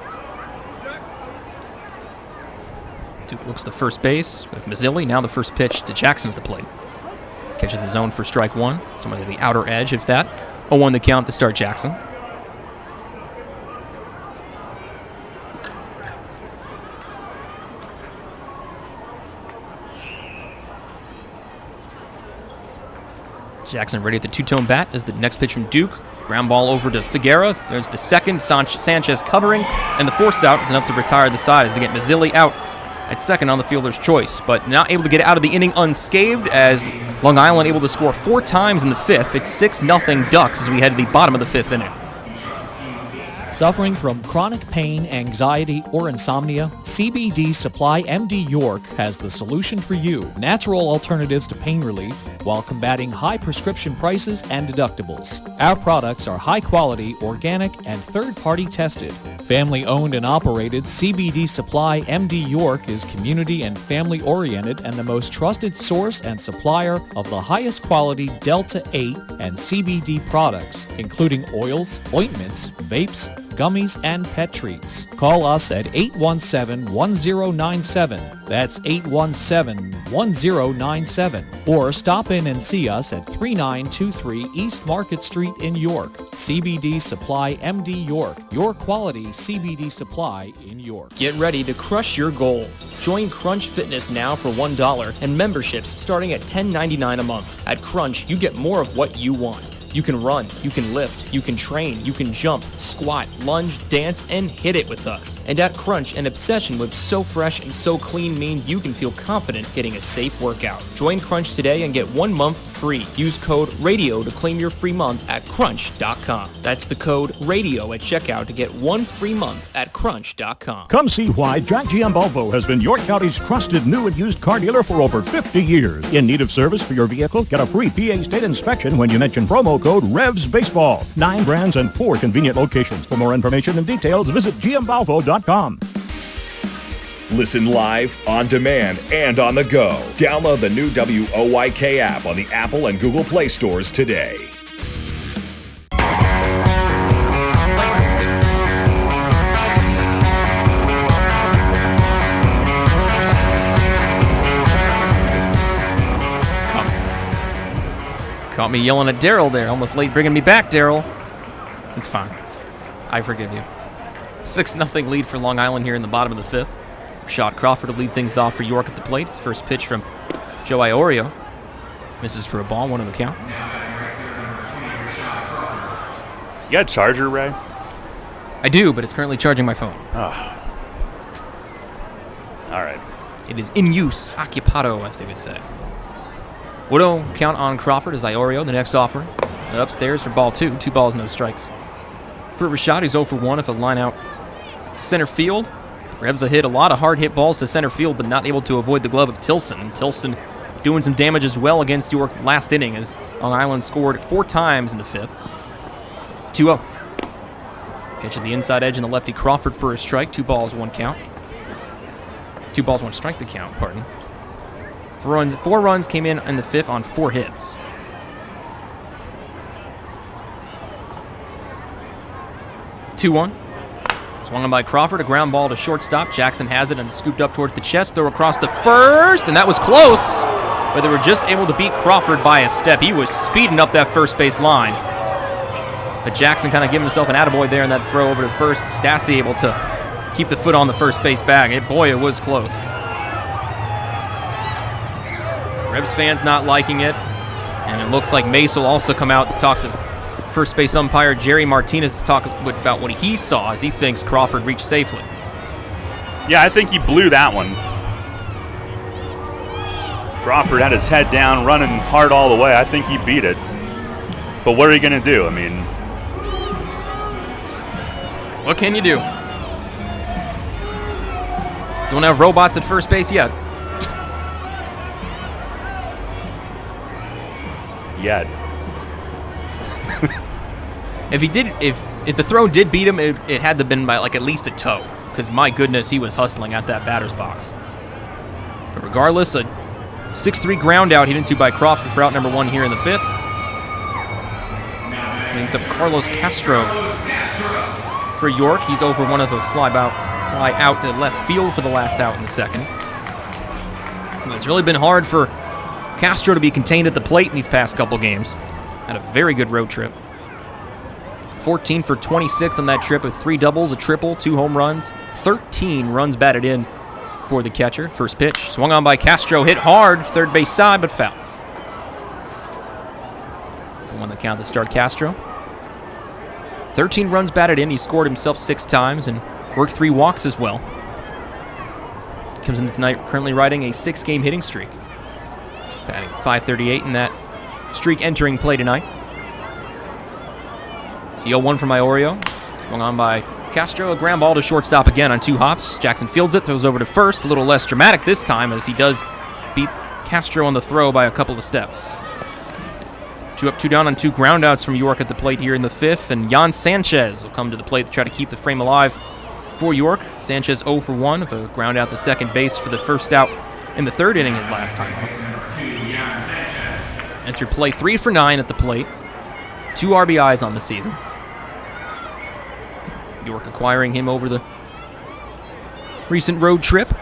Duke looks to first base with Mazzilli. Now the first pitch to Jackson at the plate. Catches his own for strike 1. Somewhere to the outer edge, if that. 0-1 the count to start Jackson. Jackson ready at the 2-tone bat as the next pitch from Duke. Ground ball over to Figueroa. There's the second. Sanchez covering, and the force out is enough to retire the side as they get Mazzilli out at second on the fielder's choice, but not able to get out of the inning unscathed as Long Island able to score 4 times in the 5th. It's 6-0 Ducks as we head to the bottom of the 5th inning. Suffering from chronic pain, anxiety, or insomnia? CBD Supply MD York has the solution for you. Natural alternatives to pain relief while combating high prescription prices and deductibles. Our products are high quality, organic, and third-party tested. Family-owned and operated, CBD Supply MD York is community and family-oriented and the most trusted source and supplier of the highest quality Delta 8 and CBD products, including oils, ointments, vapes, gummies, and pet treats. Call us at 817-1097. That's 817-1097. Or stop in and see us at 3923 East Market Street in York. CBD Supply MD York, your quality CBD supply in York. Get ready to crush your goals. Join Crunch Fitness now for $1 and memberships starting at $10.99 a month. At Crunch, you get more of what you want. You can run, you can lift, you can train, you can jump, squat, lunge, dance, and hit it with us. And at Crunch, an obsession with so fresh and so clean means you can feel confident getting a safe workout. Join Crunch today and get 1 month free. Use code RADIO to claim your free month at crunch.com. That's the code RADIO at checkout to get 1 free month at crunch.com. Come see why Jack GM Volvo has been York County's trusted new and used car dealer for over 50 years. In need of service for your vehicle? Get a free PA state inspection when you mention promo code REVS Baseball. 9 brands and 4 convenient locations. For more information and details, visit gmvolvo.com. Listen live, on demand, and on the go. Download the new WOYK app on the Apple and Google Play stores today. Caught me yelling at Daryl there. Almost late bringing me back, Daryl. It's fine. I forgive you. 6-0 lead for Long Island here in the bottom of the 5th. Rashad Crawford to lead things off for York at the plate. His first pitch from Joe Iorio. Misses for a ball, 1 on the count. You got a charger, Ray? I do, but it's currently charging my phone. Oh. All right. It is in use, occupado, as they would say. 1-0 count on Crawford as Iorio, the next offering. And upstairs for ball 2. 2 balls, no strikes. For Rashad, he's 0 for 1 if a line out center field. Revs hit a lot of hard hit balls to center field, but not able to avoid the glove of Tilson. And Tilson doing some damage as well against York last inning as Long Island scored 4 times in the 5th. 2-0. Catches the inside edge and the lefty Crawford for a strike. 2 balls, 1 count. 2 balls, 1 strike the count, pardon. 4 runs came in the 5th on 4 hits. Two-1. Swung on by Crawford, a ground ball to shortstop. Jackson has it and scooped up towards the chest, throw across the first, and that was close. But they were just able to beat Crawford by a step. He was speeding up that first base line. But Jackson kind of giving himself an attaboy there in that throw over to first. Stassi able to keep the foot on the first base bag. Boy, it was close. Revs fans not liking it, and it looks like Mace will also come out and talk to first base umpire Jerry Martinez to talk about what he saw as he thinks Crawford reached safely. Yeah, I think he blew that one. Crawford had his head down, running hard all the way. I think he beat it. But what are you going to do? I mean, what can you do? Don't have robots at first base yet. Yet. If the throw did beat him, it had to have been by like at least a toe, because my goodness, he was hustling at that batter's box. But regardless, a 6-3 ground out hit into by Crawford for out number 1 here in the 5th. Brings up Carlos Castro for York. He's over 1 of a fly out to left field for the last out in the 2nd. And it's really been hard for Castro to be contained at the plate in these past couple games. Had a very good road trip. 14 for 26 on that trip with 3 doubles, a triple, 2 home runs, 13 runs batted in for the catcher. First pitch, swung on by Castro, hit hard, third base side, but foul. On the count to start Castro. 13 runs batted in, he scored himself 6 times and worked 3 walks as well. Comes in tonight currently riding a 6-game hitting streak. Batting .538 in that streak entering play tonight. The 0-1 from Iorio. Swung on by Castro. A ground ball to shortstop again on 2 hops. Jackson fields it, throws over to first. A little less dramatic this time as he does beat Castro on the throw by a couple of steps. 2 up, 2 down on 2 groundouts from York at the plate here in the 5th. And Jan Sanchez will come to the plate to try to keep the frame alive For York, Sanchez 0 for 1 with a ground out to second base for the first out in the third inning his last time up. Entered play 3 for 9 at the plate. 2 RBIs on the season. York acquiring him over the recent road trip.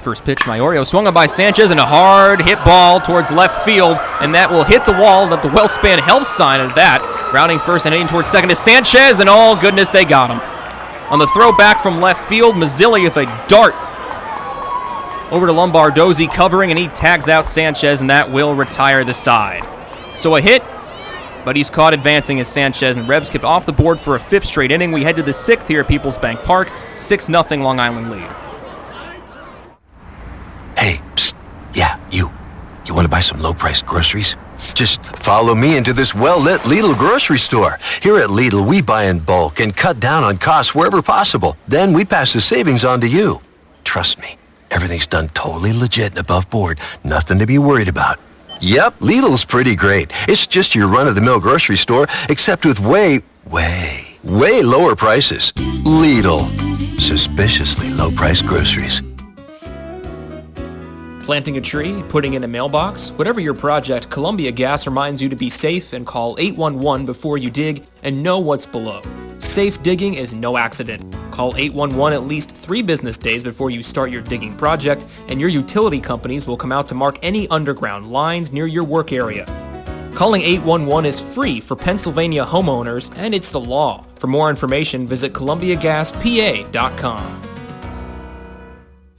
First pitch, Maiorio swung on by Sanchez, and a hard hit ball towards left field, and that will hit the wall at the Wellspan Health sign at that. Rounding first and heading towards second is Sanchez, and oh goodness, they got him. On the throw back from left field, Mazzilli with a dart over to Lombardozzi covering, and he tags out Sanchez, and that will retire the side. So a hit, but he's caught advancing as Sanchez, and Rebs kept off the board for a 5th straight inning. We head to the 6th here at PeoplesBank Park, 6-0 Long Island lead. Hey, psst. Yeah, you. You want to buy some low-priced groceries? Just follow me into this well-lit Lidl grocery store. Here at Lidl, we buy in bulk and cut down on costs wherever possible. Then we pass the savings on to you. Trust me, everything's done totally legit and above board. Nothing to be worried about. Yep, Lidl's pretty great. It's just your run-of-the-mill grocery store, except with way lower prices. Lidl. Suspiciously low-priced groceries. Planting a tree, putting in a mailbox, whatever your project, Columbia Gas reminds you to be safe and call 811 before you dig and know what's below. Safe digging is no accident. Call 811 at least 3 business days before you start your digging project, and your utility companies will come out to mark any underground lines near your work area. Calling 811 is free for Pennsylvania homeowners, and it's the law. For more information, visit columbiagaspa.com.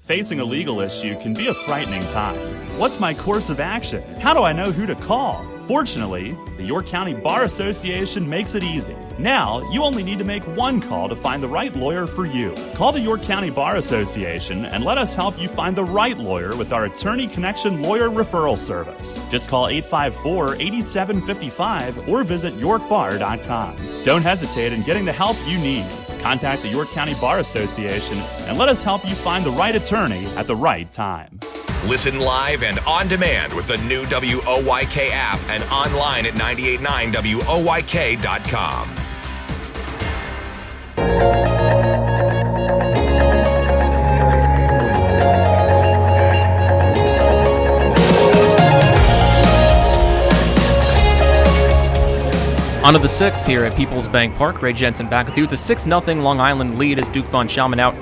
Facing a legal issue can be a frightening time. What's my course of action? How do I know who to call? Fortunately, the York County Bar Association makes it easy. Now, you only need to make one call to find the right lawyer for you. Call the York County Bar Association and let us help you find the right lawyer with our Attorney Connection Lawyer Referral Service. Just call 854-8755 or visit yorkbar.com. Don't hesitate in getting the help you need. Contact the York County Bar Association and let us help you find the right attorney at the right time. Listen live and on demand with the new WOYK app and online at 989WOYK.com. On to the 6th here at PeoplesBank Park. Ray Jensen back with you. It's a 6-0 Long Island lead as Duke von Schaumann out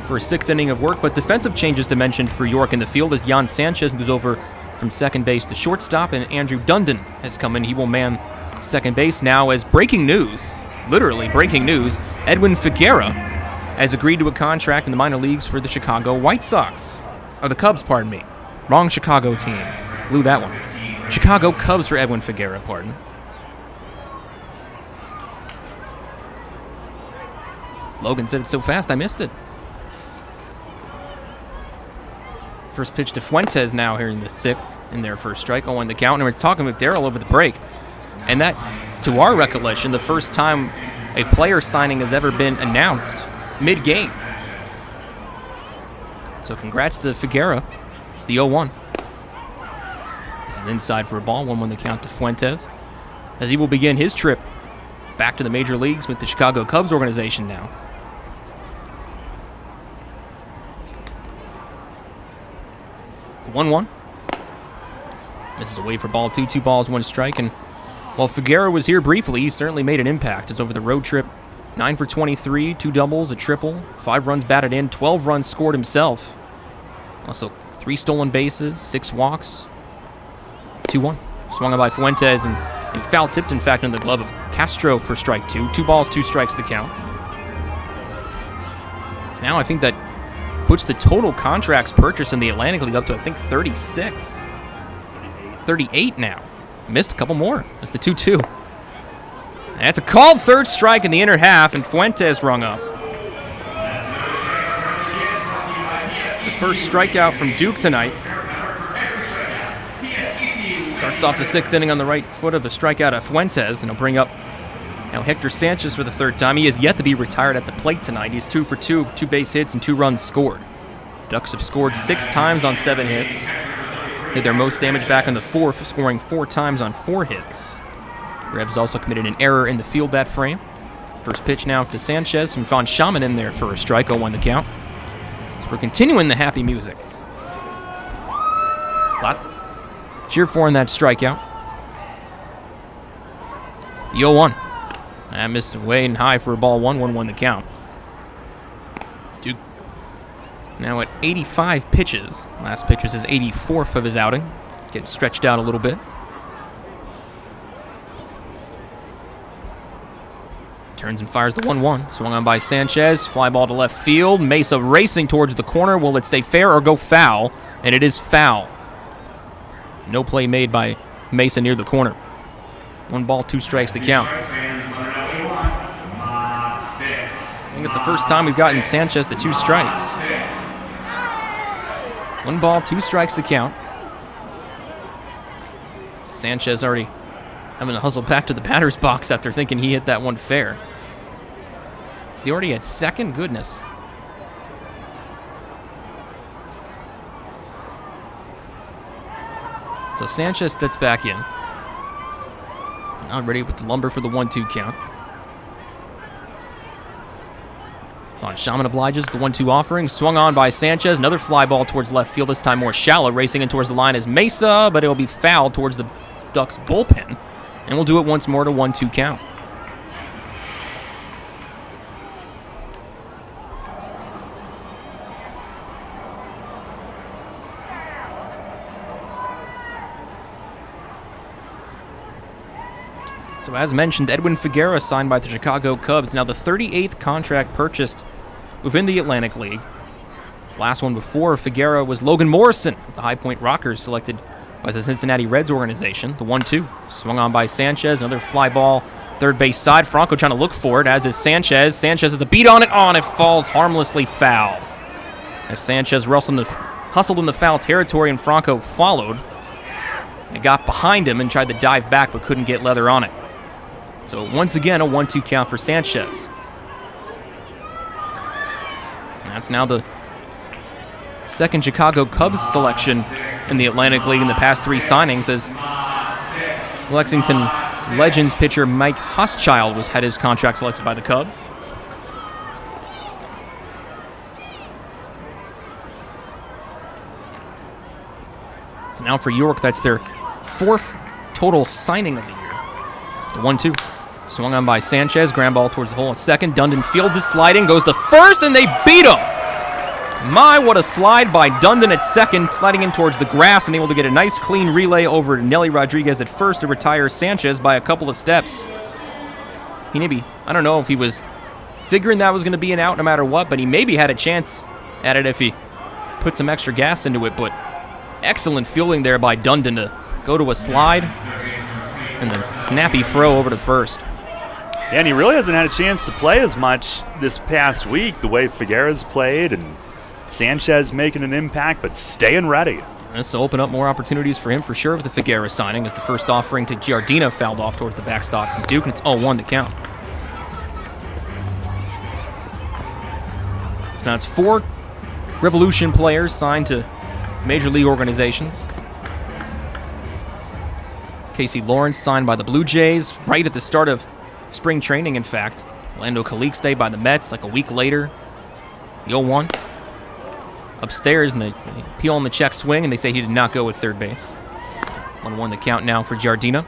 for a 6th inning of work, but defensive changes to mention for York in the field as Jan Sanchez moves over from second base to shortstop, and Andrew Dundon has come in. He will man second base now as breaking news, literally breaking news, Edwin Figuera has agreed to a contract in the minor leagues for the Chicago White Sox. Or the Cubs, pardon me. Wrong Chicago team. Blew that one. Chicago Cubs for Edwin Figuera, pardon. Logan said it so fast I missed it. First pitch to Fuentes now here in the 6th in their first strike. 0-1 the count. And we're talking with Daryl over the break. And that, to our recollection, the first time a player signing has ever been announced mid-game. So congrats to Figuera. It's the 0-1. This is inside for a ball. 1-1 the count to Fuentes, as he will begin his trip back to the major leagues with the Chicago Cubs organization now. The 1-1. Misses away for ball 2. 2 balls, 1 strike. And while Figuera was here briefly, he certainly made an impact. It's over the road trip. 9 for 23, 2 doubles, a triple, 5 runs batted in, 12 runs scored himself. Also 3 stolen bases, 6 walks. 2-1. Swung on by Fuentes and foul tipped, in fact, in the glove of Castro for strike 2. 2 balls, 2 strikes the count. So now I think that puts the total contracts purchased in the Atlantic League up to, I think, 36. 38 now. Missed a couple more. That's the 2-2. And that's a called third strike in the inner half, and Fuentes rung up. The first strikeout from Duke tonight. Starts off the 6th inning on the right foot of a strikeout of Fuentes, and he'll bring up now Hector Sanchez for the 3rd time. He is yet to be retired at the plate tonight. He's 2 for 2, 2 base hits and 2 runs scored. Ducks have scored 6 times on 7 hits. Did their most damage back on the 4th, scoring 4 times on 4 hits. Revs also committed an error in the field that frame. First pitch now to Sanchez from Von Schaman in there for a strike. 0-1 the count. So we're continuing the happy music. Lot to cheer for in that strikeout. The 0-1. That missed way and high for a ball. 1-1 the count. Duke now at 85 pitches. Last pitch was his 84th of his outing. Getting stretched out a little bit. Turns and fires the 1-1. Swung on by Sanchez. Fly ball to left field. Mesa racing towards the corner. Will it stay fair or go foul? And it is foul. No play made by Mesa near the corner. 1 ball, 2 strikes to count. I think it's the first time we've gotten Sanchez to 2 strikes. 1 ball, 2 strikes to count. Sanchez already having to hustle back to the batter's box after thinking he hit that one fair. Is he already at second? Goodness. So Sanchez steps back in. Now ready with the lumber for the 1-2 count. Von Schaman obliges the 1-2 offering. Swung on by Sanchez. Another fly ball towards left field, this time more shallow. Racing in towards the line is Mesa, but it'll be fouled towards the Ducks bullpen. And we'll do it once more to 1-2 count. So as mentioned, Edwin Figueroa signed by the Chicago Cubs, now the 38th contract purchased within the Atlantic League. The last one before Figueroa was Logan Morrison, the High Point Rockers, selected by the Cincinnati Reds organization. The 1-2, swung on by Sanchez, another fly ball, third base side. Franco trying to look for it, as is Sanchez. Sanchez has a beat on it, it falls harmlessly foul. As Sanchez hustled in the foul territory and Franco followed. And got behind him and tried to dive back but couldn't get leather on it. So once again, a 1-2 count for Sanchez. And that's now the second Chicago Cubs selection in the Atlantic League in the past 3 signings, as Lexington Legends pitcher Mike Hochschild had his contract selected by the Cubs. So now for York, that's their 4th total signing of the year. The 1-2. Swung on by Sanchez. Ground ball towards the hole at second. Dundon fields it, sliding, goes to first, and they beat him! My, what a slide by Dundon at second, sliding in towards the grass and able to get a nice clean relay over to Nelly Rodriguez at first to retire Sanchez by a couple of steps. He maybe, I don't know if he was figuring that was going to be an out no matter what, but he maybe had a chance at it if he put some extra gas into it. But excellent fielding there by Dundon to go to a slide and the snappy throw over to first. Yeah, and he really hasn't had a chance to play as much this past week, the way Figueroa's played, and Sanchez making an impact, but staying ready. This will open up more opportunities for him for sure with the Figueroa signing, as the first offering to Giardina fouled off towards the backstop from Duke, and it's 0-1 to count. Now it's 4 Revolution players signed to major league organizations. Casey Lawrence signed by the Blue Jays right at the start of spring training, in fact. Lando Calixte by the Mets like a week later. The 0-1. Upstairs, and they peel on the check swing, and they say he did not go at third base. 1-1 the count now for Giardina.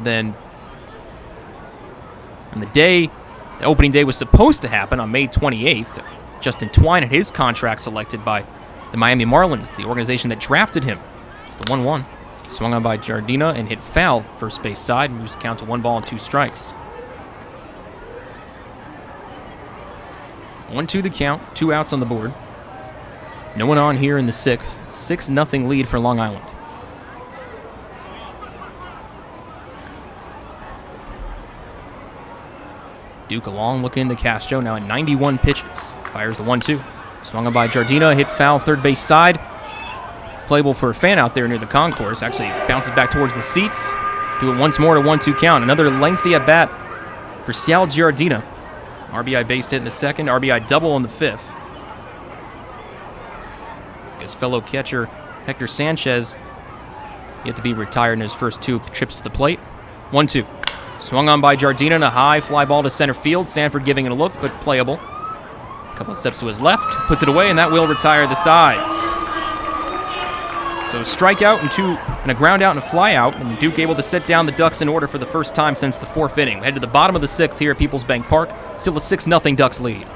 Then, on the opening day was supposed to happen on May 28th, Justin Twine had his contract selected by the Miami Marlins, the organization that drafted him. It's the 1-1. Swung on by Giardina and hit foul first base side, moves the count to 1 ball and 2 strikes. 1-2 the count, 2 outs on the board. No one on here in the 6th. 6-0 lead for Long Island. Duke a long look into Castro, now at 91 pitches. Fires the 1-2. Swung on by Giardina, hit foul third base side. Playable for a fan out there near the concourse. Actually bounces back towards the seats. Do it once more to 1-2 count. Another lengthy at bat for Sal Giardina. RBI base hit in the 2nd, RBI double in the 5th. His fellow catcher Hector Sanchez yet to be retired in his first 2 trips to the plate. 1-2. Swung on by Giardina and a high fly ball to center field. Sanford giving it a look, but playable. A couple of steps to his left, puts it away, and that will retire the side. So a strikeout and a ground out and a fly out, and Duke able to set down the Ducks in order for the first time since the 4th inning. We head to the bottom of the 6th here at PeoplesBank Park. Still a 6-0 Ducks lead.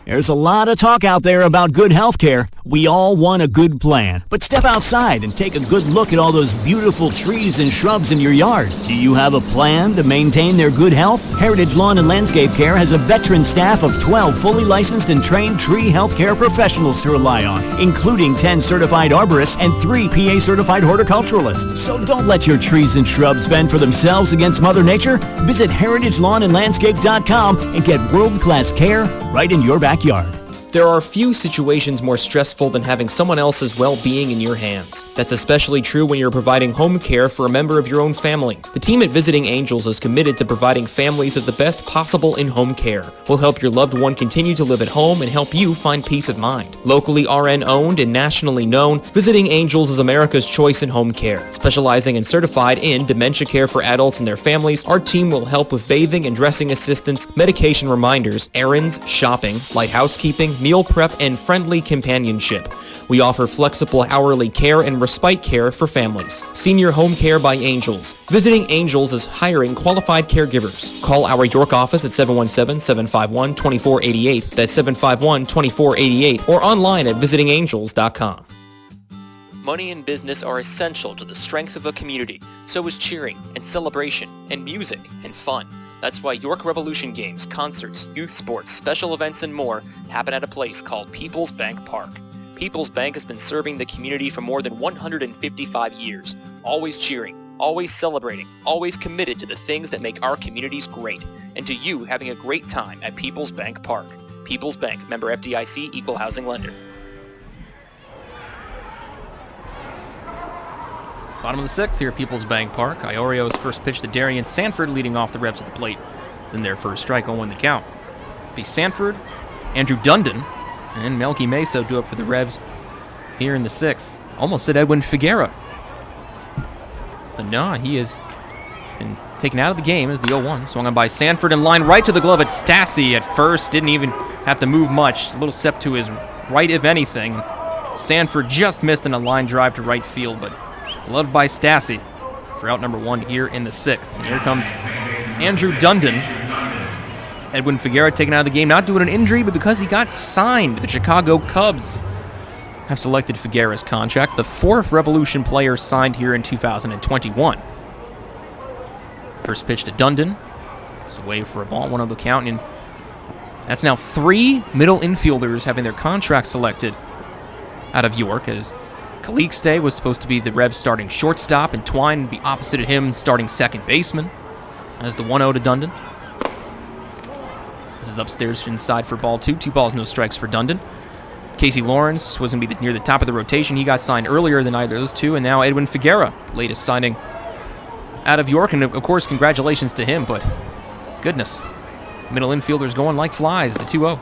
There's a lot of talk out there about good health care. We all want a good plan. But step outside and take a good look at all those beautiful trees and shrubs in your yard. Do you have a plan to maintain their good health? Heritage Lawn and Landscape Care has a veteran staff of 12 fully licensed and trained tree health care professionals to rely on, including 10 certified arborists and 3 PA certified horticulturalists. So don't let your trees and shrubs fend for themselves against Mother Nature. Visit heritagelawnandlandscape.com and get world-class care right in your backyard. There are few situations more stressful than having someone else's well-being in your hands. That's especially true when you're providing home care for a member of your own family. The team at Visiting Angels is committed to providing families with the best possible in-home care. We'll help your loved one continue to live at home and help you find peace of mind. Locally RN-owned and nationally known, Visiting Angels is America's choice in home care. Specializing and certified in dementia care for adults and their families, our team will help with bathing and dressing assistance, medication reminders, errands, shopping, light housekeeping, meal prep, and friendly companionship. We offer flexible hourly care and respite care for families. Senior Home Care by Angels. Visiting Angels is hiring qualified caregivers. Call our York office at 717-751-2488. That's 751-2488, or online at visitingangels.com. Money and business are essential to the strength of a community. So is cheering and celebration and music and fun. That's why York Revolution games, concerts, youth sports, special events, and more happen at a place called PeoplesBank Park. PeoplesBank has been serving the community for more than 155 years, always cheering, always celebrating, always committed to the things that make our communities great, and to you having a great time at PeoplesBank Park. PeoplesBank, member FDIC, equal housing lender. Bottom of the 6th here at PeoplesBank Park. Iorio's first pitch to Darian Sanford leading off the Revs at the plate. It's in their first strike, 0-1 the count. Be Sanford, Andrew Dundon, and Melky Mesa do it for the Revs here in the 6th. Almost said Edwin Figuera. But no, he has been taken out of the game as the 0-1. Swung on by Sanford and line right to the glove at Stassi at first. Didn't even have to move much. A little step to his right, if anything. Sanford just missed in a line drive to right field, but loved by Stassi for out number 1 here in the 6th. And here comes Andrew Dundon. Edwin Figuera taken out of the game, not due to an injury, but because he got signed. The Chicago Cubs have selected Figuera's contract, the 4th Revolution player signed here in 2021. First pitch to Dundon. It's away for a ball, 1-0 the count, and that's now 3 middle infielders having their contracts selected out of York, as Calixte was supposed to be the Revs starting shortstop, and Twine would be opposite of him starting second baseman. As the 1-0 to Dundon. This is upstairs inside for ball 2. 2 balls, no strikes for Dundon. Casey Lawrence was going to be near the top of the rotation. He got signed earlier than either of those two, and now Edwin Figuera, latest signing out of York, and of course congratulations to him, but goodness, middle infielders going like flies, the 2-0.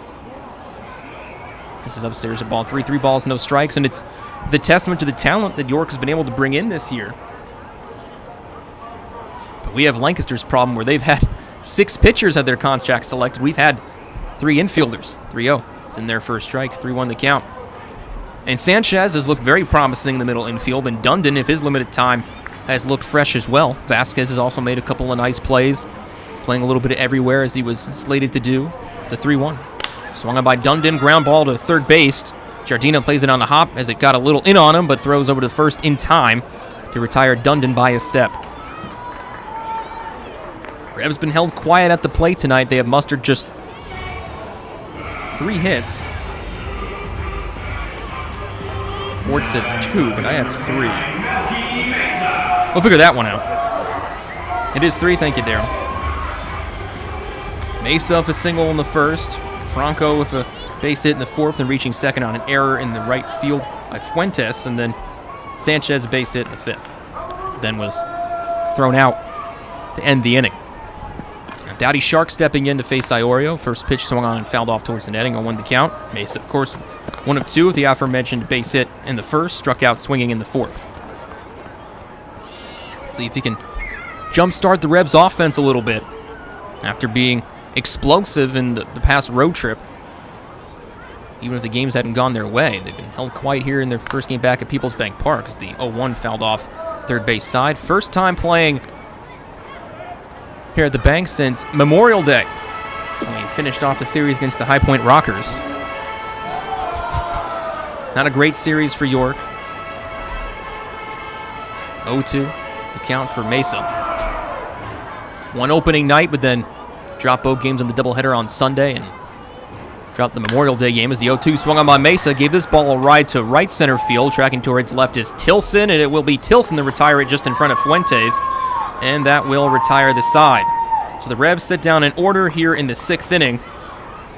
This is upstairs at ball 3. 3 balls, no strikes, and it's the testament to the talent that York has been able to bring in this year. But we have Lancaster's problem where they've had 6 pitchers have their contracts selected. We've had 3 infielders. 3-0. It's in their first strike. 3-1 the count. And Sanchez has looked very promising in the middle infield, and Dundon, if his limited time, has looked fresh as well. Vasquez has also made a couple of nice plays, playing a little bit of everywhere as he was slated to do. It's a 3-1. Swung on by Dundon, ground ball to third base. Giardina plays it on the hop as it got a little in on him, but throws over to first in time to retire Dundon by a step. Revs been held quiet at the plate tonight. They have mustered just 3 hits. Ward says 2, but I have 3. We'll figure that one out. It is 3, thank you, Daryl. Mesa with a single in the first. Franco with a base hit in the 4th and reaching second on an error in the right field by Fuentes, and then Sanchez a base hit in the 5th. Then was thrown out to end the inning. Now Dowdy Shark stepping in to face Iorio. First pitch swung on and fouled off towards the netting on 1 the count. Mesa, of course, 1 of 2 with the aforementioned base hit in the 1st, struck out swinging in the 4th. Let's see if he can jumpstart the Revs offense a little bit after being explosive in the past road trip. Even if the games hadn't gone their way, they've been held quiet here in their first game back at PeoplesBank Park as the 0-1 fouled off third base side. First time playing here at the bank since Memorial Day. We finished off the series against the High Point Rockers. Not a great series for York. 0-2, the count for Mesa. One opening night, but then dropped both games on the doubleheader on Sunday and dropped the Memorial Day game as the 0-2 swung on by Mesa. Gave this ball a ride to right center field. Tracking towards left is Tilson, and it will be Tilson to retire it just in front of Fuentes, and that will retire the side. So the Revs sit down in order here in the 6th inning,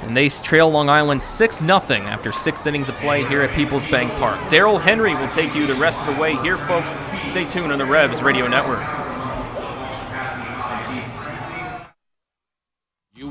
and they trail Long Island 6-0 after 6 innings of play here at PeoplesBank Park. Daryl Henry will take you the rest of the way here, folks. Stay tuned on the Revs Radio Network.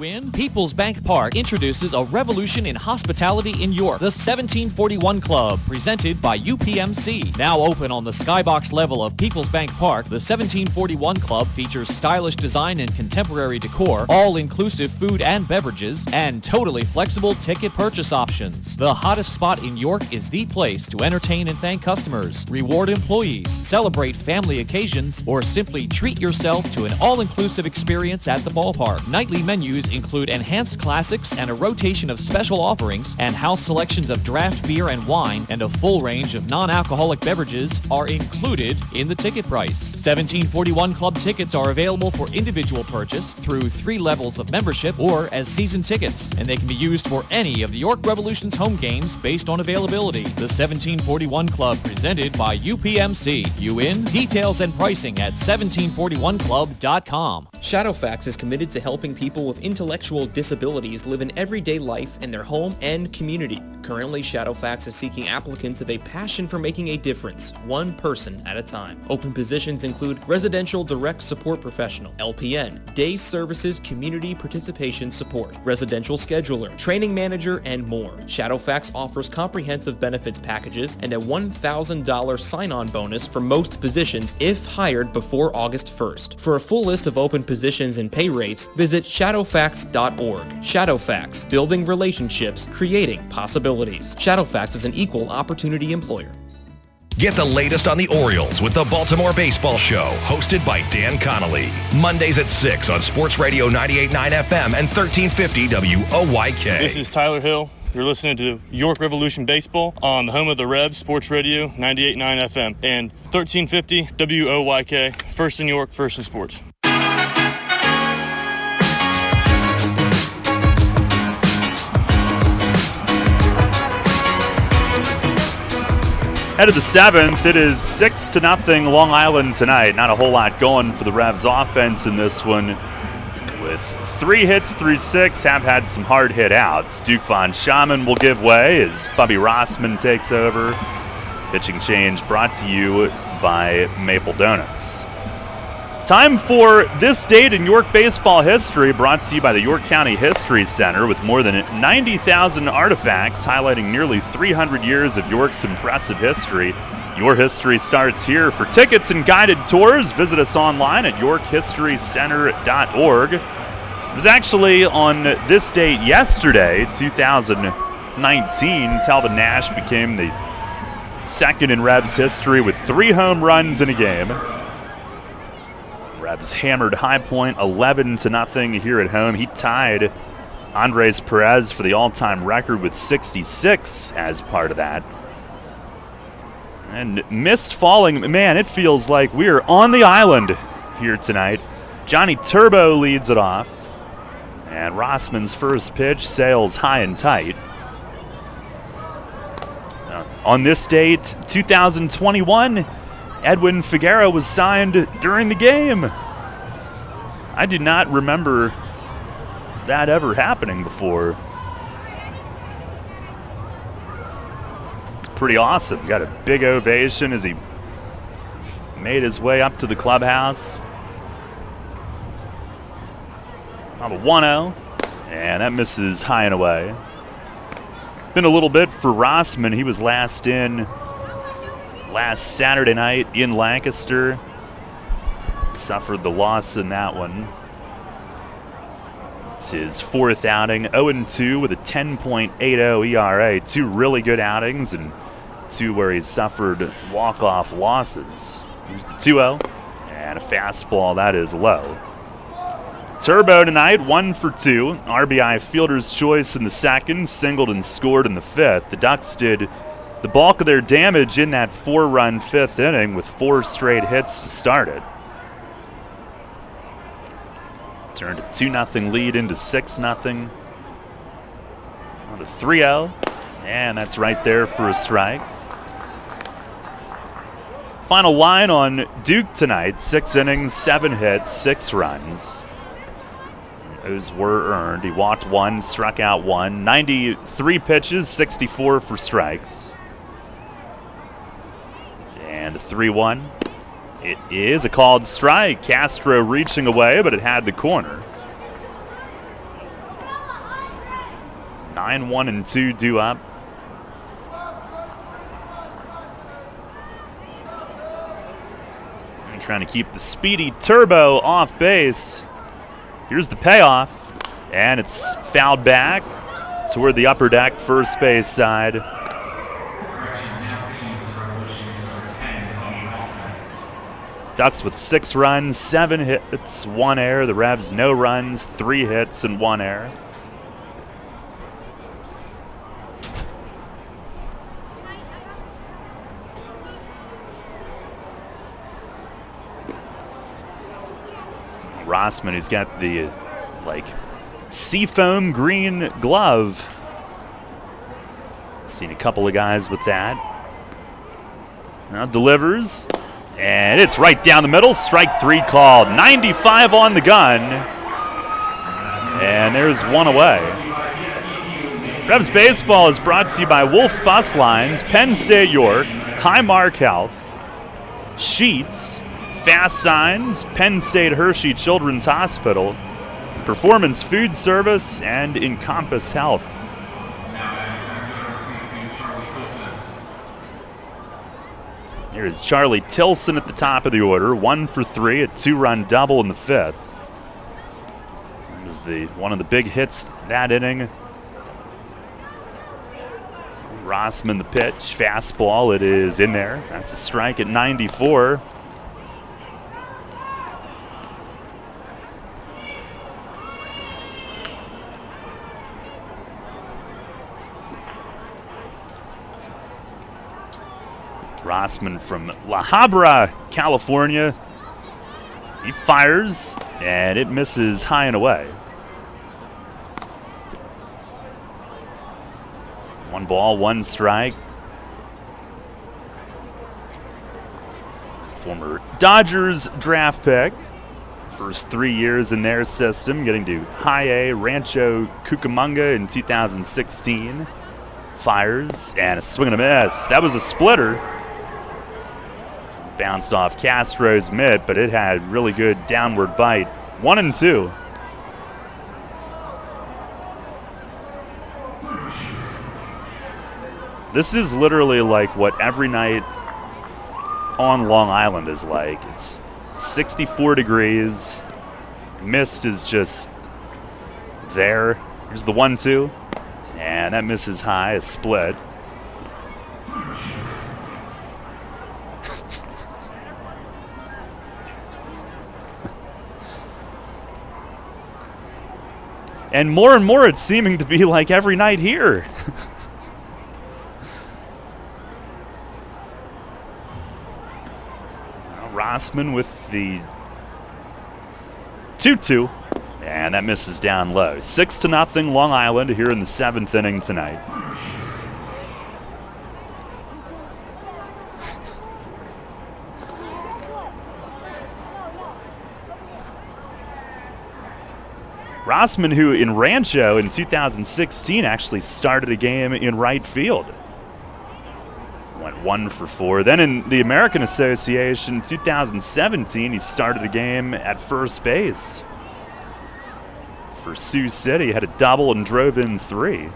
PeoplesBank Park introduces a revolution in hospitality in York. The 1741 Club, presented by UPMC. Now open on the skybox level of PeoplesBank Park, the 1741 Club features stylish design and contemporary decor, all-inclusive food and beverages, and totally flexible ticket purchase options. The hottest spot in York is the place to entertain and thank customers, reward employees, celebrate family occasions, or simply treat yourself to an all-inclusive experience at the ballpark. Nightly menus include enhanced classics and a rotation of special offerings, and house selections of draft beer and wine and a full range of non-alcoholic beverages are included in the ticket price. 1741 Club tickets are available for individual purchase through 3 levels of membership or as season tickets, and they can be used for any of the York Revolution's home games based on availability. The 1741 Club, presented by UPMC. You in? Details and pricing at 1741club.com. Shadowfax is committed to helping people with intellectual disabilities live an everyday life in their home and community. Currently, Shadowfax is seeking applicants of a passion for making a difference, one person at a time. Open positions include Residential Direct Support Professional, LPN, Day Services Community Participation Support, Residential Scheduler, Training Manager, and more. Shadowfax offers comprehensive benefits packages and a $1,000 sign-on bonus for most positions if hired before August 1st. For a full list of open positions and pay rates, visit shadowfax.org. Shadowfax, building relationships, creating possibilities. Shadowfax is an equal opportunity employer. Get the latest on the Orioles with the Baltimore Baseball Show, hosted by Dan Connolly. Mondays at 6 on Sports Radio 98.9 FM and 1350 WOYK. This is Tyler Hill. You're listening to York Revolution Baseball on the home of the Revs, Sports Radio 98.9 FM and 1350 WOYK. First in York, first in sports. Head of the 7th, it is 6-0 Long Island tonight. Not a whole lot going for the Revs offense in this one. With 3 hits through 6, have had some hard hit outs. Duke Von Schaman will give way as Bubby Rossman takes over. Pitching change brought to you by Maple Donuts. Time for This Date in York Baseball History, brought to you by the York County History Center, with more than 90,000 artifacts highlighting nearly 300 years of York's impressive history. Your history starts here. For tickets and guided tours, visit us online at yorkhistorycenter.org. It was actually on this date yesterday, 2019, Talbot Nash became the second in Revs history with 3 home runs in a game. Revs hammered High Point 11-0 here at home. He tied Andres Perez for the all-time record with 66 as part of that. And missed falling. Man, it feels like we are on the island here tonight. Johnny Turbo leads it off. And Rossman's first pitch sails high and tight. On this date, 2021, Edwin Figueroa was signed during the game. I do not remember that ever happening before. It's pretty awesome. Got a big ovation as he made his way up to the clubhouse. On a 1-0, and that misses high and away. Been a little bit for Rossman. He was last in last Saturday night in Lancaster. suffered the loss in that one. It's his 4th outing, 0-2 with a 10.80 ERA. 2 really good outings and 2 where he's suffered walk-off losses. Here's the 2-0 and a fastball that is low. Turbo tonight, 1 for 2. RBI fielder's choice in the 2nd, singled and scored in the 5th. The Ducks did the bulk of their damage in that 4-run 5th inning with 4 straight hits to start it. Turned a 2-0 lead into 6-0. On the 3-0, and that's right there for a strike. Final line on Duke tonight, 6 innings, 7 hits, 6 runs. Those were earned. He walked 1, struck out 1, 93 pitches, 64 for strikes. And the 3-1. It is a called strike. Castro reaching away, but it had the corner. 9-1-2 due up. And trying to keep the speedy Turbo off base. Here's the payoff, and it's fouled back toward the upper deck, first base side. Ducks with 6 runs, 7 hits, 1 error. The Revs no runs, 3 hits, and 1 error. Rossman, who's got the seafoam green glove. Seen a couple of guys with that. Now delivers. And it's right down the middle. Strike 3 called. 95 on the gun. And there's 1 away. Revs Baseball is brought to you by Wolf's Bus Lines, Penn State York, Highmark Health, Sheets, Fast Signs, Penn State Hershey Children's Hospital, Performance Food Service, and Encompass Health. Here's Charlie Tilson at the top of the order, 1 for 3, a 2-run double in the 5th. That was one of the big hits that inning. Rossman the pitch, fastball, it is in there. That's a strike at 94. Rossman from La Habra, California. He fires, and it misses high and away. 1 ball, 1 strike. Former Dodgers draft pick. First 3 years in their system, getting to High A Rancho Cucamonga in 2016. Fires, and a swing and a miss. That was a splitter. Bounced off Castro's mitt, but it had really good downward bite. 1-2. This is literally like what every night on Long Island is like. It's 64 degrees. Mist is just there. Here's the 1-2. And that misses high, a split. And more it's seeming to be like every night here. Rossman with the 2-2, and that misses down low. 6-0 Long Island here in the 7th inning tonight. Rossman, who in Rancho in 2016 actually started a game in right field. Went 1 for 4. Then in the American Association 2017, he started a game at first base. For Sioux City, had a double and drove in 3.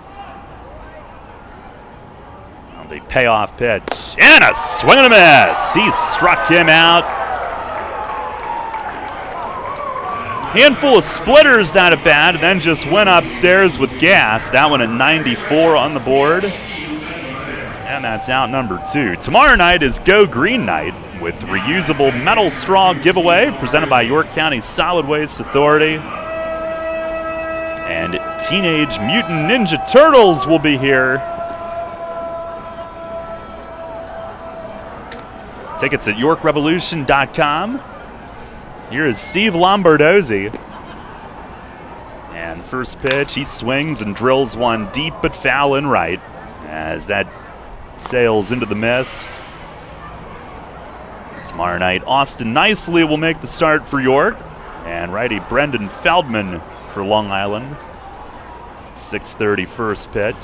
On the payoff pitch, and a swing and a miss. He struck him out. Handful of splitters that at bat, and then just went upstairs with gas. That one at 94 on the board. And that's out number 2. Tomorrow night is Go Green Night with reusable metal straw giveaway presented by York County Solid Waste Authority. And Teenage Mutant Ninja Turtles will be here. Tickets at YorkRevolution.com. Here is Steve Lombardozzi. And first pitch, he swings and drills one deep but foul in right as that sails into the mist. Tomorrow night, Austin Nicely will make the start for York. And righty Brendan Feldman for Long Island. 6:30 first pitch.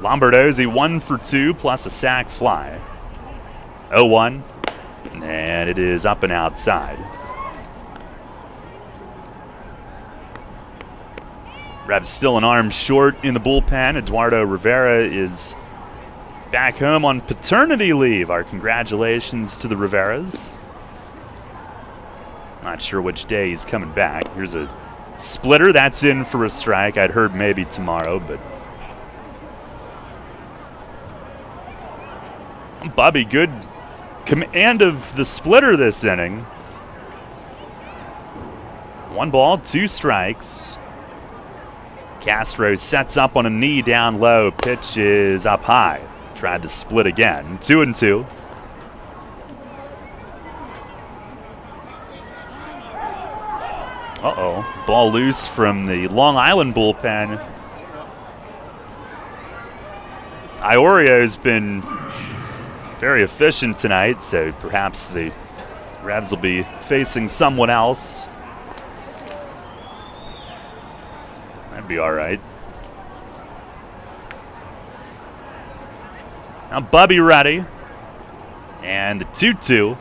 Lombardozzi 1 for 2 plus a sac fly. 0-1. And it is up and outside. Revs still an arm short in the bullpen. Eduardo Rivera is back home on paternity leave. Our congratulations to the Riveras. Not sure which day he's coming back. Here's a splitter. That's in for a strike. I'd heard maybe tomorrow, but Bobby, good command of the splitter this inning. 1 ball, 2 strikes. Castro sets up on a knee down low. Pitch is up high. Tried the split again. 2-2. Uh-oh. Ball loose from the Long Island bullpen. Iorio's been very efficient tonight, so perhaps the Revs will be facing someone else. That'd be all right. Now Bubby ready. And the 2-2.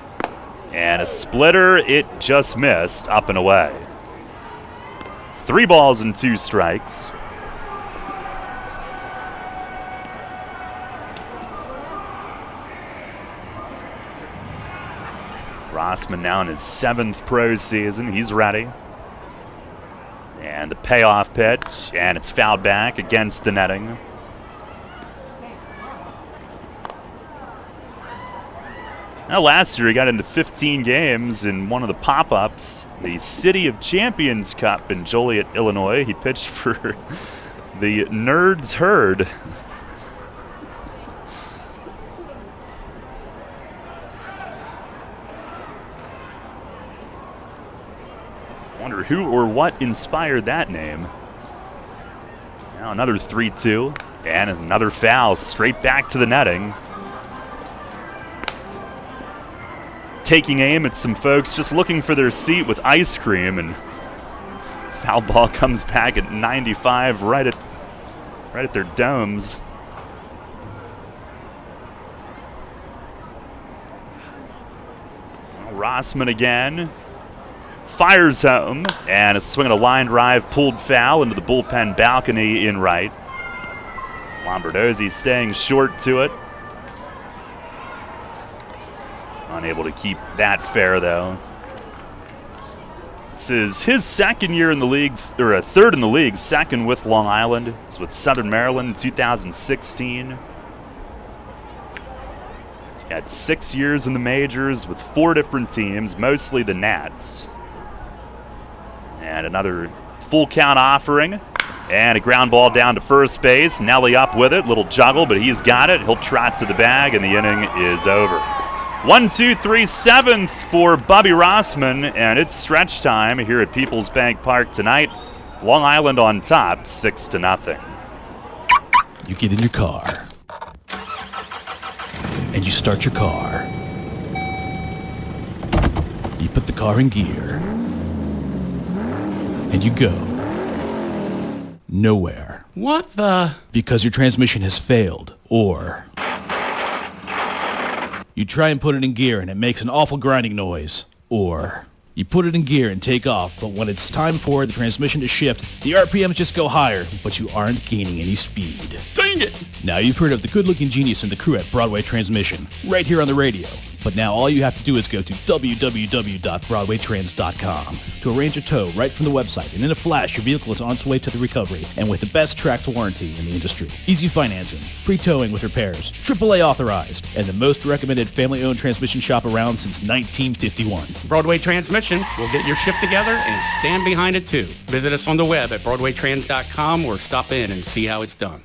And a splitter, it just missed, up and away. 3 balls and 2 strikes. Rossman now in his 7th pro season. He's ready. And the payoff pitch, and it's fouled back against the netting. Now, last year he got into 15 games in one of the pop-ups, the City of Champions Cup in Joliet, Illinois. He pitched for the Nerds Herd. Wonder who or what inspired that name. Now another 3-2, and another foul straight back to the netting. Taking aim at some folks just looking for their seat with ice cream, and foul ball comes back at 95 right at their domes. Well, Rossman again. Fires home, and a swing and a line drive pulled foul into the bullpen balcony in right. Lombardozzi staying short to it. Unable to keep that fair, though. This is his second year in the league, or a third in the league, second with Long Island. It's with Southern Maryland in 2016. He's got 6 years in the majors with 4 different teams, mostly the Nats. And another full count offering. And a ground ball down to first base. Nelly up with it. Little juggle, but he's got it. He'll trot to the bag, and the inning is over. 1-2-3 7th for Bubby Rossman, and it's stretch time here at PeoplesBank Park tonight. Long Island on top, 6-0. You get in your car, and you start your car. You put the car in gear, and you go nowhere. What the? Because your transmission has failed, or you try and put it in gear and it makes an awful grinding noise, or you put it in gear and take off, but when it's time for the transmission to shift, the RPMs just go higher, but you aren't gaining any speed. Dang it! Now you've heard of the good-looking genius and the crew at Broadway Transmission, right here on the radio. But now all you have to do is go to www.broadwaytrans.com to arrange a tow right from the website, and in a flash, your vehicle is on its way to the recovery, and with the best tracked warranty in the industry. Easy financing, free towing with repairs, AAA authorized, and the most recommended family-owned transmission shop around since 1951. Broadway Transmission will get your shift together and stand behind it too. Visit us on the web at BroadwayTrans.com or stop in and see how it's done.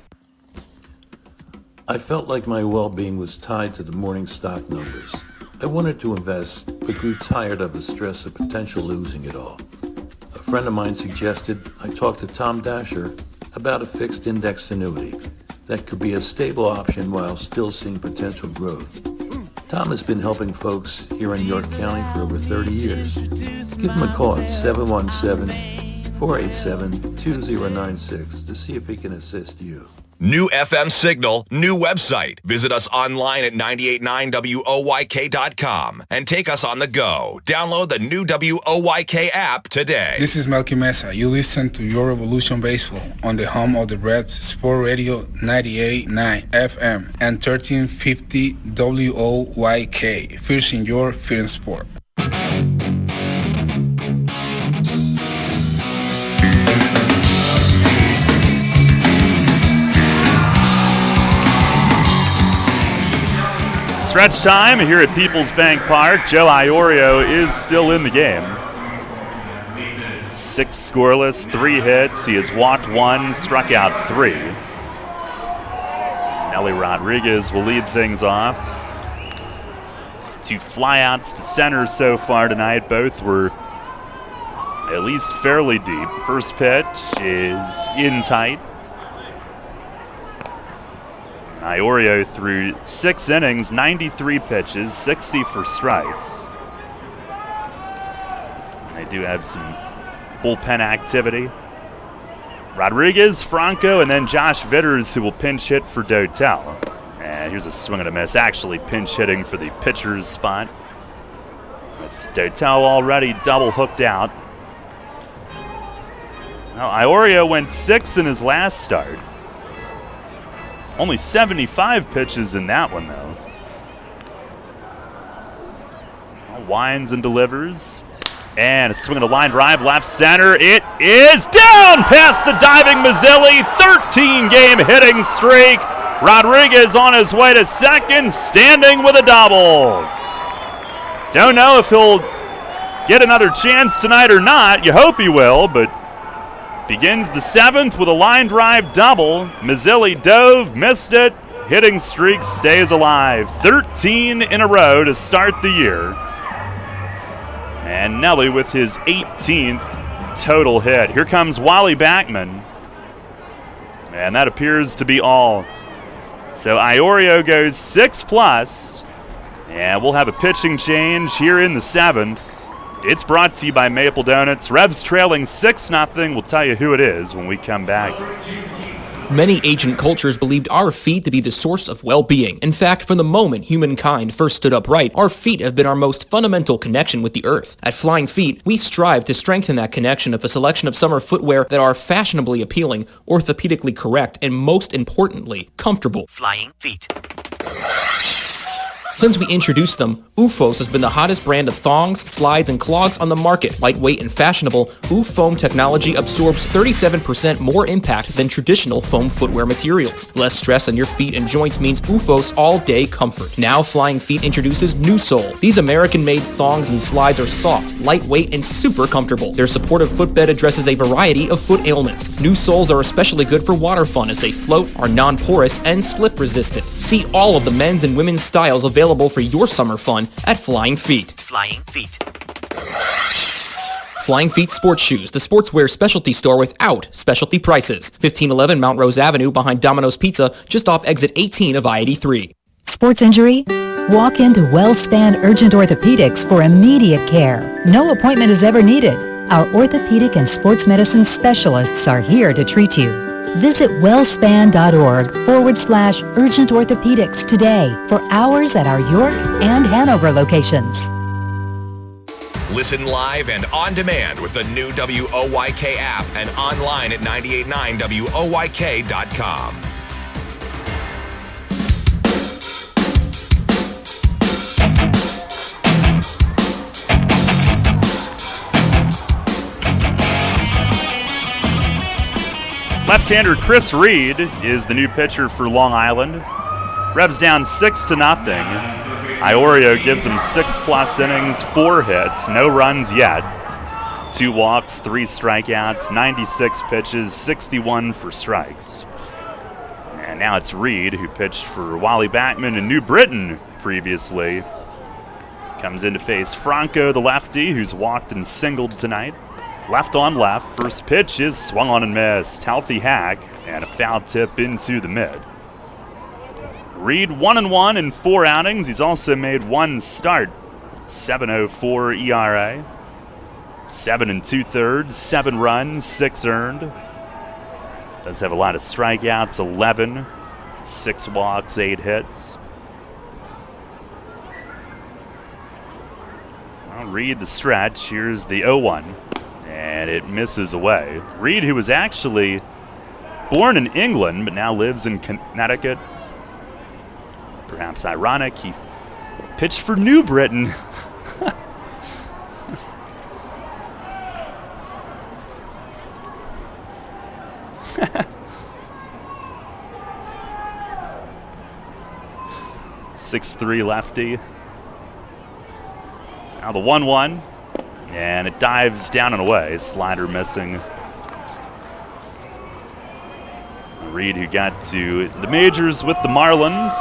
I felt like my well-being was tied to the morning stock numbers. I wanted to invest, but grew tired of the stress of potential losing it all. A friend of mine suggested I talk to Tom Dasher about a fixed index annuity that could be a stable option while still seeing potential growth. Tom has been helping folks here in York County for over 30 years. Give him a call at 717-487-2096 to see if he can assist you. New FM signal, new website. Visit us online at 989WOYK.com and take us on the go. Download the new WOYK app today. This is Melky Mesa. You listen to Your Revolution Baseball on the home of the Reds, Sport Radio 98.9 FM and 1350 WOYK. Fierce in your fear in sport. Stretch time here at PeoplesBank Park. Joe Iorio is still in the game. 6 scoreless, 3 hits. He has walked 1, struck out 3. Nelly Rodriguez will lead things off. 2 flyouts to center so far tonight. Both were at least fairly deep. First pitch is in tight. Iorio threw 6 innings, 93 pitches, 60 for strikes. And they do have some bullpen activity. Rodriguez, Franco, and then Josh Vitters, who will pinch hit for Dotel. And here's a swing and a miss, actually pinch hitting for the pitcher's spot. With Dotel already double hooked out. Well, Iorio went 6 in his last start. Only 75 pitches in that one, though. Winds and delivers. And a swing and a line drive left center. It is down past the diving Mazzilli. 13-game hitting streak. Rodriguez on his way to second, standing with a double. Don't know if he'll get another chance tonight or not. You hope he will, but begins the 7th with a line drive double. Mazzilli dove, missed it. Hitting streak stays alive. 13 in a row to start the year. And Nelly with his 18th total hit. Here comes Wally Backman. And that appears to be all. So Iorio goes 6+. And we'll have a pitching change here in the 7th. It's brought to you by Maple Donuts. Revs trailing 6-0. We'll tell you who it is when we come back. Many ancient cultures believed our feet to be the source of well-being. In fact, from the moment humankind first stood upright, our feet have been our most fundamental connection with the earth. At Flying Feet, we strive to strengthen that connection with a selection of summer footwear that are fashionably appealing, orthopedically correct, and most importantly, comfortable. Flying Feet. Since we introduced them, OOFOS has been the hottest brand of thongs, slides, and clogs on the market. Lightweight and fashionable, OOF foam technology absorbs 37% more impact than traditional foam footwear materials. Less stress on your feet and joints means OOFOS all-day comfort. Now Flying Feet introduces New Sole. These American-made thongs and slides are soft, lightweight, and super comfortable. Their supportive footbed addresses a variety of foot ailments. New soles are especially good for water fun as they float, are non-porous, and slip-resistant. See all of the men's and women's styles available for your summer fun at Flying Feet. Flying Feet. Flying Feet Sports Shoes, the sportswear specialty store without specialty prices. 1511 Mount Rose Avenue behind Domino's Pizza, just off exit 18 of I-83. Sports injury? Walk into WellSpan Urgent Orthopedics for immediate care. No appointment is ever needed. Our orthopedic and sports medicine specialists are here to treat you. Visit wellspan.org/urgent orthopedics today for hours at our York and Hanover locations. Listen live and on demand with the new WOYK app and online at 989WOYK.com. Left-hander Chris Reed is the new pitcher for Long Island. Revs down 6-0. Iorio gives him 6+ innings, 4 hits, no runs yet. 2 walks, 3 strikeouts, 96 pitches, 61 for strikes. And now it's Reed, who pitched for Wally Backman in New Britain previously. Comes in to face Franco, the lefty, who's walked and singled tonight. Left on left. First pitch is swung on and missed. Healthy hack and a foul tip into the mid. Reed 1-1 in 4 outings. He's also made 1 start. 7.04 ERA. 7 2/3, 7 runs, 6 earned. Does have a lot of strikeouts, 11, 6 walks, 8 hits. Well, Reed the stretch. Here's the 0-1, and it misses away. Reed, who was actually born in England but now lives in Connecticut. Perhaps ironic, he pitched for New Britain. .6'3" lefty. Now the 1-1, and it dives down and away. Slider missing. Reed, who got to the majors with the Marlins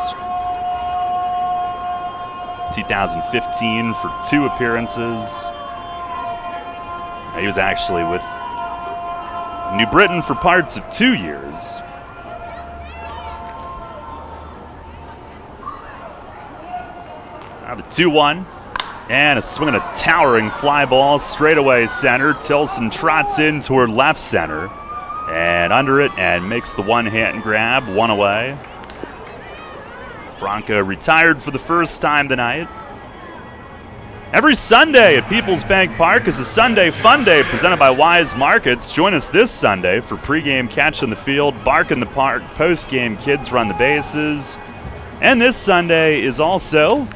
2015 for 2 appearances. He was actually with New Britain for parts of 2 years. Now the 2-1, and a swing and a towering fly ball straight away center. Tilson trots in toward left center and under it and makes the one-hand grab, 1 away. Franco retired for the first time tonight. Every Sunday at PeoplesBank Park is a Sunday Fun Day presented by Wise Markets. Join us this Sunday for pregame catch in the field, bark in the park, postgame kids run the bases. And this Sunday is also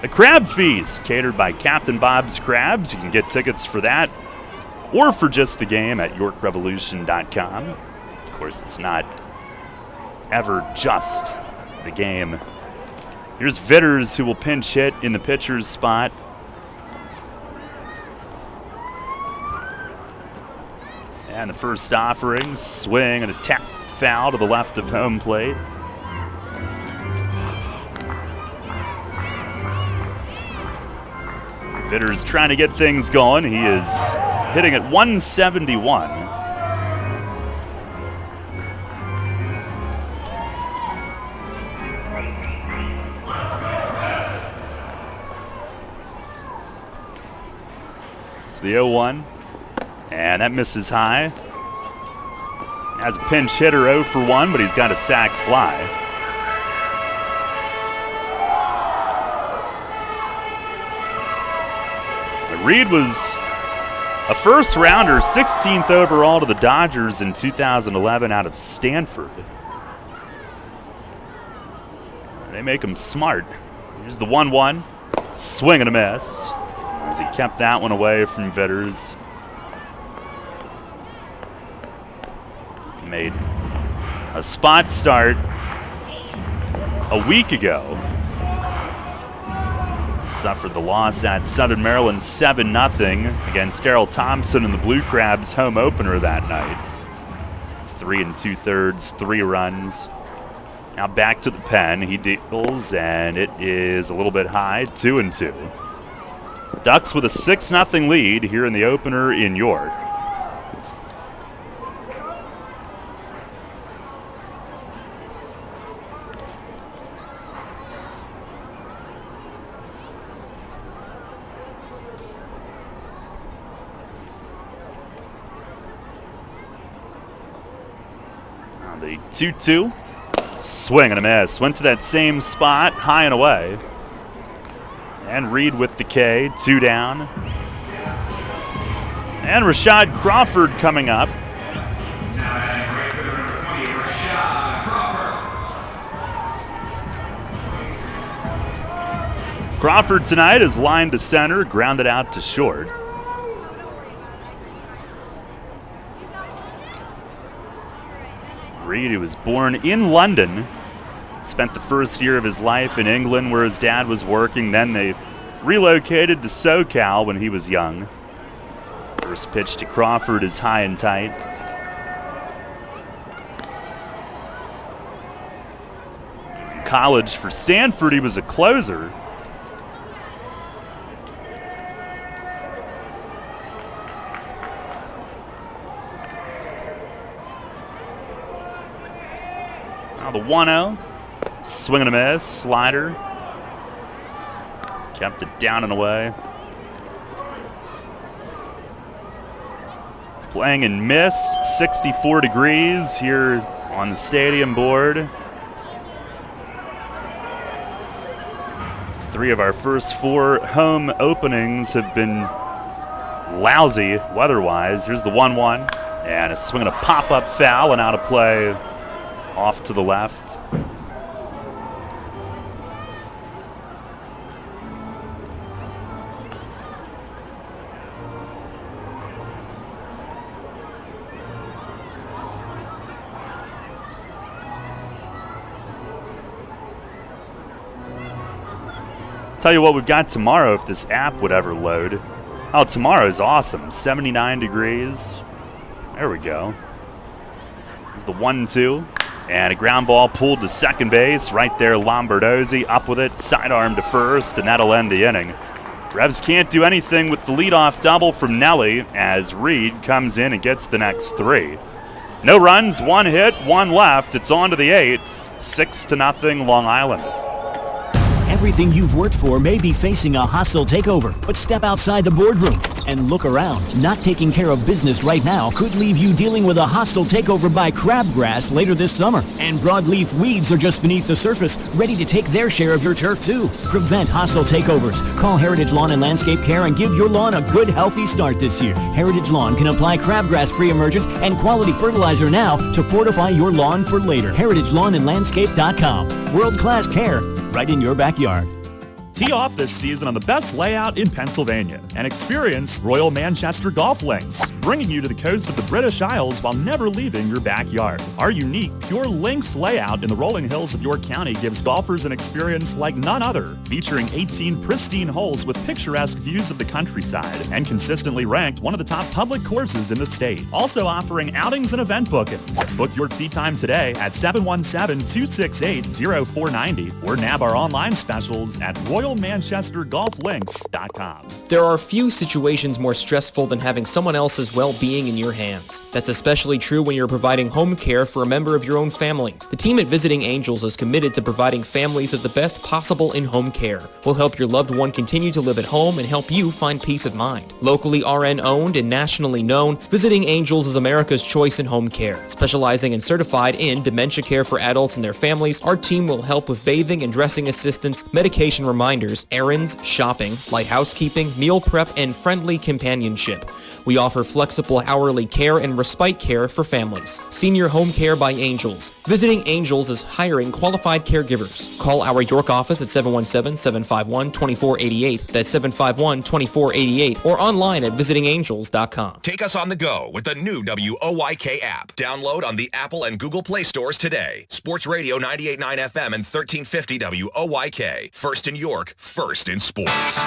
a crab feast catered by Captain Bob's Crabs. You can get tickets for that or for just the game at YorkRevolution.com. Of course, it's not ever just the game. Here's Vitters, who will pinch hit in the pitcher's spot. And the first offering, swing and a tap foul to the left of home plate. Vitters trying to get things going. He is hitting at 171. It's the 0-1. And that misses high. Has a pinch hitter 0 for 1, but he's got a sac fly. But Reed was a first rounder, 16th overall to the Dodgers in 2011 out of Stanford. They make him smart. Here's the 1-1. Swing and a miss as he kept that one away from Vitters. Made a spot start a week ago. Suffered the loss at Southern Maryland 7-0 against Darrell Thompson in the Blue Crabs home opener that night. 3 2/3, 3 runs. Now back to the pen. He deals, and it is a little bit high, 2-2. Ducks with a 6-0 lead here in the opener in York. The 2-2, swing and a miss. Went to that same spot, high and away. And Reed with the K, 2 down. And Rashad Crawford coming up. Crawford tonight is lined to center, grounded out to short. Reed, who was born in London, spent the first year of his life in England where his dad was working. Then they relocated to SoCal when he was young. First pitch to Crawford is high and tight. In college for Stanford, he was a closer. Now the 1-0. Swing and a miss. Slider. Kept it down and away. Playing in mist, 64 degrees here on the stadium board. 3 of our first 4 home openings have been lousy weather-wise. Here's the 1-1, and a swing and a pop-up foul and out of play off to the left. Tell you what we've got tomorrow if this app would ever load. Oh, tomorrow's awesome. 79 degrees. There we go. There's the 1-2. And a ground ball pulled to second base. Right there, Lombardozzi up with it. Sidearm to first, and that'll end the inning. Revs can't do anything with the leadoff double from Nelly as Reed comes in and gets the next 3. No runs, 1 hit, 1 left. It's on to the 8th. 6-0 Long Island. Everything you've worked for may be facing a hostile takeover, but step outside the boardroom and look around. Not taking care of business right now could leave you dealing with a hostile takeover by crabgrass later this summer. And broadleaf weeds are just beneath the surface, ready to take their share of your turf too. Prevent hostile takeovers. Call Heritage Lawn and Landscape Care and give your lawn a good, healthy start this year. Heritage Lawn can apply crabgrass pre-emergent and quality fertilizer now to fortify your lawn for later. HeritageLawnandLandscape.com. World-class care right in your backyard. Tee off this season on the best layout in Pennsylvania and experience Royal Manchester Golf Links, bringing you to the coast of the British Isles while never leaving your backyard. Our unique Pure Links layout in the rolling hills of York County gives golfers an experience like none other, featuring 18 pristine holes with picturesque views of the countryside and consistently ranked one of the top public courses in the state. Also offering outings and event bookings. Book your tee time today at 717-268-0490 or nab our online specials at RoyalManchesterGolfLinks.com. There are few situations more stressful than having someone else's well-being in your hands. That's especially true when you're providing home care for a member of your own family. The team at Visiting Angels is committed to providing families with the best possible in-home care. We'll help your loved one continue to live at home and help you find peace of mind. Locally RN-owned and nationally known, Visiting Angels is America's choice in home care. Specializing and certified in dementia care for adults and their families, our team will help with bathing and dressing assistance, medication reminders, errands, shopping, light housekeeping, meal prep, and friendly companionship. We offer flexible hourly care and respite care for families. Senior Home Care by Angels. Visiting Angels is hiring qualified caregivers. Call our York office at 717-751-2488. That's 751-2488 or online at visitingangels.com. Take us on the go with the new WOYK app. Download on the Apple and Google Play stores today. Sports Radio 98.9 FM and 1350 WOYK. First in York, first in sports.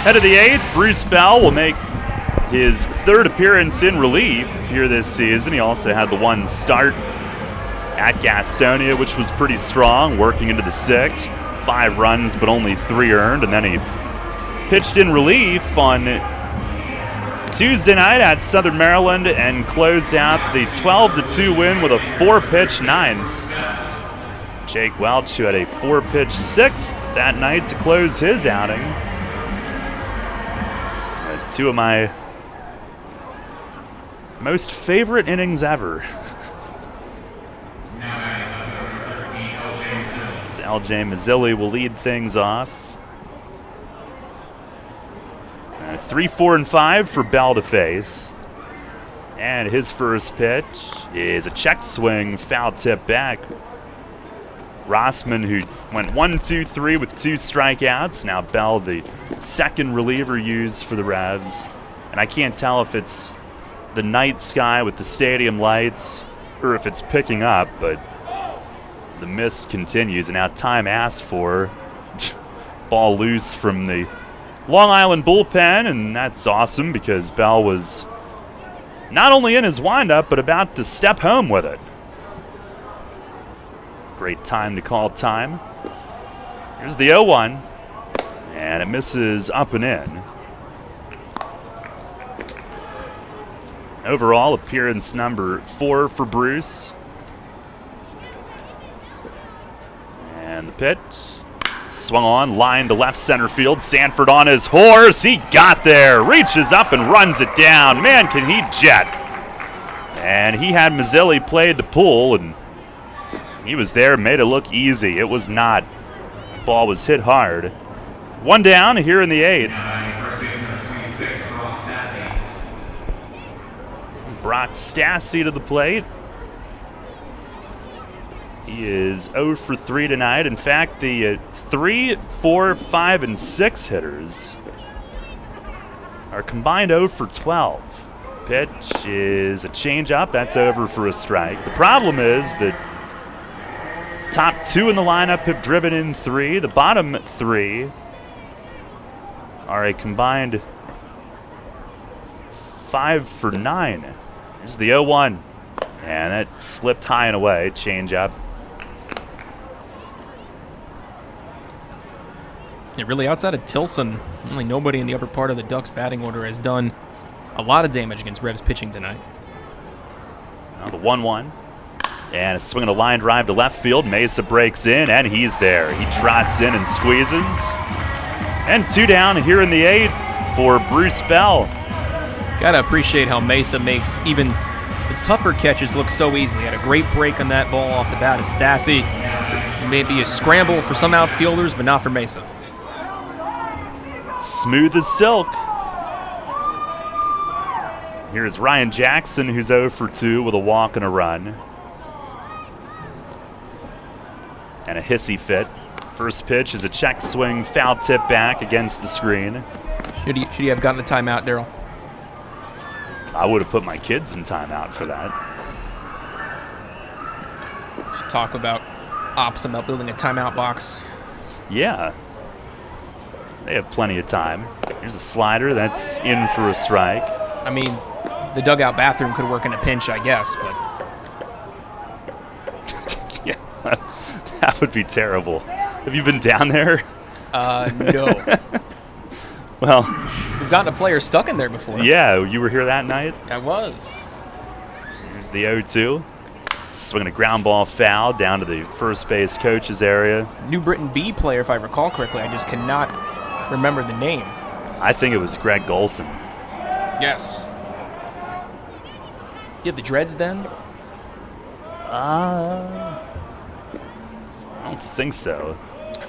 Head of the 8th, Bruce Bell will make his 3rd appearance in relief here this season. He also had the 1 start at Gastonia, which was pretty strong, working into the 6th. 5 runs, but only 3 earned, and then he pitched in relief on Tuesday night at Southern Maryland and closed out the 12-2 win with a 4-pitch 9th. Jake Welch, who had a 4-pitch 6th that night to close his outing. 2 of my most favorite innings ever. LJ Mazzilli will lead things off. 3, 4, and 5 for Bell to face. And his first pitch is a check swing, foul tip back. Rossman, who went 1-2-3 with 2 strikeouts. Now Bell, the second reliever used for the Revs. And I can't tell if it's the night sky with the stadium lights or if it's picking up, but the mist continues. And now time asked for. Ball loose from the Long Island bullpen, and that's awesome because Bell was not only in his windup, but about to step home with it. Great time to call time. Here's the 0-1, and it misses up and in. Overall, appearance number 4 for Bruce. And the pitch. Swung on, line to left center field. Sanford on his horse. He got there, reaches up and runs it down. Man, can he jet. And he had Mazzilli played to pull, and he was there, made it look easy. It was not. The ball was hit hard. 1 down here in the 8th. Brock Stassi to the plate. He is 0 for 3 tonight. In fact, the 3, 4, 5, and 6 hitters are combined 0 for 12. Pitch is a changeup. That's over for a strike. The problem is that top 2 in the lineup have driven in 3. The bottom 3 are a combined 5 for 9. Here's the 0-1. And it slipped high and away. Changeup. Yeah, really, outside of Tilson, really nobody in the upper part of the Ducks batting order has done a lot of damage against Revs pitching tonight. Now the 1-1. And a swing and a line drive to left field. Mesa breaks in, and he's there. He trots in and squeezes. And 2 down here in the 8th for Bruce Bell. Gotta appreciate how Mesa makes even the tougher catches look so easy. He had a great break on that ball off the bat of Stassi. Maybe a scramble for some outfielders, but not for Mesa. Smooth as silk. Here's Ryan Jackson, who's 0 for 2 with a walk and a run. And a hissy fit. First pitch is a check swing, foul tip back against the screen. Should he have gotten a timeout, Daryl? I would have put my kids in timeout for that. Let's talk about ops about building a timeout box. Yeah. They have plenty of time. Here's a slider that's in for a strike. I mean, the dugout bathroom could work in a pinch, I guess, but... Yeah, that would be terrible. Have you been down there? No. Well... We've gotten a player stuck in there before. Yeah, you were here that night? I was. Here's the 0-2. Swinging a ground ball foul down to the first base coach's area. New Britain B player, if I recall correctly. I just cannot remember the name. I think it was Greg Golson. Yes. You have the dreads then? I don't think so.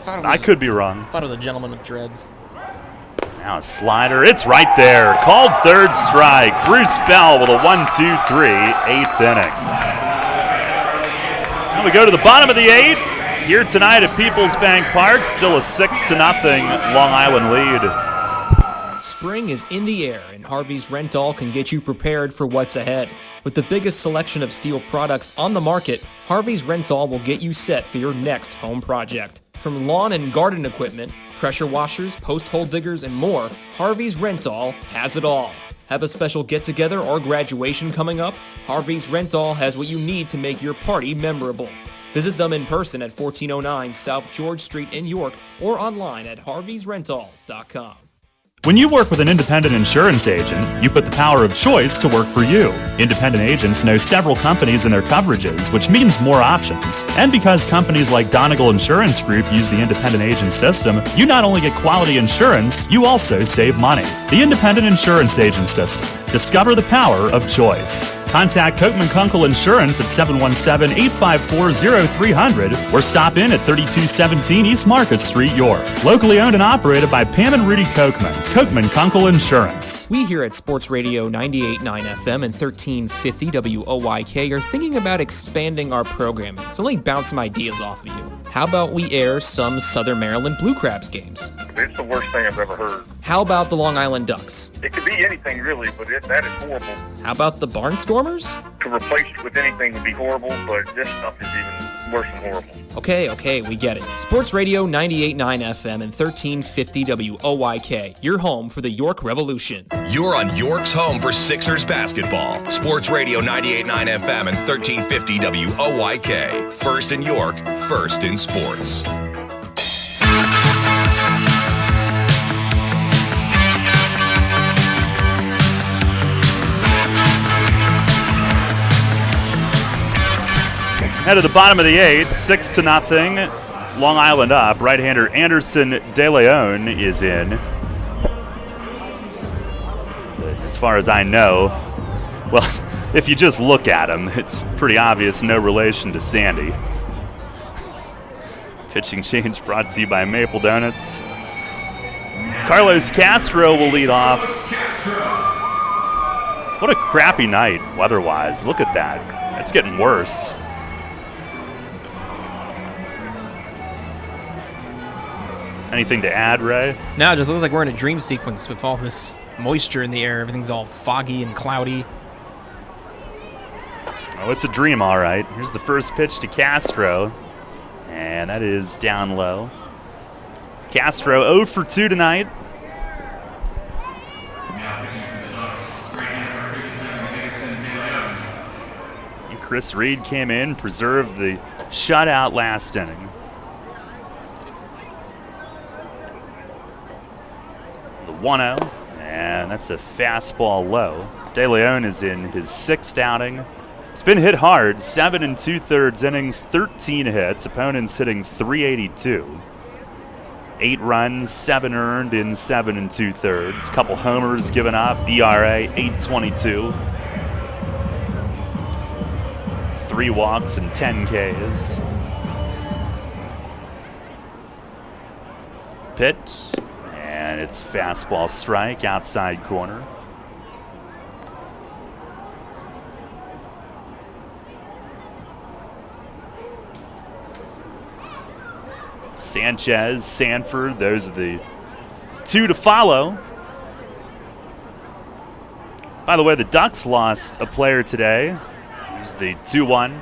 I could be wrong. I thought it was a gentleman with dreads. Now a slider. It's right there. Called third strike. Bruce Bell with a 1-2-3, 8th inning. Now we go to the bottom of the 8th. Here tonight at PeoplesBank Park. Still a 6-0 Long Island lead. Spring is in the air, and Harvey's Rental can get you prepared for what's ahead. With the biggest selection of steel products on the market, Harvey's Rental will get you set for your next home project. From lawn and garden equipment, pressure washers, post hole diggers, and more, Harvey's Rental has it all. Have a special get-together or graduation coming up? Harvey's Rental has what you need to make your party memorable. Visit them in person at 1409 South George Street in York or online at harveysrental.com. When you work with an independent insurance agent, you put the power of choice to work for you. Independent agents know several companies and their coverages, which means more options. And because companies like Donegal Insurance Group use the independent agent system, you not only get quality insurance, you also save money. The independent insurance agent system. Discover the power of choice. Contact Kochman Kunkel Insurance at 717-854-0300 or stop in at 3217 East Market Street, York. Locally owned and operated by Pam and Rudy Kochman. Kochman Kunkel Insurance. We here at Sports Radio 98.9 FM and 1350 WOYK are thinking about expanding our programming, so let me bounce some ideas off of you. How about we air some Southern Maryland Blue Crabs games? It's the worst thing I've ever heard. How about the Long Island Ducks? It could be anything, really, but that is horrible. How about the Barnstormers? To replace it with anything would be horrible, but this stuff is even worse than horrible. Okay, we get it. Sports Radio 98.9 FM and 1350 WOYK, your home for the York Revolution. You're on York's home for Sixers basketball. Sports Radio 98.9 FM and 1350 WOYK. First in York, first in sports. Head to the bottom of the 8th, 6-0. Long Island up. Right-hander Anderson De Leon is in. As far as I know, well, if you just look at him, it's pretty obvious no relation to Sandy. Pitching change brought to you by Maple Donuts. Carlos Castro will lead off. What a crappy night weather-wise. Look at that. It's getting worse. Anything to add, Ray? No, it just looks like we're in a dream sequence with all this moisture in the air. Everything's all foggy and cloudy. Oh, it's a dream, all right. Here's the first pitch to Castro, and that is down low. Castro 0 for 2 tonight. And Chris Reed came in, preserved the shutout last inning. The 1-0, and that's a fastball low. De Leon is in his 6th outing. It's been hit hard, 7 2/3 innings, 13 hits. Opponents hitting .382. 8 runs, 7 earned in 7 2/3. Couple homers given up. ERA 8.22. 3 walks and 10 Ks. Pitch, and it's a fastball strike, outside corner. Sanchez, Sanford, those are the 2 to follow. By the way, the Ducks lost a player today. There's the 2-1,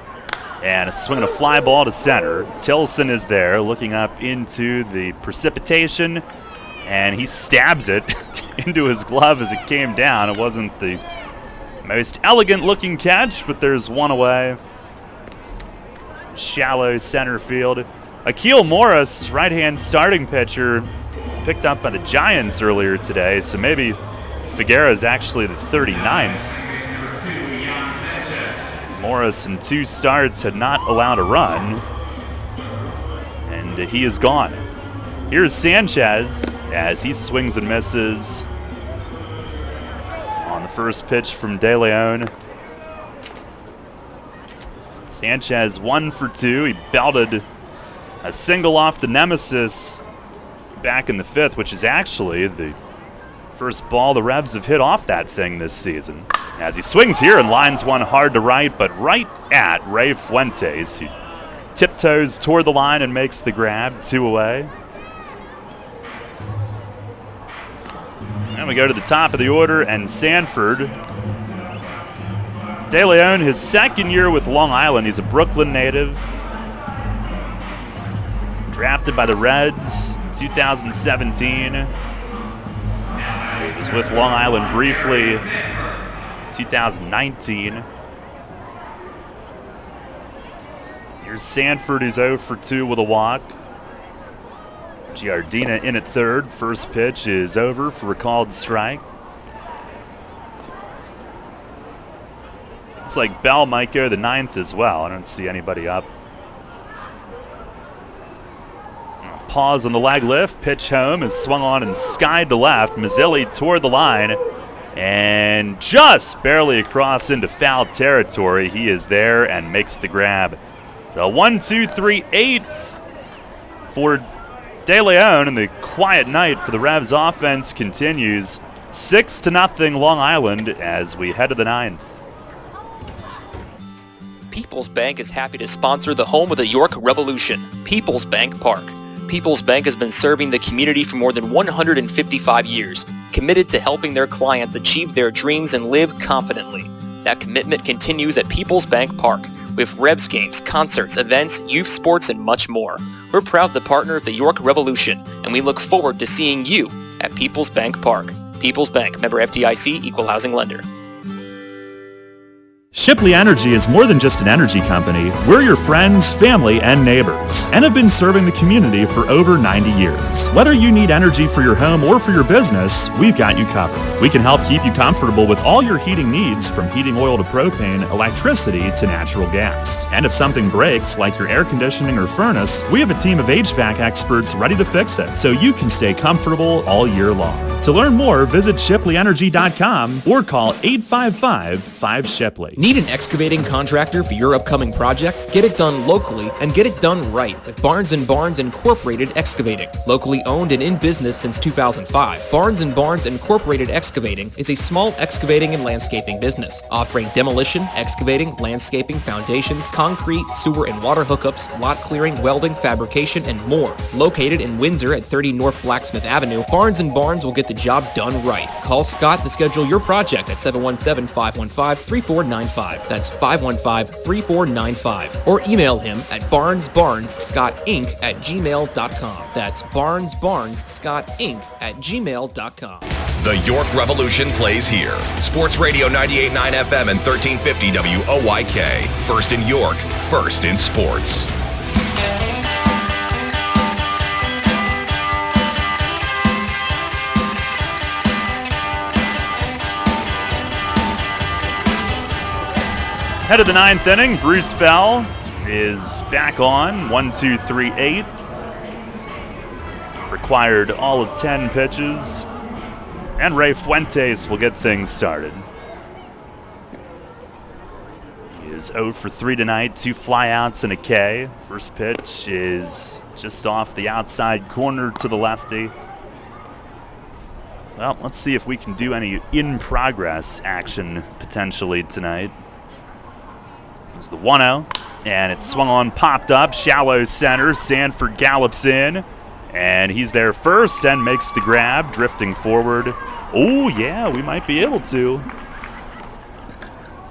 and a swing and a fly ball to center. Tilson is there looking up into the precipitation, and he stabs it into his glove as it came down. It wasn't the most elegant looking catch, but there's one away. Shallow center field. Akil Morris, right-hand starting pitcher, picked up by the Giants earlier today, so maybe Figueroa's actually the 39th. Morris in 2 starts had not allowed a run, and he is gone. Here's Sanchez as he swings and misses on the first pitch from De Leon. Sanchez 1 for 2. He belted a single off the nemesis back in the 5th, which is actually the first ball the Revs have hit off that thing this season. As he swings here and lines one hard to right, but right at Ray Fuentes, who tiptoes toward the line and makes the grab, 2 away. And we go to the top of the order, and Sanford. De Leon, his 2nd year with Long Island. He's a Brooklyn native. Drafted by the Reds, 2017. He was with Long Island briefly, 2019. Here's Sanford, who's 0 for 2 with a walk. Giardina in at 3rd. First pitch is over for a called strike. Looks like Bell might go the 9th as well. I don't see anybody up. Pause on the lag lift. Pitch home is swung on and skied to left. Mazzilli toward the line and just barely across into foul territory. He is there and makes the grab. So 1-2-3 8th for De Leon, and the quiet night for the Revs offense continues. 6-0 Long Island as we head to the 9th. Peoples Bank is happy to sponsor the home of the York Revolution, PeoplesBank Park. PeoplesBank has been serving the community for more than 155 years, committed to helping their clients achieve their dreams and live confidently. That commitment continues at PeoplesBank Park, with Revs games, concerts, events, youth sports, and much more. We're proud to partner with the York Revolution, and we look forward to seeing you at PeoplesBank Park. Peoples Bank, member FDIC, equal housing lender. Shipley Energy is more than just an energy company. We're your friends, family, and neighbors, and have been serving the community for over 90 years. Whether you need energy for your home or for your business, we've got you covered. We can help keep you comfortable with all your heating needs, from heating oil to propane, electricity to natural gas. And if something breaks, like your air conditioning or furnace, we have a team of HVAC experts ready to fix it, so you can stay comfortable all year long. To learn more, visit ShipleyEnergy.com or call 855-5-SHIPLEY. Need an excavating contractor for your upcoming project? Get it done locally and get it done right with Barnes & Barnes Incorporated Excavating. Locally owned and in business since 2005, Barnes & Barnes Incorporated Excavating is a small excavating and landscaping business, offering demolition, excavating, landscaping, foundations, concrete, sewer and water hookups, lot clearing, welding, fabrication, and more. Located in Windsor at 30 North Blacksmith Avenue, Barnes & Barnes will get the job done right. Call Scott to schedule your project at 717-515-3495. That's 515-3495. Or email him at barnesbarnesscottinc@gmail.com. That's barnesbarnesscottinc@gmail.com. The York Revolution plays here. Sports Radio 98.9 FM and 1350 WOYK. First in York, first in sports. Head of the ninth inning, Bruce Bell is back on. 1, 2, 3, 8. Required all of 10 pitches. And Ray Fuentes will get things started. He is 0 for 3 tonight, 2 flyouts and a K. First pitch is just off the outside corner to the lefty. Well, let's see if we can do any in-progress action potentially tonight. It's the 1-0, and it's swung on, popped up, shallow center. Sanford gallops in, and he's there first and makes the grab, drifting forward. Oh, yeah, we might be able to.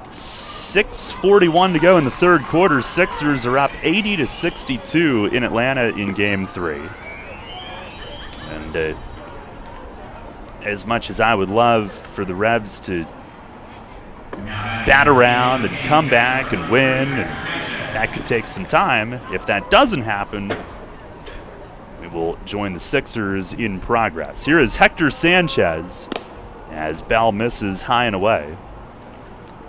6:41 to go in the third quarter. Sixers are up 80-62 in Atlanta in Game 3. And as much as I would love for the Revs to bat around and come back and win, and that could take some time. If that doesn't happen, we will join the Sixers in progress. Here is Hector Sanchez as Bell misses high and away.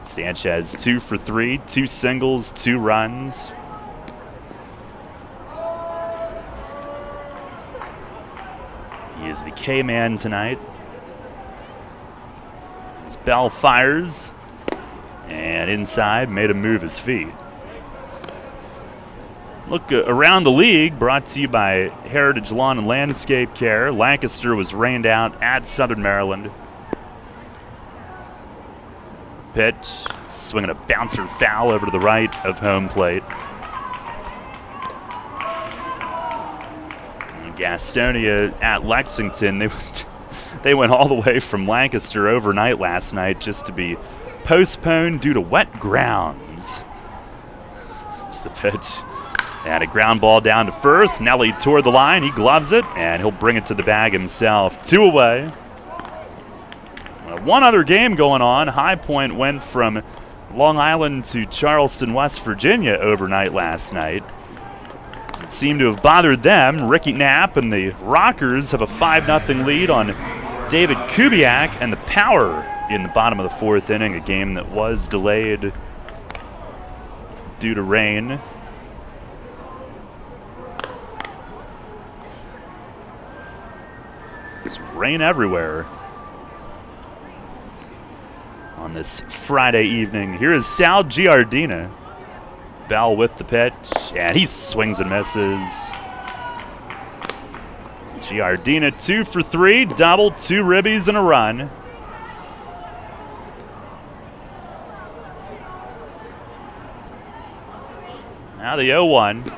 Sanchez 2 for 3, 2 singles, 2 runs. He is the K-man tonight. As Bell fires, and inside, made him move his feet. Look around the league, brought to you by Heritage Lawn and Landscape Care. Lancaster was rained out at Southern Maryland. Pitch, swinging a bouncer foul over to the right of home plate. And Gastonia at Lexington, they went all the way from Lancaster overnight last night just to be postponed due to wet grounds. It's the pitch. And a ground ball down to first. Nelly toward the line. He gloves it, and he'll bring it to the bag himself. 2 away. One other game going on. High Point went from Long Island to Charleston, West Virginia overnight last night. Doesn't seem to have bothered them. Ricky Knapp and the Rockers have a 5-0 lead on David Kubiak and the Power in the bottom of the fourth inning, a game that was delayed due to rain. There's rain everywhere on this Friday evening. Here is Sal Giardina. Bell with the pitch, and he swings and misses. Giardina 2 for 3, double, 2 ribbies and a run. Now the 0-1.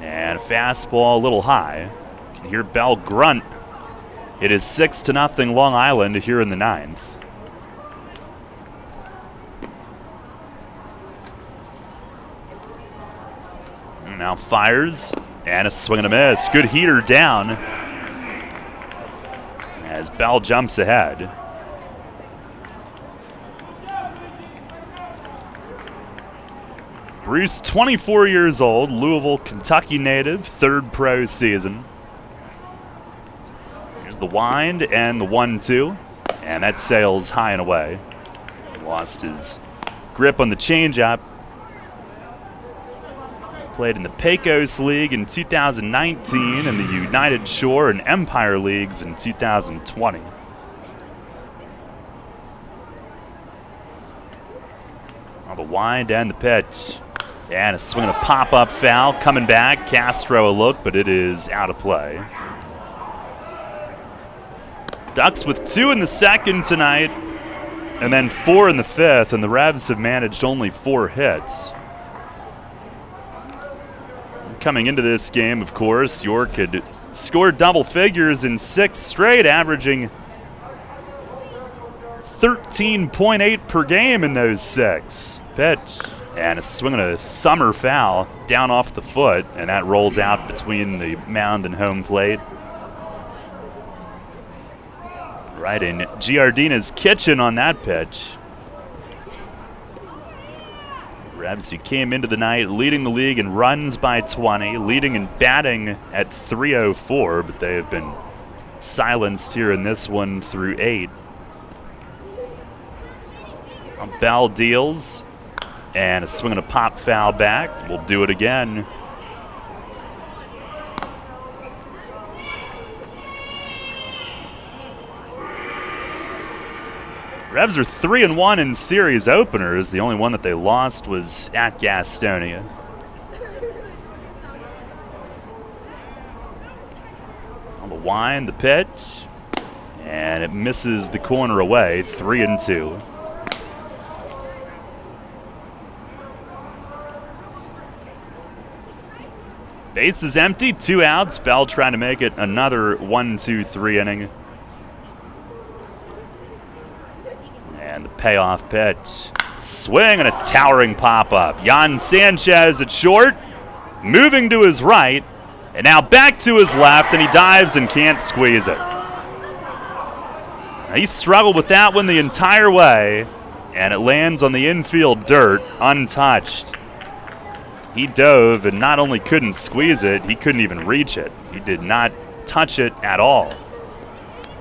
And a fastball a little high. You can hear Bell grunt. It is 6-0 Long Island here in the 9th. And now fires. And a swing and a miss. Good heater down. As Bell jumps ahead. Bruce, 24 years old, Louisville, Kentucky native, 3rd pro season. Here's the wind and the 1-2, and that sails high and away. Lost his grip on the changeup. Played in the Pecos League in 2019 and the United Shore and Empire Leagues in 2020. On the wind and the pitch. And a swing and a pop-up foul. Coming back, Castro a look, but it is out of play. Ducks with 2 in the 2nd tonight, and then 4 in the 5th, and the Revs have managed only 4 hits. Coming into this game, of course, York had scored double figures in 6 straight, averaging 13.8 per game in those 6. Pitch. And a swing and a thumber foul down off the foot, and that rolls out between the mound and home plate. Right in Giardina's kitchen on that pitch. Revs who came into the night leading the league in runs by 20, leading in batting at 304, but they have been silenced here in this one through 8. Bell deals. And a swing and a pop foul back. We'll do it again. Revs are 3-1 in series openers. The only one that they lost was at Gastonia. On the wind, the pitch. And it misses the corner away, 3-2. Base is empty, 2 outs. Bell trying to make it another 1-2-3 inning. And the payoff pitch. Swing and a towering pop-up. Jan Sanchez at short, moving to his right, and now back to his left, and he dives and can't squeeze it. Now, he struggled with that one the entire way, and it lands on the infield dirt, untouched. He dove and not only couldn't squeeze it, he couldn't even reach it. He did not touch it at all.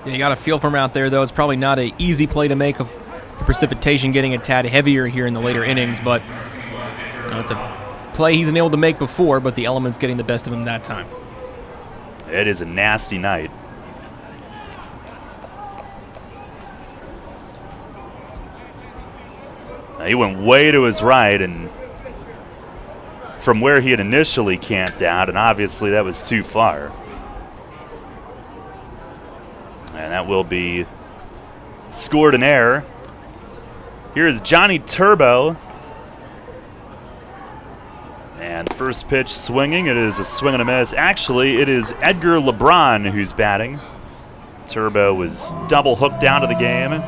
Yeah, you got a feel from out there, though. It's probably not an easy play to make of the precipitation getting a tad heavier here in the later innings, but it's a play he's been able to make before, but the elements getting the best of him that time. It is a nasty night. Now, he went way to his right, and from where he had initially camped out, and obviously that was too far. And that will be scored an error. Here is Johnny Turbo. And the first pitch swinging. It is a swing and a miss. Actually, it is Edgar LeBron who's batting. Turbo was double hooked out of the game.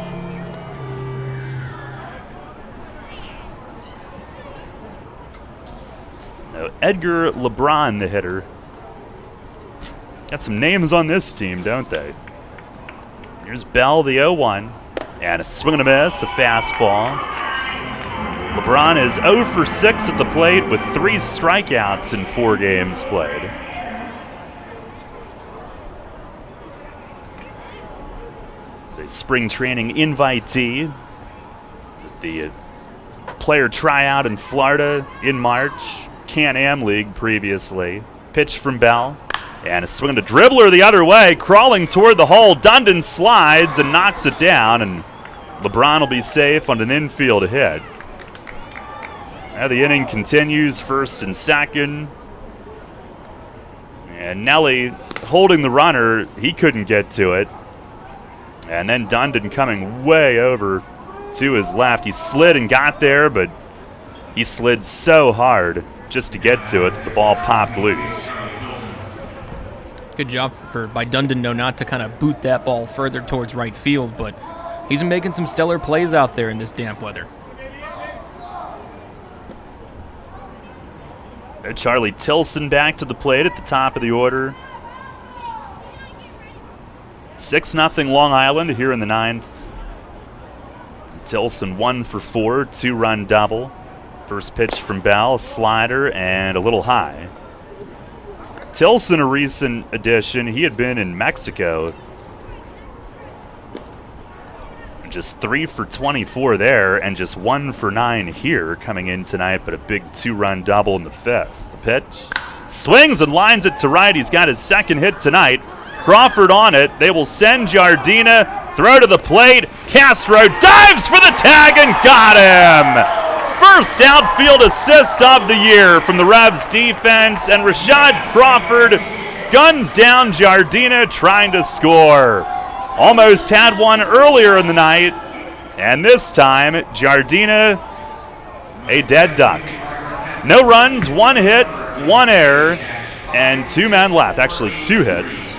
Edgar LeBron, the hitter. Got some names on this team, don't they? Here's Bell, the 0-1. And a swing and a miss, a fastball. LeBron is 0 for 6 at the plate with 3 strikeouts in 4 games played. The spring training invitee. The player tryout in Florida in March. Can-Am League previously. Pitch from Bell. And a swing and a dribbler the other way, crawling toward the hole. Dundon slides and knocks it down, and LeBron will be safe on an infield hit. Now the inning continues, 1st and 2nd. And Nelly holding the runner, he couldn't get to it. And then Dundon coming way over to his left. He slid and got there, but he slid so hard just to get to it, the ball popped loose. Good job by Dundon, though, not to kind of boot that ball further towards right field, but he's been making some stellar plays out there in this damp weather. Charlie Tilson back to the plate at the top of the order. 6-0 Long Island here in the 9th. Tilson 1 for 4, 2-run double. First pitch from Bell, slider, and a little high. Tilson, a recent addition. He had been in Mexico. Just 3 for 24 there, and just 1 for 9 here coming in tonight, but a big 2-run double in the 5th. The pitch swings and lines it to right. He's got his second hit tonight. Crawford on it. They will send Giardina. Throw to the plate. Castro dives for the tag and got him. First outfield assist of the year from the Revs defense, and Rashad Crawford guns down Giardina trying to score. Almost had one earlier in the night, and this time Giardina, a dead duck. No runs, 1 hit, 1 error, and 2 men left. Actually, 2 hits,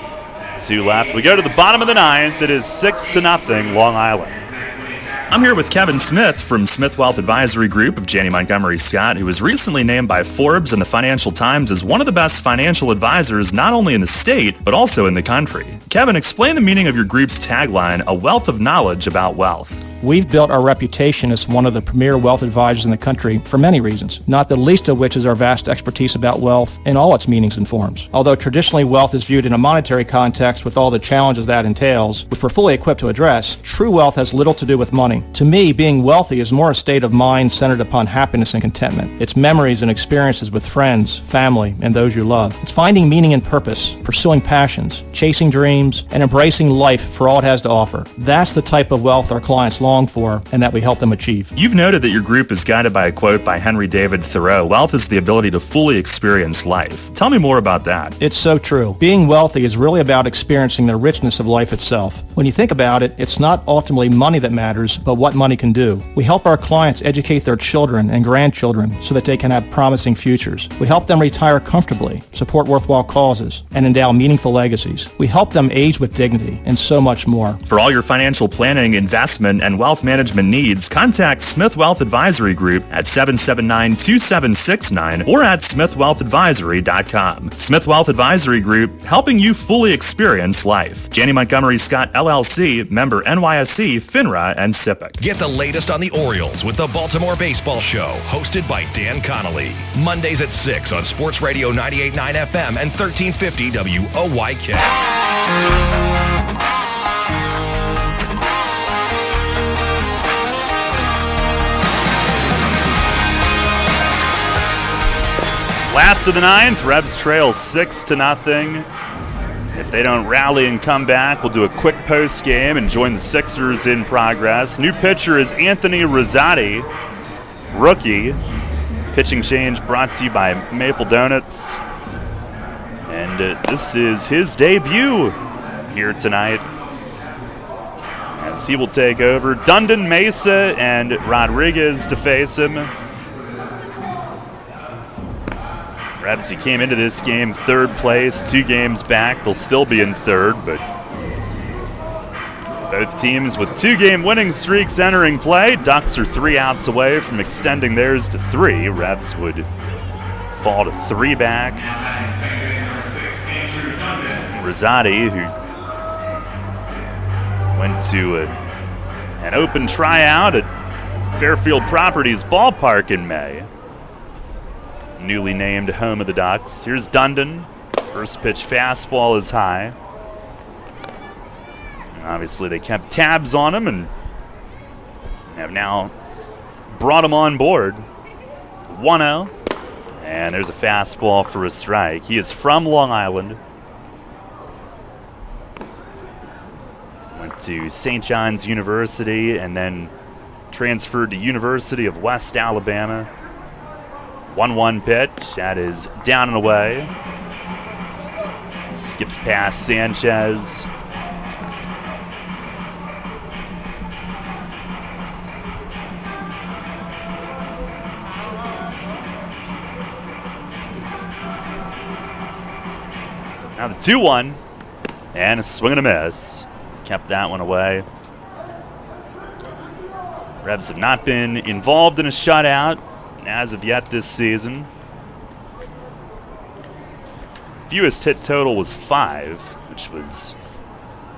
2 left. We go to the bottom of the 9th. It is 6-0 Long Island. I'm here with Kevin Smith from Smith Wealth Advisory Group of Janney Montgomery Scott, who was recently named by Forbes and the Financial Times as one of the best financial advisors not only in the state, but also in the country. Kevin, explain the meaning of your group's tagline, a wealth of knowledge about wealth. We've built our reputation as one of the premier wealth advisors in the country for many reasons, not the least of which is our vast expertise about wealth in all its meanings and forms. Although traditionally wealth is viewed in a monetary context with all the challenges that entails, which we're fully equipped to address, true wealth has little to do with money. To me, being wealthy is more a state of mind centered upon happiness and contentment. It's memories and experiences with friends, family, and those you love. It's finding meaning and purpose, pursuing passions, chasing dreams, and embracing life for all it has to offer. That's the type of wealth our clients long for and that we help them achieve. You've noted that your group is guided by a quote by Henry David Thoreau, wealth is the ability to fully experience life. Tell me more about that. It's so true. Being wealthy is really about experiencing the richness of life itself. When you think about it, it's not ultimately money that matters, but what money can do. We help our clients educate their children and grandchildren so that they can have promising futures. We help them retire comfortably, support worthwhile causes, and endow meaningful legacies. We help them age with dignity and so much more. For all your financial planning, investment, and wealth management needs, contact Smith Wealth Advisory Group at 779-2769 or at smithwealthadvisory.com. Smith Wealth Advisory Group, helping you fully experience life. Janney Montgomery Scott LLC, member NYSE, FINRA, and SIPC. Get the latest on the Orioles with the Baltimore Baseball Show, hosted by Dan Connolly. Mondays at 6 on Sports Radio 98.9 FM and 1350 WOYK. Last of the 9th, Revs trail 6-0. If they don't rally and come back, we'll do a quick post game and join the Sixers in progress. New pitcher is Anthony Rosati, rookie. Pitching change brought to you by Maple Donuts. And this is his debut here tonight, as he will take over. Dundon, Mesa, and Rodriguez to face him. Revs, he came into this game 3rd place, 2 games back. They'll still be in 3rd, but both teams with 2-game winning streaks entering play. Ducks are 3 outs away from extending theirs to 3. Revs would fall to 3 back. Rosati, who went to an open tryout at Fairfield Properties Ballpark in May, newly named home of the Ducks. Here's Dundon. First pitch fastball is high. And obviously they kept tabs on him and have now brought him on board. 1-0. And there's a fastball for a strike. He is from Long Island. Went to St. John's University and then transferred to University of West Alabama. 1-1 pitch. That is down and away. Skips past Sanchez. Now the 2-1. And a swing and a miss. Kept that one away. Revs have not been involved in a shutout as of yet this season. Fewest hit total was 5, which was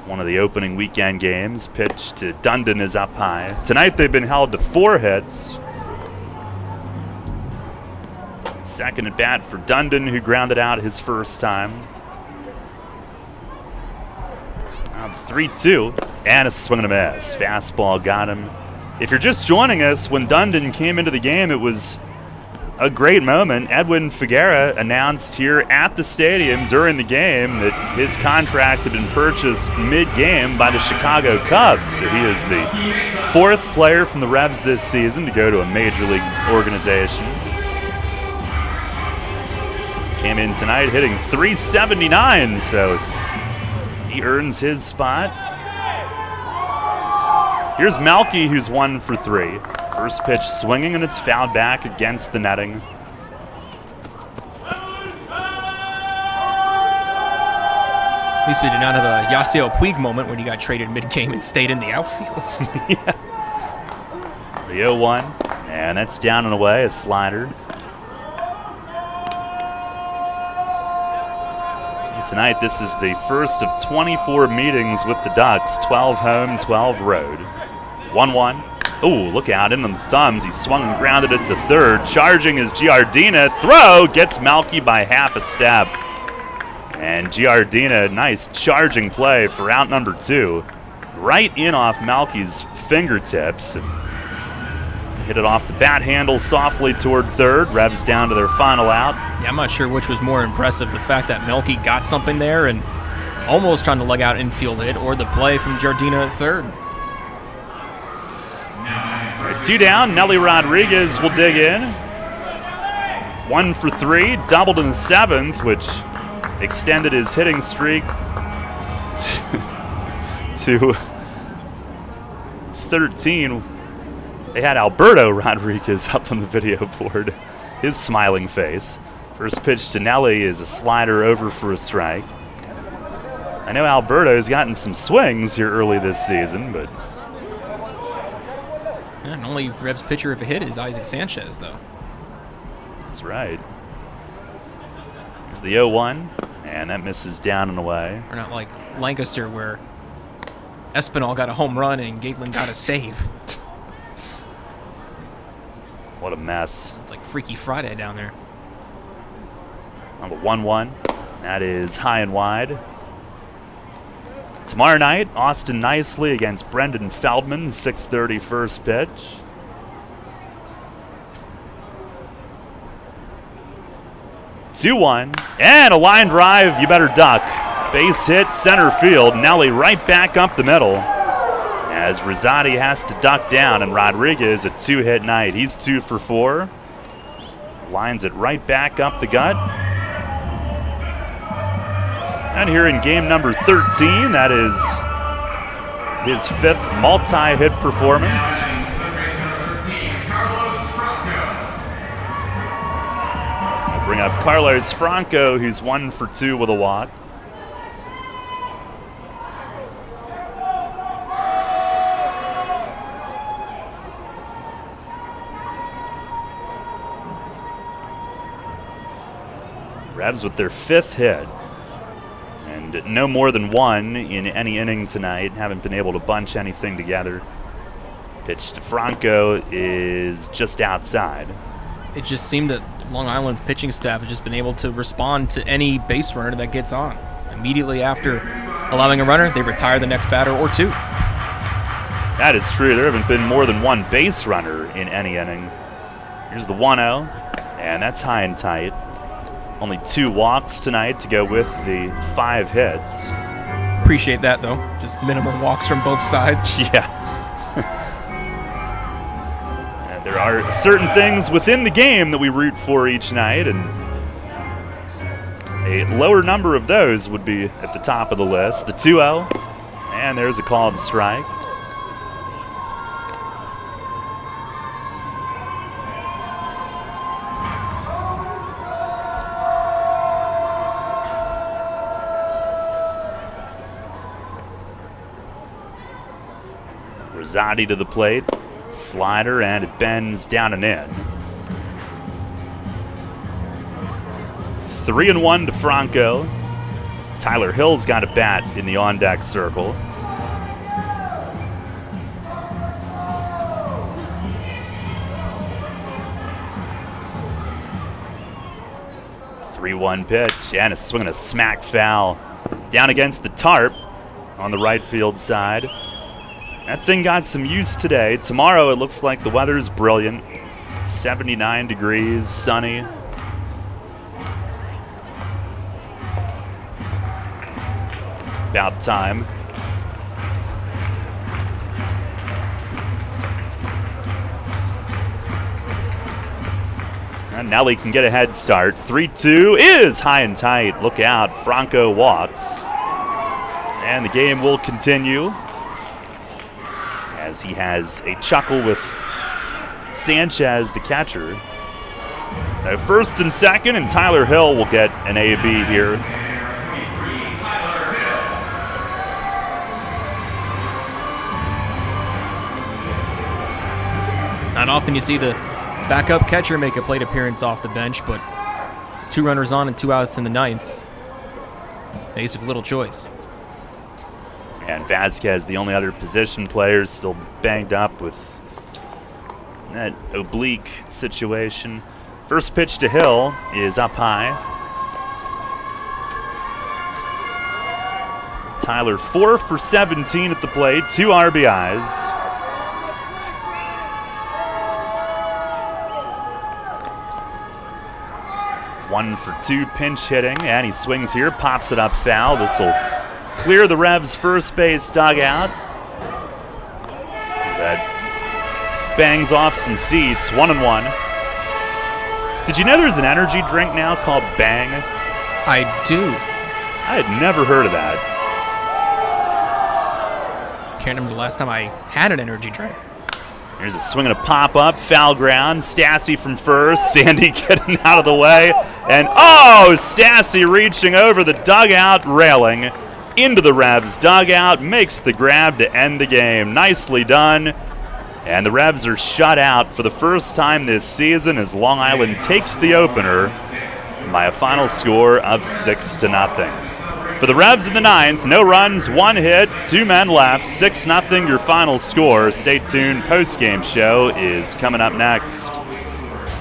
one of the opening weekend games. Pitch to Dundon is up high. Tonight they've been held to 4 hits. Second at bat for Dundon, who grounded out his first time. Now the 3-2, and a swing and a miss. Fastball got him. If you're just joining us, when Dundon came into the game, it was a great moment. Edwin Figuera announced here at the stadium during the game that his contract had been purchased mid-game by the Chicago Cubs. So he is the 4th player from the Revs this season to go to a major league organization. Came in tonight hitting .379, so he earns his spot. Here's Melky, who's 1 for 3. First pitch swinging, and it's fouled back against the netting. At least we did not have a Yasiel Puig moment when he got traded mid-game and stayed in the outfield. Yeah. The 0-1, and that's down and away, a slider. Tonight, this is the first of 24 meetings with the Ducks, 12 home, 12 road. 1-1. Oh, look out, in on the thumbs. He swung and grounded it to third. Charging is Giardina. Throw gets Melky by half a step. And Giardina, nice charging play for out number 2. Right in off Melky's fingertips. Hit it off the bat handle softly toward third. Revs down to their final out. Yeah, I'm not sure which was more impressive, the fact that Melky got something there and almost trying to lug out infield hit, or the play from Giardina at third. All right, 2 down. Nelly Rodriguez will dig in. 1 for 3. Doubled in the 7th, which extended his hitting streak to 13. They had Alberto Rodriguez up on the video board. His smiling face. First pitch to Nelly is a slider over for a strike. I know Alberto's gotten some swings here early this season, but... Yeah, and only Revs pitcher if a hit is Isaac Sanchez, though. That's right. Here's the 0-1, and that misses down and away. We're not like Lancaster, where Espinal got a home run and Gatelin got a save. What a mess. It's like Freaky Friday down there. On the 1-1, that is high and wide. Tomorrow night, Austin Nicely against Brendan Feldman, 6:30 first pitch. Two-1, and a line drive, you better duck. Base hit, center field. Nelly right back up the middle, as Rosati has to duck down, and Rodriguez a 2-hit night. He's 2 for 4. Lines it right back up the gut. And here in game number 13, that is his 5th multi-hit performance. We'll bring up Carlos Franco, who's 1 for 2 with a walk. Revs with their 5th hit. And no more than 1 in any inning tonight. Haven't been able to bunch anything together. Pitch to Franco is just outside. It just seemed that Long Island's pitching staff has just been able to respond to any base runner that gets on. Immediately after allowing a runner, they retire the next batter or 2. That is true. There haven't been more than 1 base runner in any inning. Here's the 1-0, and that's high and tight. Only 2 walks tonight to go with the 5 hits. Appreciate that, though. Just minimal walks from both sides. Yeah. And there are certain things within the game that we root for each night, and a lower number of those would be at the top of the list. The 2-0, and there's a called strike. Rosati to the plate. Slider, and it bends down and in. 3-1 to Franco. Tyler Hill's got a bat in the on-deck circle. One pitch, and a swing and a smack foul down against the tarp on the right field side. That thing got some use today. Tomorrow it looks like the weather's brilliant. 79 degrees, sunny. About time. And Nelly can get a head start. 3-2 is high and tight. Look out. Franco walks. And the game will continue as he has a chuckle with Sanchez, the catcher. Now first and second, and Tyler Hill will get an A-B here. Not often you see the backup catcher make a plate appearance off the bench, but 2 runners on and 2 outs in the ninth. Ace of little choice. And Vasquez, the only other position player, still banged up with that oblique situation. First pitch to Hill is up high. Tyler 4 for 17 at the plate, 2 RBIs. One for 2 pinch hitting, and he swings here, pops it up foul. This will clear the Revs' first base dugout. As that bangs off some seats, 1-1. Did you know there's an energy drink now called Bang? I do. I had never heard of that. Can't remember the last time I had an energy drink. Here's a swing and a pop-up, foul ground. Stassi from first, Sandy getting out of the way. And Stassi reaching over the dugout railing into the Revs dugout, makes the grab to end the game. Nicely done. And the Revs are shut out for the first time this season as Long Island takes the opener by a final score of 6-0. For the Revs in the ninth, no runs, 1 hit, 2 men left, 6-0 your final score. Stay tuned, post-game show is coming up next.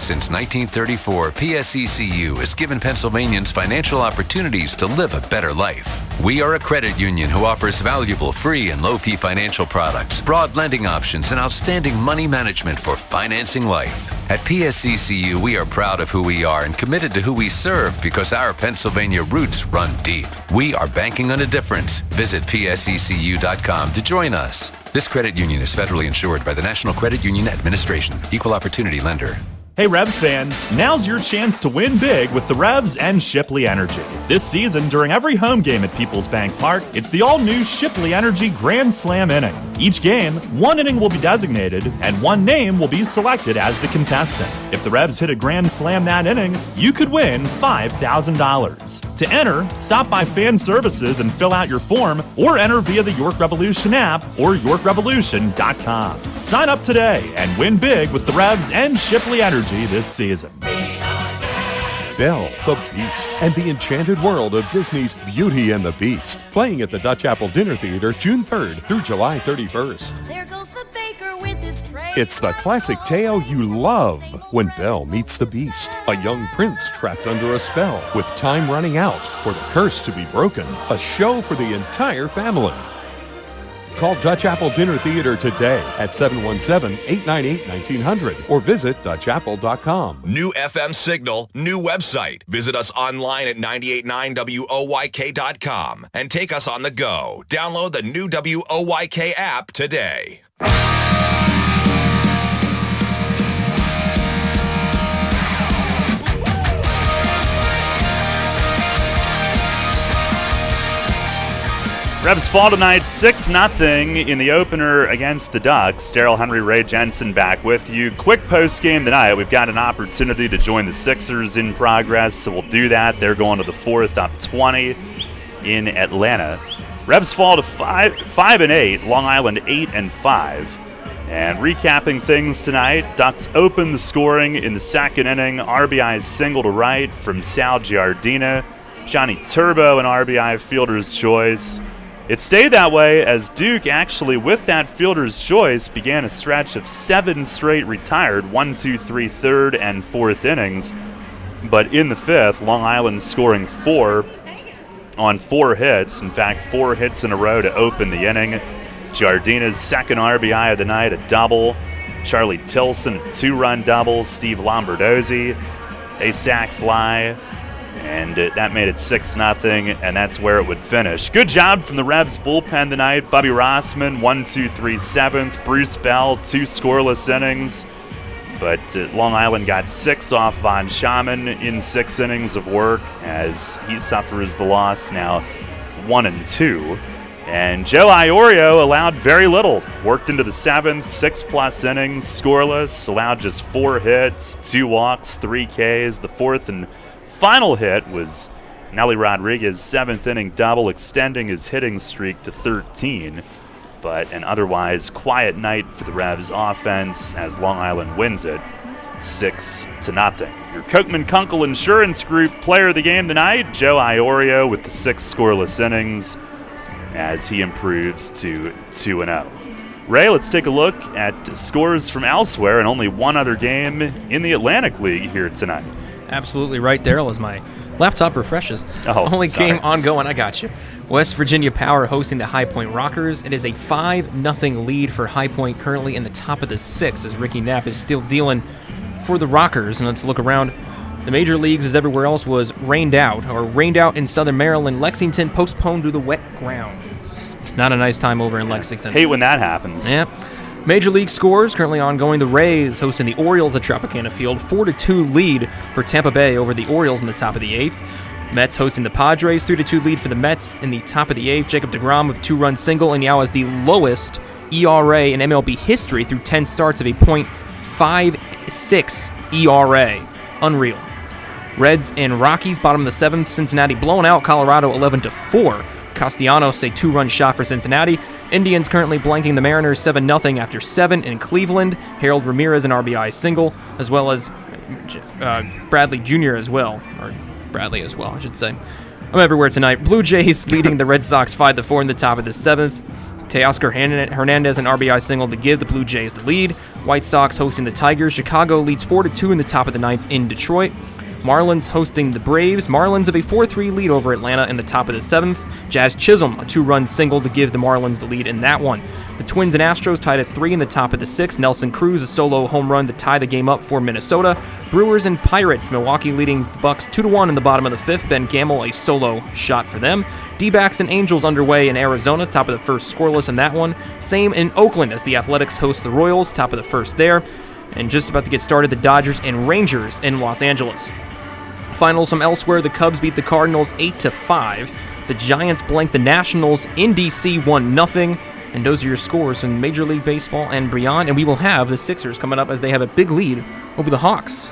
Since 1934, PSECU has given Pennsylvanians financial opportunities to live a better life. We are a credit union who offers valuable free and low-fee financial products, broad lending options, and outstanding money management for financing life. At PSECU, we are proud of who we are and committed to who we serve because our Pennsylvania roots run deep. We are banking on a difference. Visit PSECU.com to join us. This credit union is federally insured by the National Credit Union Administration. Equal opportunity lender. Hey Revs fans, now's your chance to win big with the Revs and Shipley Energy. This season, during every home game at PeoplesBank Park, it's the all-new Shipley Energy Grand Slam inning. Each game, 1 inning will be designated, and 1 name will be selected as the contestant. If the Revs hit a Grand Slam that inning, you could win $5,000. To enter, stop by Fan Services and fill out your form, or enter via the York Revolution app or YorkRevolution.com. Sign up today and win big with the Revs and Shipley Energy this season. Belle, the Beast, and the enchanted world of Disney's Beauty and the Beast. Playing at the Dutch Apple Dinner Theater June 3rd through July 31st. There goes the baker with his tray. It's the classic tale you love when Belle meets the Beast. A young prince trapped under a spell with time running out for the curse to be broken. A show for the entire family. Call Dutch Apple Dinner Theater today at 717-898-1900 or visit DutchApple.com. New FM signal, new website. Visit us online at 989WOYK.com and take us on the go. Download the new WOYK app today. Revs fall tonight 6-0 in the opener against the Ducks. Darrell Henry, Ray Jensen back with you. Quick post game tonight. We've got an opportunity to join the Sixers in progress, so we'll do that. They're going to the fourth, up 20 in Atlanta. Revs fall to 5-8, Long Island 8-5. And recapping things tonight, Ducks open the scoring in the second inning. RBI single to right from Sal Giardina. Johnny Turbo, an RBI fielder's choice. It stayed that way as Duke actually, with that fielder's choice, began a stretch of 7 straight retired, 1, 2, 3, third, and fourth innings. But in the fifth, Long Island scoring 4 on 4 hits. In fact, 4 hits in a row to open the inning. Giardina's second RBI of the night, a double. Charlie Tilson, a 2-run double. Steve Lombardozzi, a sac fly. And that made it 6-0, and that's where it would finish. Good job from the Revs bullpen tonight. Bubby Rossman, 1, 2, 3, 7th. Bruce Bell, 2 scoreless innings. But Long Island got 6 off Von Schaman in 6 innings of work as he suffers the loss now 1-2. And Joe Iorio allowed very little. Worked into the 7th, 6+ innings, scoreless, allowed just 4 hits, 2 walks, 3 Ks. The fourth and final hit was Nelly Rodriguez's 7th inning double, extending his hitting streak to 13. But an otherwise quiet night for the Revs offense as Long Island wins it 6-0. Your Kochman Kunkel Insurance Group player of the game tonight, Joe Iorio, with the 6 scoreless innings as he improves to 2-0. Ray, let's take a look at scores from elsewhere and only one other game in the Atlantic League here tonight. Absolutely right, Daryl, as my laptop refreshes. Only sorry. game ongoing, I got you. West Virginia Power hosting the High Point Rockers. It is a 5-0 lead for High Point, currently in the top of the 6th, as Ricky Knapp is still dealing for the Rockers. And let's look around the major leagues as everywhere else was rained out in Southern Maryland. Lexington postponed to the wet grounds. Not a nice time over in Lexington. Hate when that happens. Yeah. Major League scores currently ongoing. The Rays hosting the Orioles at Tropicana Field. 4-2 lead for Tampa Bay over the Orioles in the top of the 8th. Mets hosting the Padres. 3-2 lead for the Mets in the top of the 8th. Jacob deGrom with a 2-run single, and now has the lowest ERA in MLB history through 10 starts of a .56 ERA. Unreal. Reds and Rockies bottom of the 7th. Cincinnati blowing out Colorado 11-4. Castellanos a 2-run shot for Cincinnati. Indians currently blanking the Mariners 7-0 after 7 in Cleveland. Harold Ramirez an RBI single, as well as Bradley Jr. as well, or Bradley as well, I should say. I'm everywhere tonight. Blue Jays leading the Red Sox 5-4 in the top of the 7th. Teoscar Hernandez an RBI single to give the Blue Jays the lead. White Sox hosting the Tigers. Chicago leads 4-2 in the top of the 9th in Detroit. Marlins hosting the Braves. Marlins have a 4-3 lead over Atlanta in the top of the 7th. Jazz Chisholm, a 2-run single to give the Marlins the lead in that one. The Twins and Astros tied at 3 in the top of the 6th. Nelson Cruz, a solo home run to tie the game up for Minnesota. Brewers and Pirates, Milwaukee leading the Bucks 2-1 in the bottom of the 5th. Ben Gamble, a solo shot for them. D-backs and Angels underway in Arizona, top of the 1st, scoreless in that one. Same in Oakland as the Athletics host the Royals, top of the 1st there. And just about to get started, the Dodgers and Rangers in Los Angeles. Finals from elsewhere, the Cubs beat the Cardinals 8-5. The Giants blanked the Nationals in D.C. 1-0. And those are your scores in Major League Baseball and beyond. And we will have the Sixers coming up as they have a big lead over the Hawks.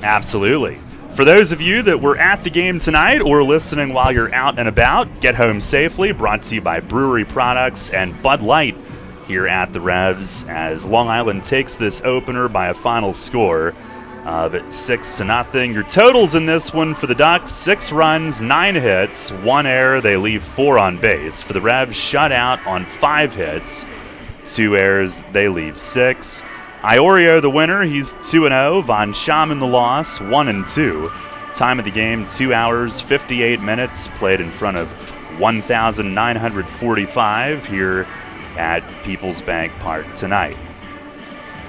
Absolutely. For those of you that were at the game tonight or listening while you're out and about, get home safely. Brought to you by Brewery Products and Bud Light here at the Revs as Long Island takes this opener by a final score of 6-0. Your totals in this one for the Ducks: 6 runs, 9 hits, 1 error. They leave 4 on base. For the Revs, shut out on 5 hits, 2 errors. They leave 6. Iorio the winner. He's 2-0. Von Schaman the loss, 1-2. Time of the game: 2 hours 58 minutes. Played in front of 1,945 here at PeoplesBank Park tonight.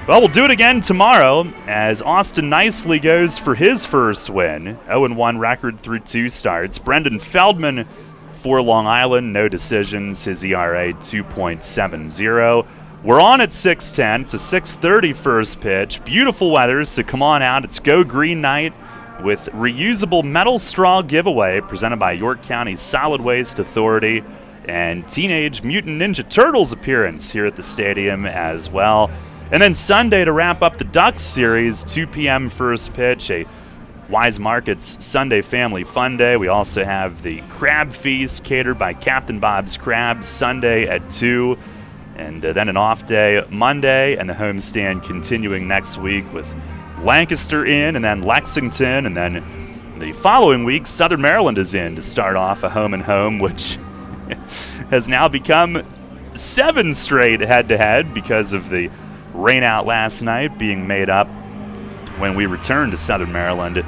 Well, we'll do it again tomorrow as Austin Nicely goes for his first win. 0-1 record through 2 starts. Brendan Feldman for Long Island, no decisions. His ERA 2.70. We're on at 6:10. It's a 6:30 first pitch. Beautiful weather, so come on out. It's Go Green Night with reusable metal straw giveaway presented by York County Solid Waste Authority and Teenage Mutant Ninja Turtles appearance here at the stadium as well. And then Sunday to wrap up the Ducks series, 2 p.m. first pitch, a Wise Market's Sunday Family Fun Day. We also have the Crab Feast catered by Captain Bob's Crabs Sunday at 2. And then an off day Monday, and the homestand continuing next week with Lancaster in, and then Lexington, and then the following week, Southern Maryland is in to start off a home and home, which has now become 7 straight head-to-head because of the rain out last night being made up when we return to Southern Maryland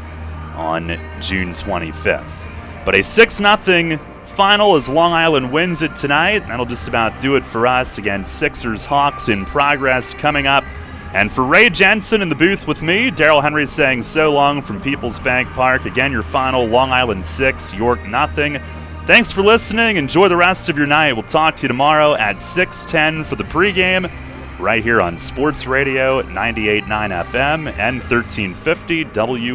on June 25th. But a 6-0 final as Long Island wins it tonight. That'll just about do it for us. Again, Sixers Hawks in progress coming up. And for Ray Jensen in the booth with me, Daryl Henry saying so long from Peoples Bank Park. Again, your final, Long Island 6, York 0. Thanks for listening. Enjoy the rest of your night. We'll talk to you tomorrow at 6:10 for the pregame right here on Sports Radio 98.9 FM and 1350 W.